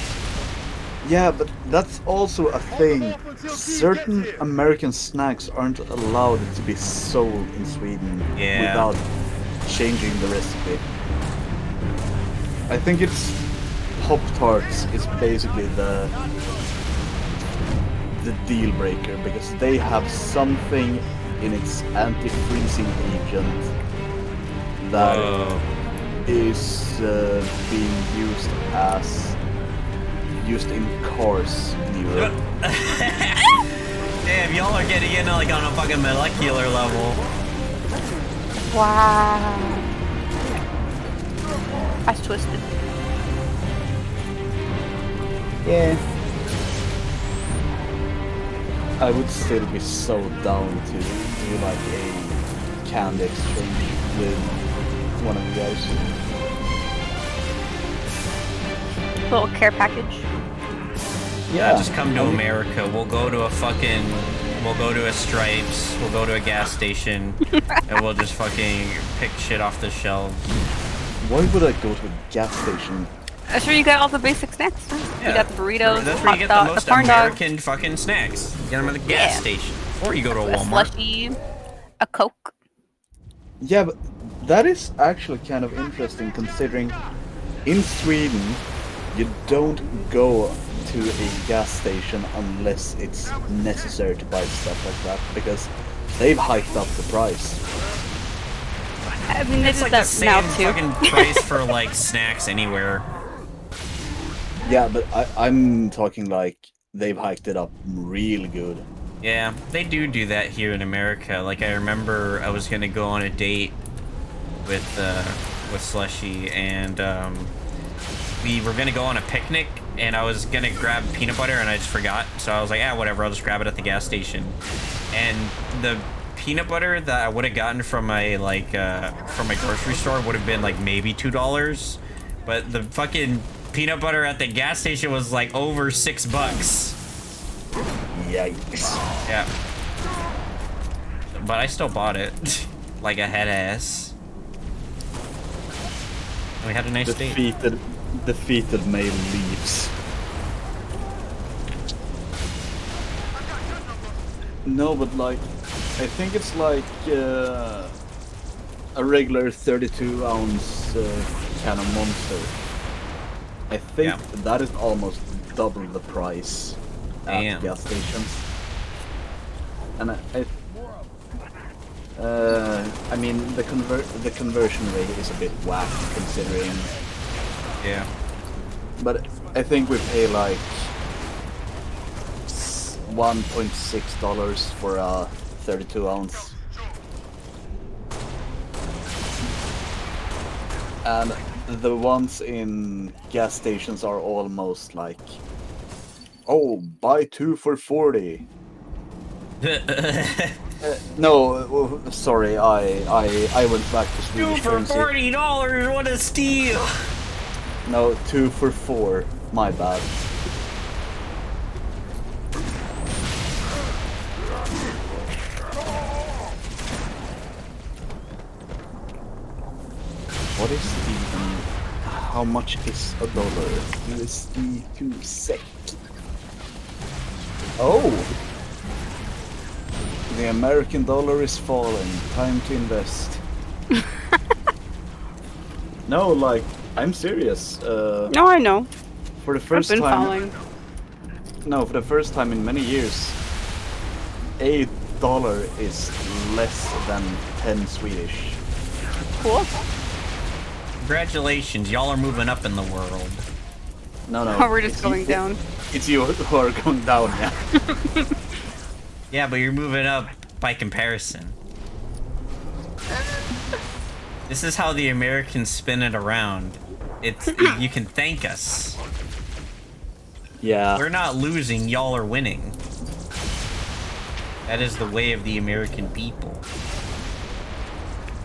Yeah, but that's also a thing. Certain American snacks aren't allowed to be sold in Sweden without changing the recipe. I think it's Pop-Tarts is basically the deal breaker because they have something in its anti-freezing agent that is being used in cars in Europe. Damn, y'all are getting in like on a fucking molecular level. Wow. That's twisted. Yeah. I would still be so down to do like a candy exchange with one of you guys. Little care package. Yeah, just come to America. We'll go to a Stripes, we'll go to a gas station, and we'll just fucking pick shit off the shelves. Why would I go to a gas station? That's where you got all the basic snacks. Yeah. You got the burritos, that's where you get the most corn American fucking snacks. You get them at the gas station. Or you go to a Walmart. Slushy, a Coke. Yeah, but that is actually kind of interesting considering in Sweden you don't go to a gas station unless it's necessary to buy stuff like that because they've hiked up the price. I mean, it's like that the same now too. fucking price for like snacks anywhere. Yeah, but I'm talking like they've hiked it up really good. Yeah, they do that here in America. Like I remember I was gonna go on a date with Slushy, and we were gonna go on a picnic, and I was gonna grab peanut butter, and I just forgot. So I was like, whatever, I'll just grab it at the gas station. And the peanut butter that I would have gotten from my grocery store would have been like maybe $2, but the fucking peanut butter at the gas station was like over $6. Yikes. Yeah. But I still bought it. Like a head ass. We had a nice date. Defeated male leaves. No, but like, I think it's like a regular 32-ounce can of Monster. I think that is almost double the price at gas stations. And I mean the conversion rate is a bit whack considering. Yeah. But I think we pay like $1.6 for a 32-ounce. And the ones in gas stations are almost like, oh, buy 2 for 40. No, sorry, I went back to Swedish 2 for $40, what a steal! No, 2 for 4, my bad. What is how much is $1? USD to SEK. Oh! The American dollar is falling. Time to invest. No, like, I'm serious. No, I know. For the first I've been time. following. No, for the first time in many years, $1 is less than 10 Swedish. Cool. Congratulations, y'all are moving up in the world. No, no. We're just going down. It's you who are going down, yeah. Yeah, but you're moving up by comparison. This is how the Americans spin it around. You can thank us. Yeah. We're not losing, y'all are winning. That is the way of the American people.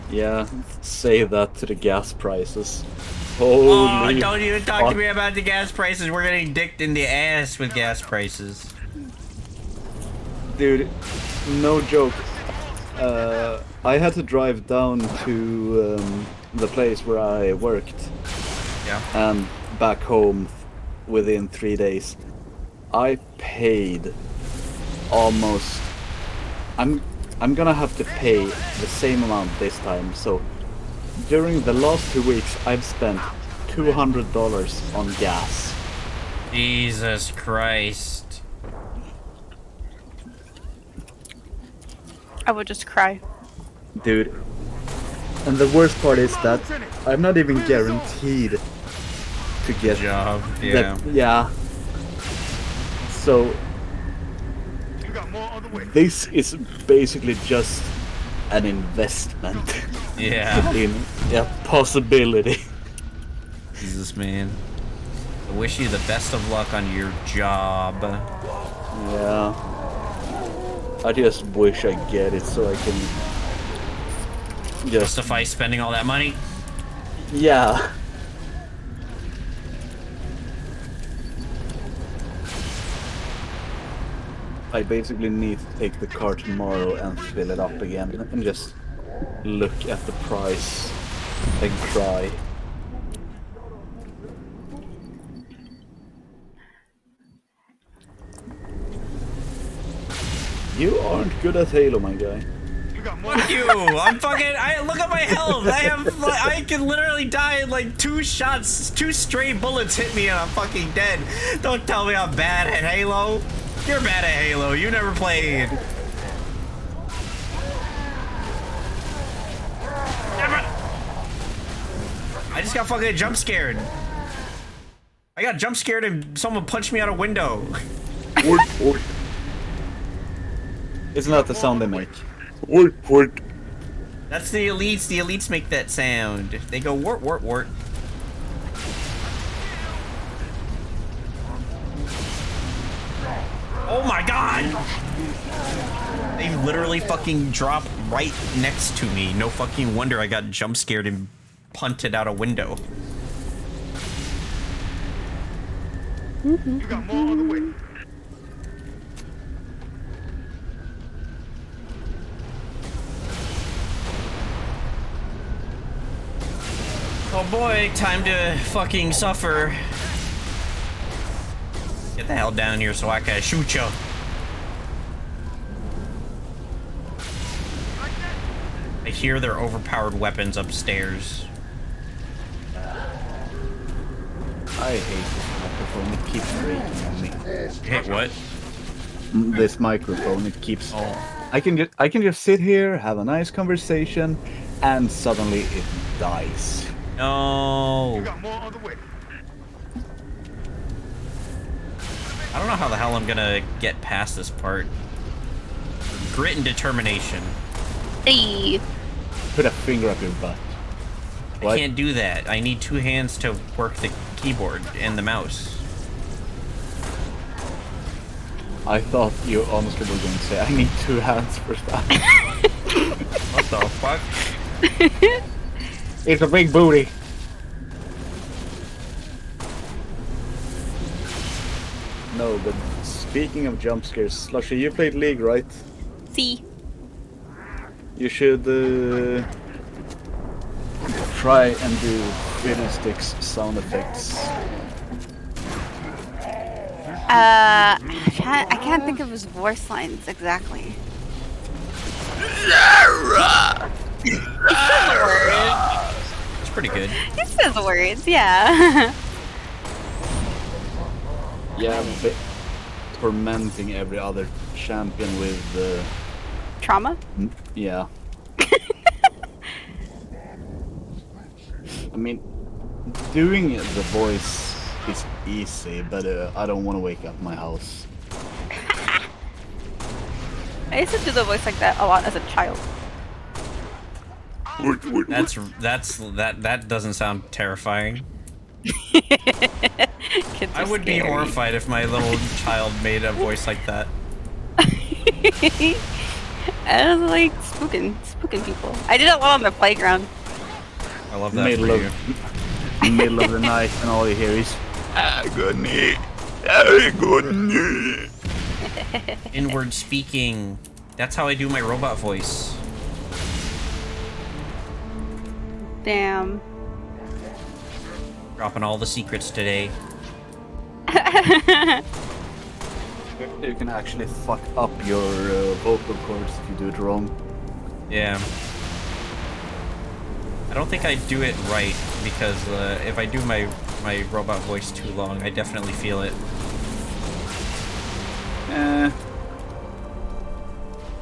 Yeah, say that to the gas prices. Holy don't even talk to me about the gas prices. We're getting dicked in the ass with gas prices. Dude, no joke. I had to drive down to the place where I worked. Yeah. And back home within 3 days. I paid almost... I'm gonna have to pay the same amount this time, so during the last 2 weeks I've spent $200 on gas. Jesus Christ. I would just cry. Dude. And the worst part is that I'm not even guaranteed to get a job. Yeah. Yeah. So this is basically just an investment. Yeah. In a possibility. Jesus, man. I wish you the best of luck on your job. Yeah. I just wish I get it so I can justify spending all that money. Yeah. I basically need to take the car tomorrow and fill it up again and just look at the price and cry. You aren't good at Halo, my guy. Fuck you! I'm fucking. Look at my health. I can literally die in like 2 shots. 2 stray bullets hit me and I'm fucking dead. Don't tell me I'm bad at Halo. You're bad at Halo. You never played. I just got fucking jump scared. I got jump scared and someone punched me out a window. Isn't that the sound they make? Wort. That's the elites. The elites make that sound. They go wort wort wort. Oh my god! They literally fucking dropped right next to me. No fucking wonder I got jump scared and punted out a window. You got more on the way. Oh boy, time to fucking suffer. Get the hell down here so I can shoot you. I hear their overpowered weapons upstairs. I hate this microphone, it keeps breaking on me. Hit what? This microphone, it keeps... I can just sit here, have a nice conversation, and suddenly it dies. No. You got more on the way. I don't know how the hell I'm gonna get past this part. Grit and determination. Hey. Put a finger up your butt. What? I can't do that. I need 2 hands to work the keyboard and the mouse. I thought you honestly were going to say, I need 2 hands for that. What the fuck? It's a big booty. No, but speaking of jump scares, Slushy, you played League, right? See. You should try and do fiddlesticks sound effects. I can't think of his voice lines exactly. It's pretty good. He says words, yeah. Yeah, but tormenting every other champion with Trauma? yeah. I mean, doing the voice is easy, but I don't want to wake up my house. I used to do the voice like that a lot as a child. That doesn't sound terrifying. Kids I would be horrified if my little child made a voice like that. I was like spooking people. I did it a lot on the playground. I love that for you. Middle of the night and all you hear is agony. Inward speaking. That's how I do my robot voice. Damn. Dropping all the secrets today. You can actually fuck up your vocal cords if you do it wrong. Yeah. I don't think I do it right because if I do my robot voice too long, I definitely feel it.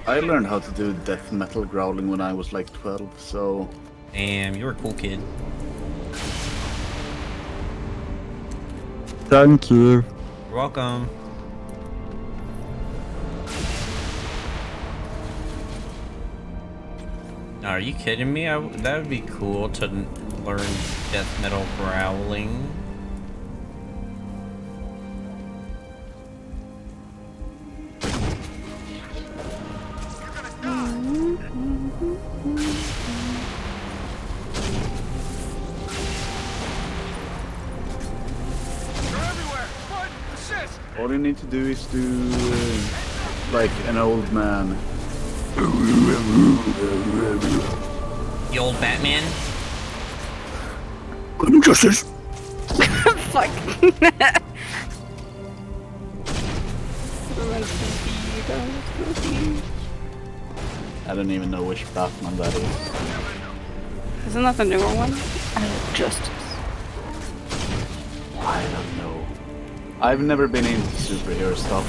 I learned how to do death metal growling when I was like 12, so... Damn, you're a cool kid. Thank you. You're welcome. Now, are you kidding me? That would be cool to learn death metal growling. You're everywhere. Foot, assist. All you need to do is do like an old man. The old Batman? Justice. Fuck. I don't even know which Batman that is. Isn't that the newer one? Justice. I don't know. I've never been into superhero stuff.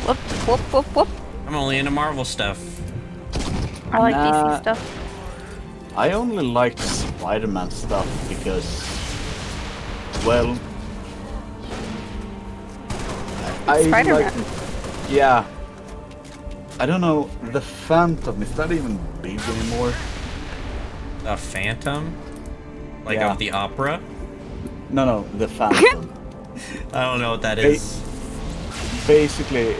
Whoop, whoop, whoop, whoop. I'm only into Marvel stuff. I like DC stuff. I only liked Spider-Man stuff because, well, I Spider-Man. Yeah. I don't know, the Phantom, is that even big anymore? A Phantom? Like Yeah. of the opera? No, the Phantom. I don't know what that is. Basically,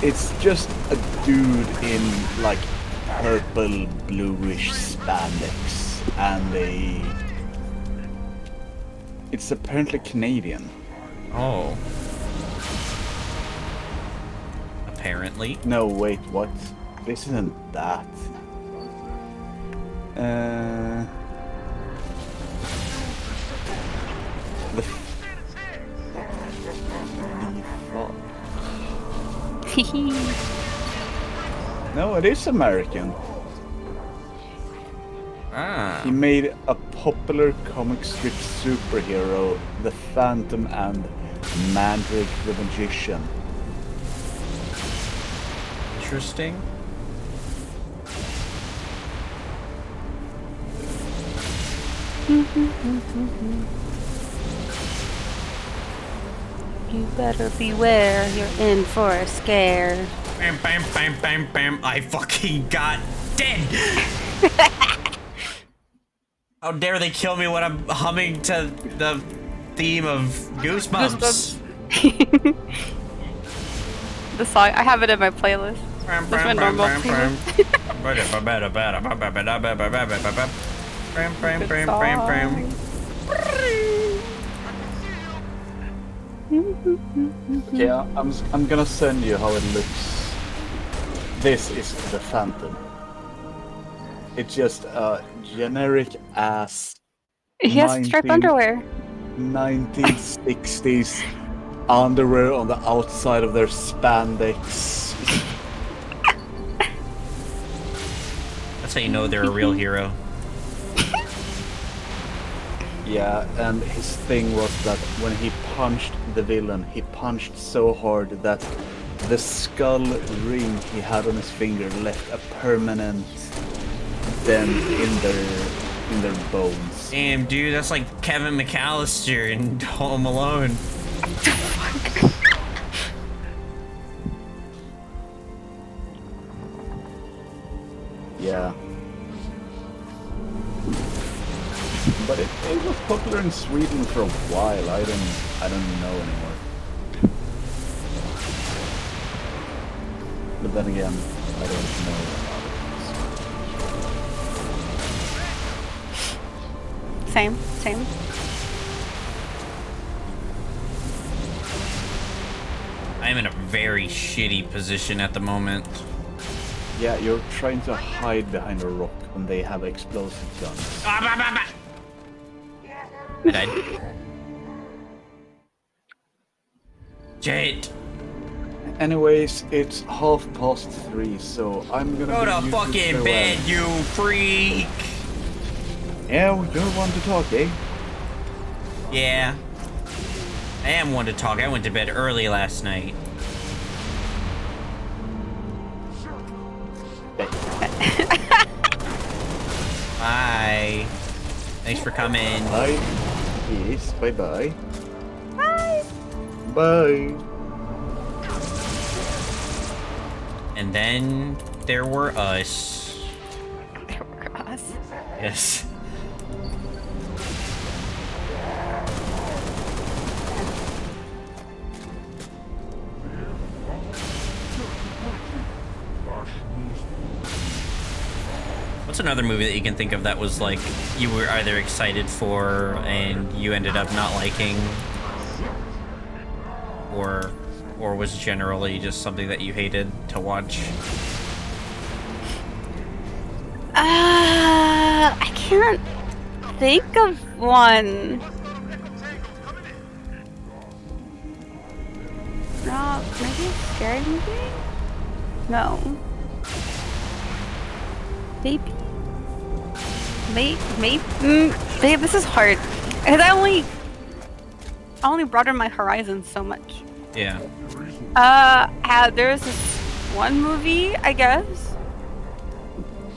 it's just a dude in like purple bluish spandex, and it's apparently Canadian. Oh. Apparently. No, wait, what? This isn't that. The No, it is American. Ah. He made a popular comic strip superhero, the Phantom and Mandrake the Magician. Interesting. You better beware, you're in for a scare. Bam, bam, bam, bam, bam. I fucking got dead. How dare they kill me when I'm humming to the theme of Goosebumps. The song, I have it in my playlist. That's my normal playlist. Yeah, I'm gonna send you how it looks. This is the Phantom. It's just a generic ass. He has striped underwear. 1960s underwear on the outside of their spandex. That's how you know they're a real hero. Yeah, and his thing was that when he punched the villain, he punched so hard that the skull ring he had on his finger left a permanent dent in their bones. Damn, dude, that's like Kevin McAllister in Home Alone. Yeah. But it was popular in Sweden for a while. I don't know anymore. But then again, I don't know. Same. I'm in a very shitty position at the moment. Yeah, you're trying to hide behind a rock when they have explosive guns. I died. Jade. Anyways, it's 3:30, so I'm gonna Go to fucking bed, you freak. Yeah, you're one to talk, eh? Yeah. I am one to talk. I went to bed early last night. Bye. Thanks for coming. Bye. Yes, bye-bye. Bye. Bye. And then there were us. There were us. Yes. What's another movie that you can think of that was like you were either excited for and you ended up not liking? or was generally just something that you hated to watch? I can't think of one. No, maybe a scary movie? No. Maybe. Babe, this is hard. Because I only broadened my horizons so much. Yeah. There's this one movie, I guess.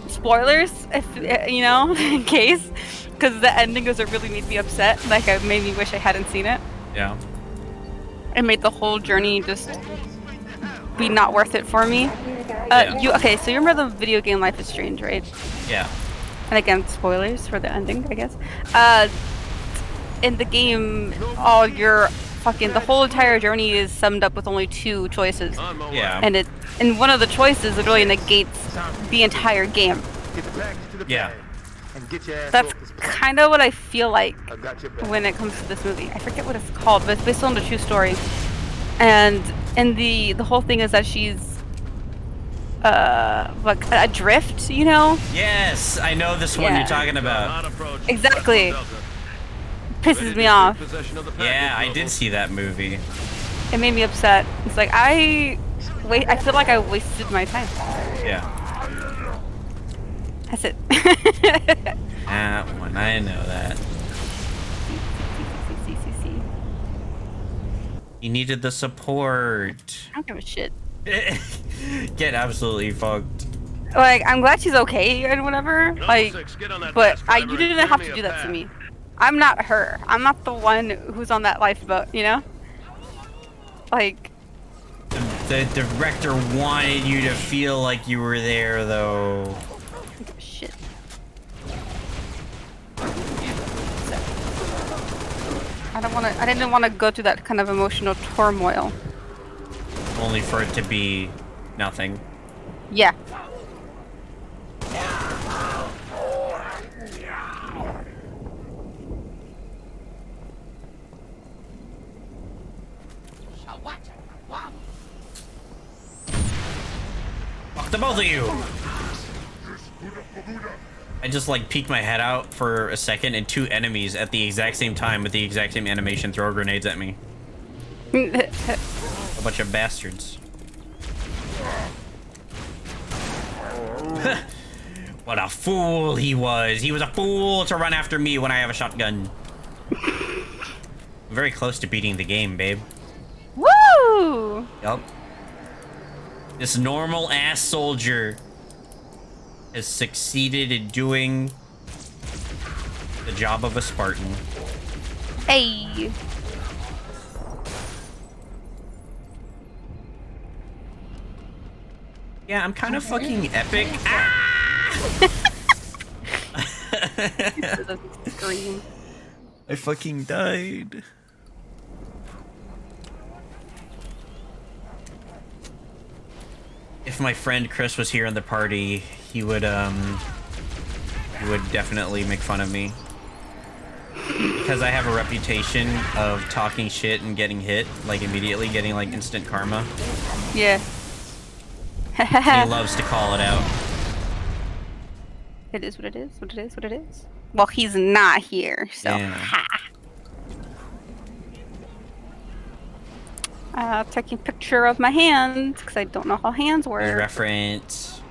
Spoilers, if you know, in case, because the ending was really made me upset. Like, it made me wish I hadn't seen it. Yeah. It made the whole journey just be not worth it for me. Yeah. Okay? So you remember the video game Life is Strange, right? Yeah. And again, spoilers for the ending, I guess. In the game, the whole entire journey is summed up with only 2 choices. Yeah. And one of the choices literally negates the entire game. Yeah. That's kind of what I feel like when it comes to this movie. I forget what it's called, but it's based on a true story. And the whole thing is that she's like adrift, you know? Yes, I know this one you're talking about. Exactly. Pisses me off. Yeah, I did see that movie. It made me upset. It's like I feel like I wasted my time. Yeah. That's it. That one, I know that. You needed the support. I don't give a shit. Get absolutely fucked. Like, I'm glad she's okay and whatever. Like, but you didn't have to do that to me. I'm not her. I'm not the one who's on that lifeboat, you know? Like... The director wanted you to feel like you were there, though. Shit. I didn't want to go through that kind of emotional turmoil. Only for it to be nothing. Yeah. Fuck the both of you! I just like peeked my head out for a second and 2 enemies at the exact same time with the exact same animation throw grenades at me. A bunch of bastards. What a fool he was. He was a fool to run after me when I have a shotgun. I'm very close to beating the game, babe. Woo! Yup. This normal ass soldier has succeeded in doing the job of a Spartan. Hey. Yeah, I'm kind of fucking epic. Ah! Scream. I fucking died. If my friend Chris was here in the party, he would definitely make fun of me. Because I have a reputation of talking shit and getting hit, like immediately, getting like instant karma. Yeah. He loves to call it out. It is what it is, what it is, what it is. Well, he's not here, so Yeah. ha. Taking a picture of my hands, because I don't know how hands work. There's reference.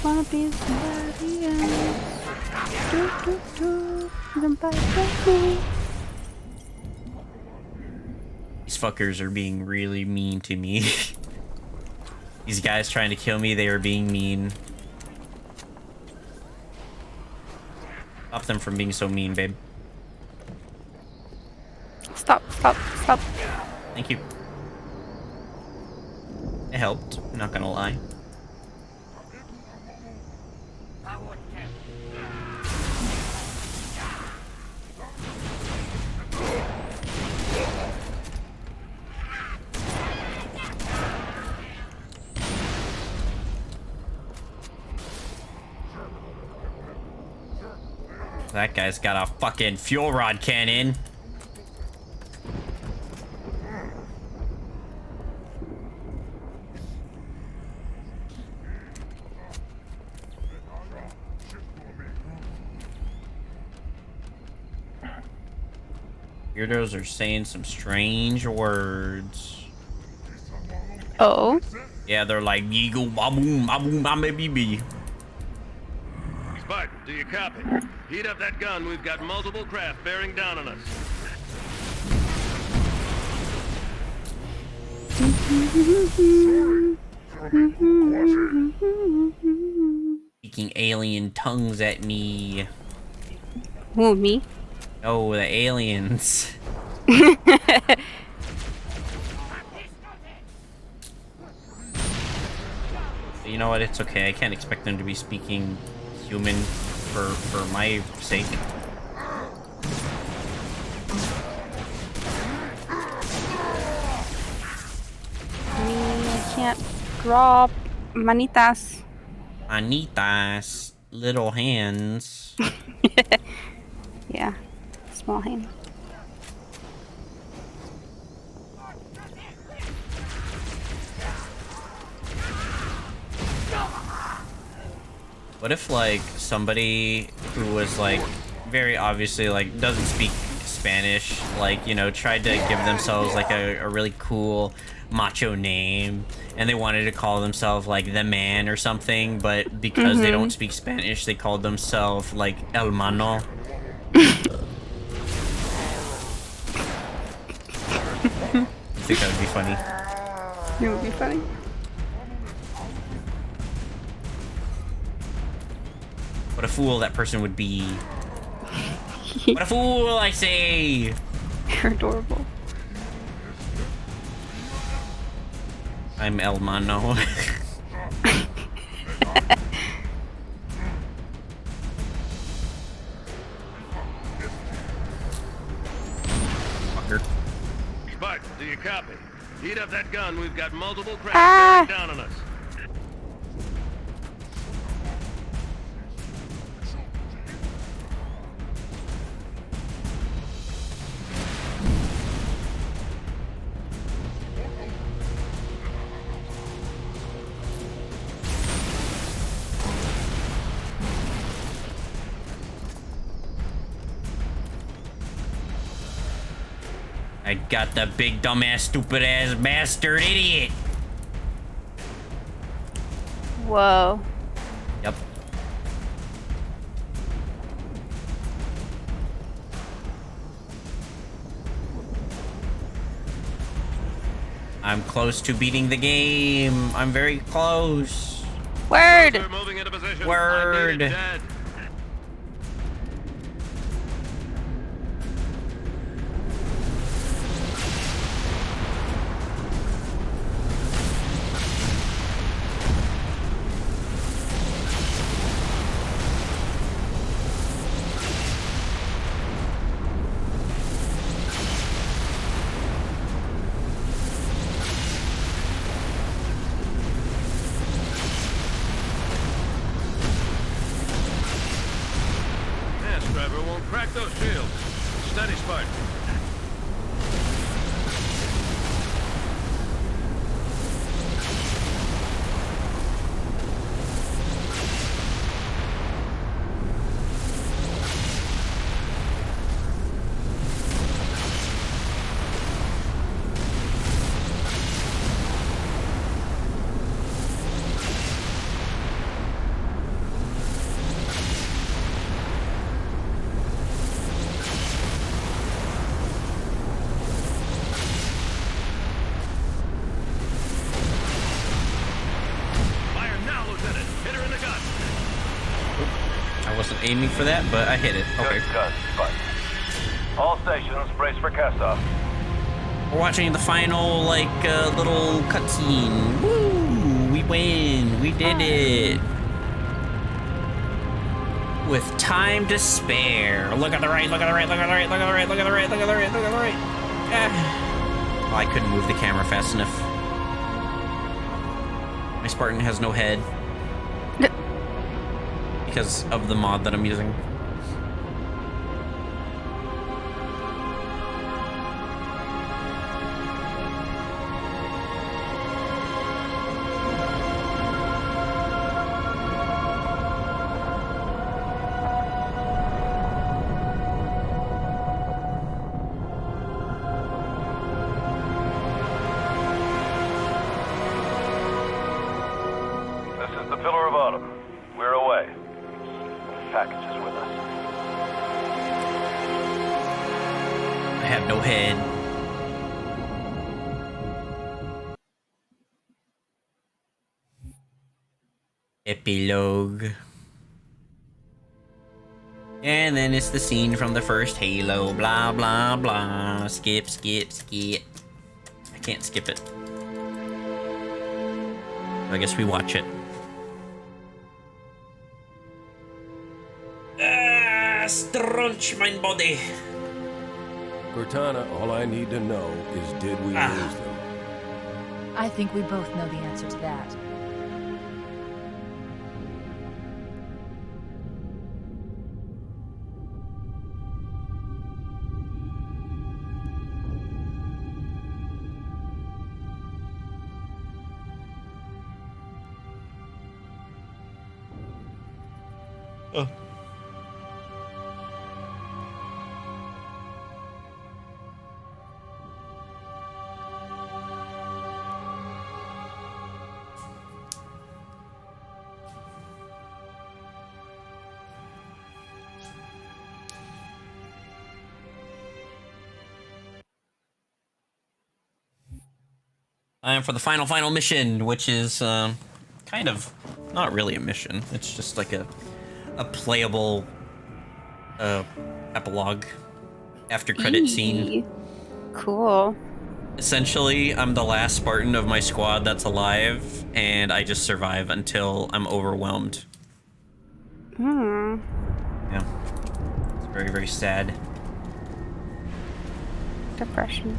Wanna be somebody else. Do, do, do. Somebody else. These fuckers are being really mean to me. These guys trying to kill me, they are being mean. Stop them from being so mean, babe. Stop, stop, stop. Thank you. It helped, I'm not gonna lie. That guy's got a fucking fuel rod cannon. Weirdos are saying some strange words. Oh. Yeah, they're like Yeagle Baboom Baboom Baby. Spartan, do you copy? Heat up that gun. We've got multiple craft bearing down on us. Speaking alien tongues at me. Who, me? Oh, the aliens. You know what? It's okay. I can't expect them to be speaking human for my sake. I can't drop manitas. Manitas, little hands. Yeah, small hand. What if, like, somebody who was, like, very obviously, like, doesn't speak Spanish, like, you know, tried to give themselves, like, a really cool macho name, and they wanted to call themselves, like, the man or something, but because they don't speak Spanish, they called themselves, like, el mano. I think that would be funny. It would be funny. What a fool that person would be. What a fool, I say! You're adorable. I'm El Mano. Fucker. Spartan, do you copy? Heat up that gun. We've got multiple craft bearing down on us. I got the big dumbass stupid ass bastard idiot. Whoa. Yep. I'm close to beating the game. I'm very close. Word. We're moving into position. Word. Dead. Driver won't crack those shields. Steady, Spartan. Aiming for that, but I hit it. Okay. Good, all stations, brace for cast-off. We're watching the final, like, little cutscene. Woo! We win! We did it! With time to spare. Look at the right, look at the right, look at the right, look at the right, look at the right, look at the right, look at the right. Ah. Oh, I couldn't move the camera fast enough. My Spartan has no head. Because of the mod that I'm using. is the Pillar of Autumn. We're away. The package is with us. I have no head. Epilogue. And then it's the scene from the first Halo. Blah, blah, blah. Skip, skip, skip. I can't skip it. I guess we watch it. Strunch my body. Cortana, all I need to know is did we lose them? I think we both know the answer to that. Time for the final mission, which is kind of not really a mission. It's just like a playable epilogue after credit scene. Cool. Essentially, I'm the last Spartan of my squad that's alive, and I just survive until I'm overwhelmed. Hmm. Yeah. It's very, very sad. Depression.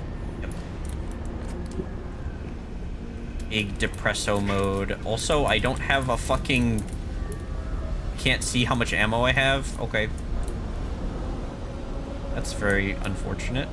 Big depresso mode. Also, I don't have a fucking... Can't see how much ammo I have? Okay. That's very unfortunate.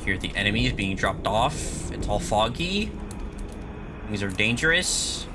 Hear the enemies being dropped off. It's all foggy. These are dangerous.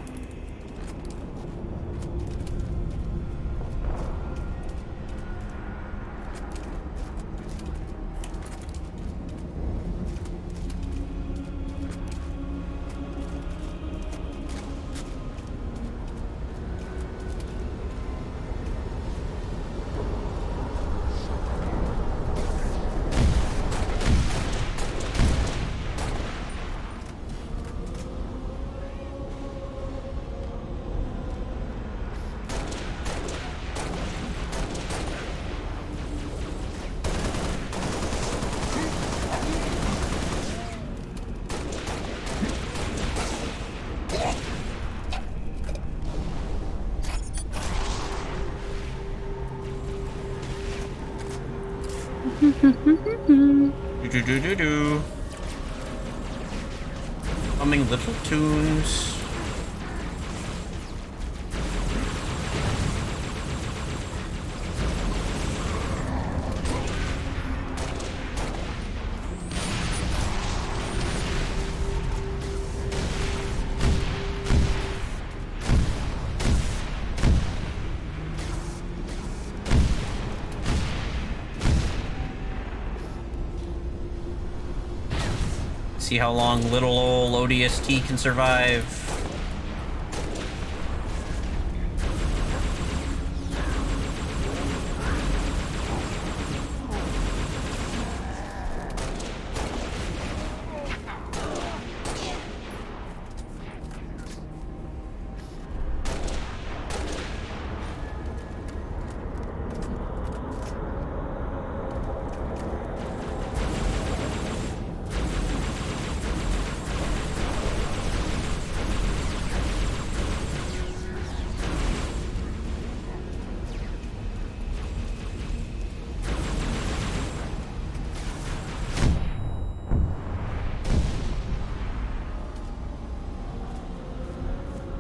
Do. Humming little tunes. See how long little old ODST can survive.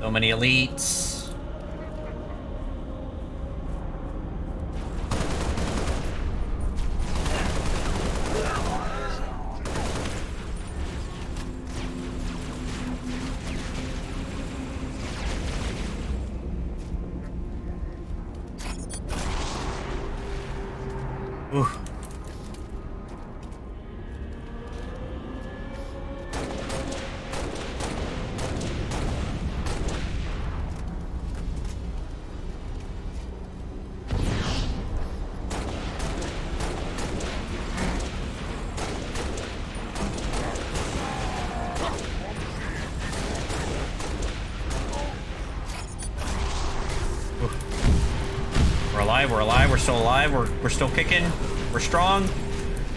So many elites. Ooh. We're alive, we're still alive, we're still kicking, we're strong,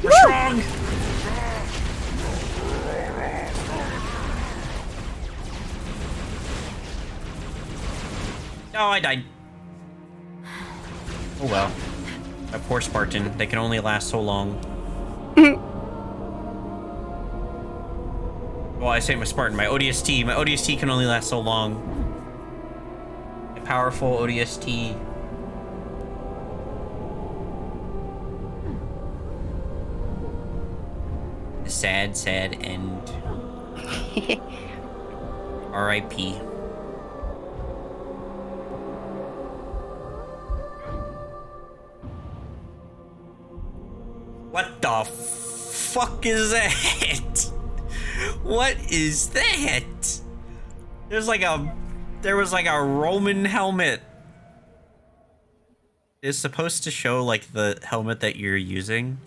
we're strong! Oh, I died. Oh well. That poor Spartan, they can only last so long. Well, I say my Spartan, my ODST can only last so long. A powerful ODST. Sad, sad end. R.I.P. What the fuck is that? What is that? There was like a Roman helmet. It's supposed to show like the helmet that you're using.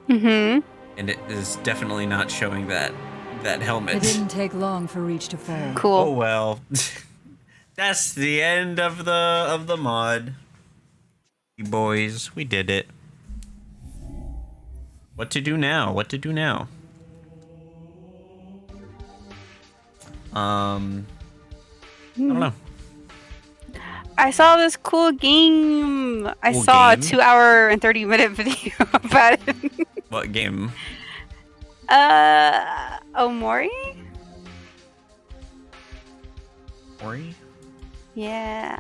Mm-hmm. And it is definitely not showing that helmet. It didn't take long for Reach to fall. Cool. Oh well. That's the end of the mod. You boys, we did it. What to do now? What to do now? I don't know. I saw this cool game. I Cool saw game? a 2-hour and 30-minute video about it. What game? Omori? Ori? Yeah.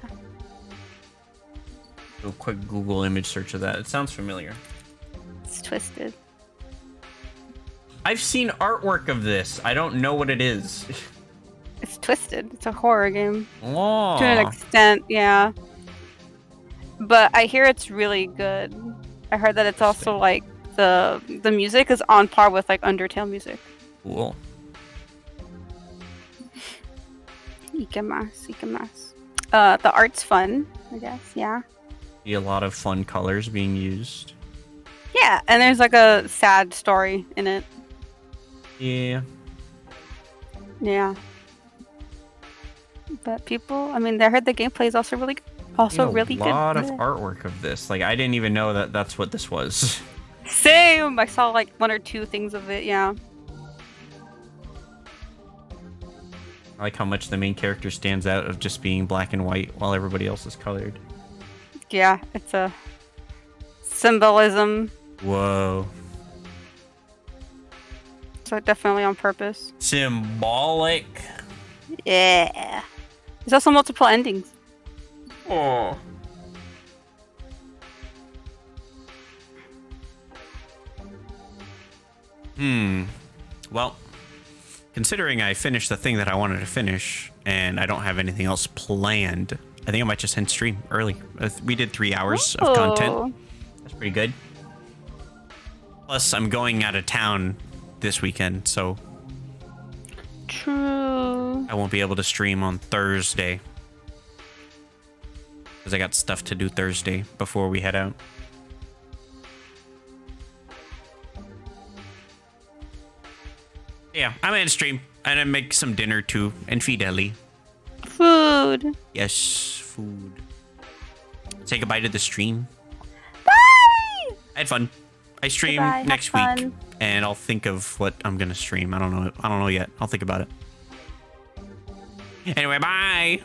Do a quick Google image search of that. It sounds familiar. It's twisted. I've seen artwork of this. I don't know what it is. It's twisted. It's a horror game. Oh. To an extent, yeah. But I hear it's really good. I heard that it's also like the music is on par with like Undertale music. Cool. Ikemas. The art's fun, I guess, yeah. See a lot of fun colors being used. Yeah, and there's like a sad story in it. Yeah. Yeah. But people, I mean, I heard the gameplay is also really good. Also really good. A lot of artwork of this. Like, I didn't even know that that's what this was. Same! I saw like 1 or 2 things of it, yeah. I like how much the main character stands out of just being black and white while everybody else is colored. Yeah, it's a symbolism. Whoa. So definitely on purpose. Symbolic. Yeah. There's also multiple endings. Oh. Well, considering I finished the thing that I wanted to finish and I don't have anything else planned, I think I might just end stream early. We did 3 hours of content. That's pretty good. Plus, I'm going out of town this weekend, so true. I won't be able to stream on Thursday because I got stuff to do Thursday before we head out. Yeah, I'm gonna stream and I make some dinner too and feed Ellie. Food. Yes, food. Say goodbye to the stream. Bye. I had fun. I stream Goodbye, have next week, fun. and I'll think of what I'm gonna stream. I don't know yet. I'll think about it. Anyway, bye.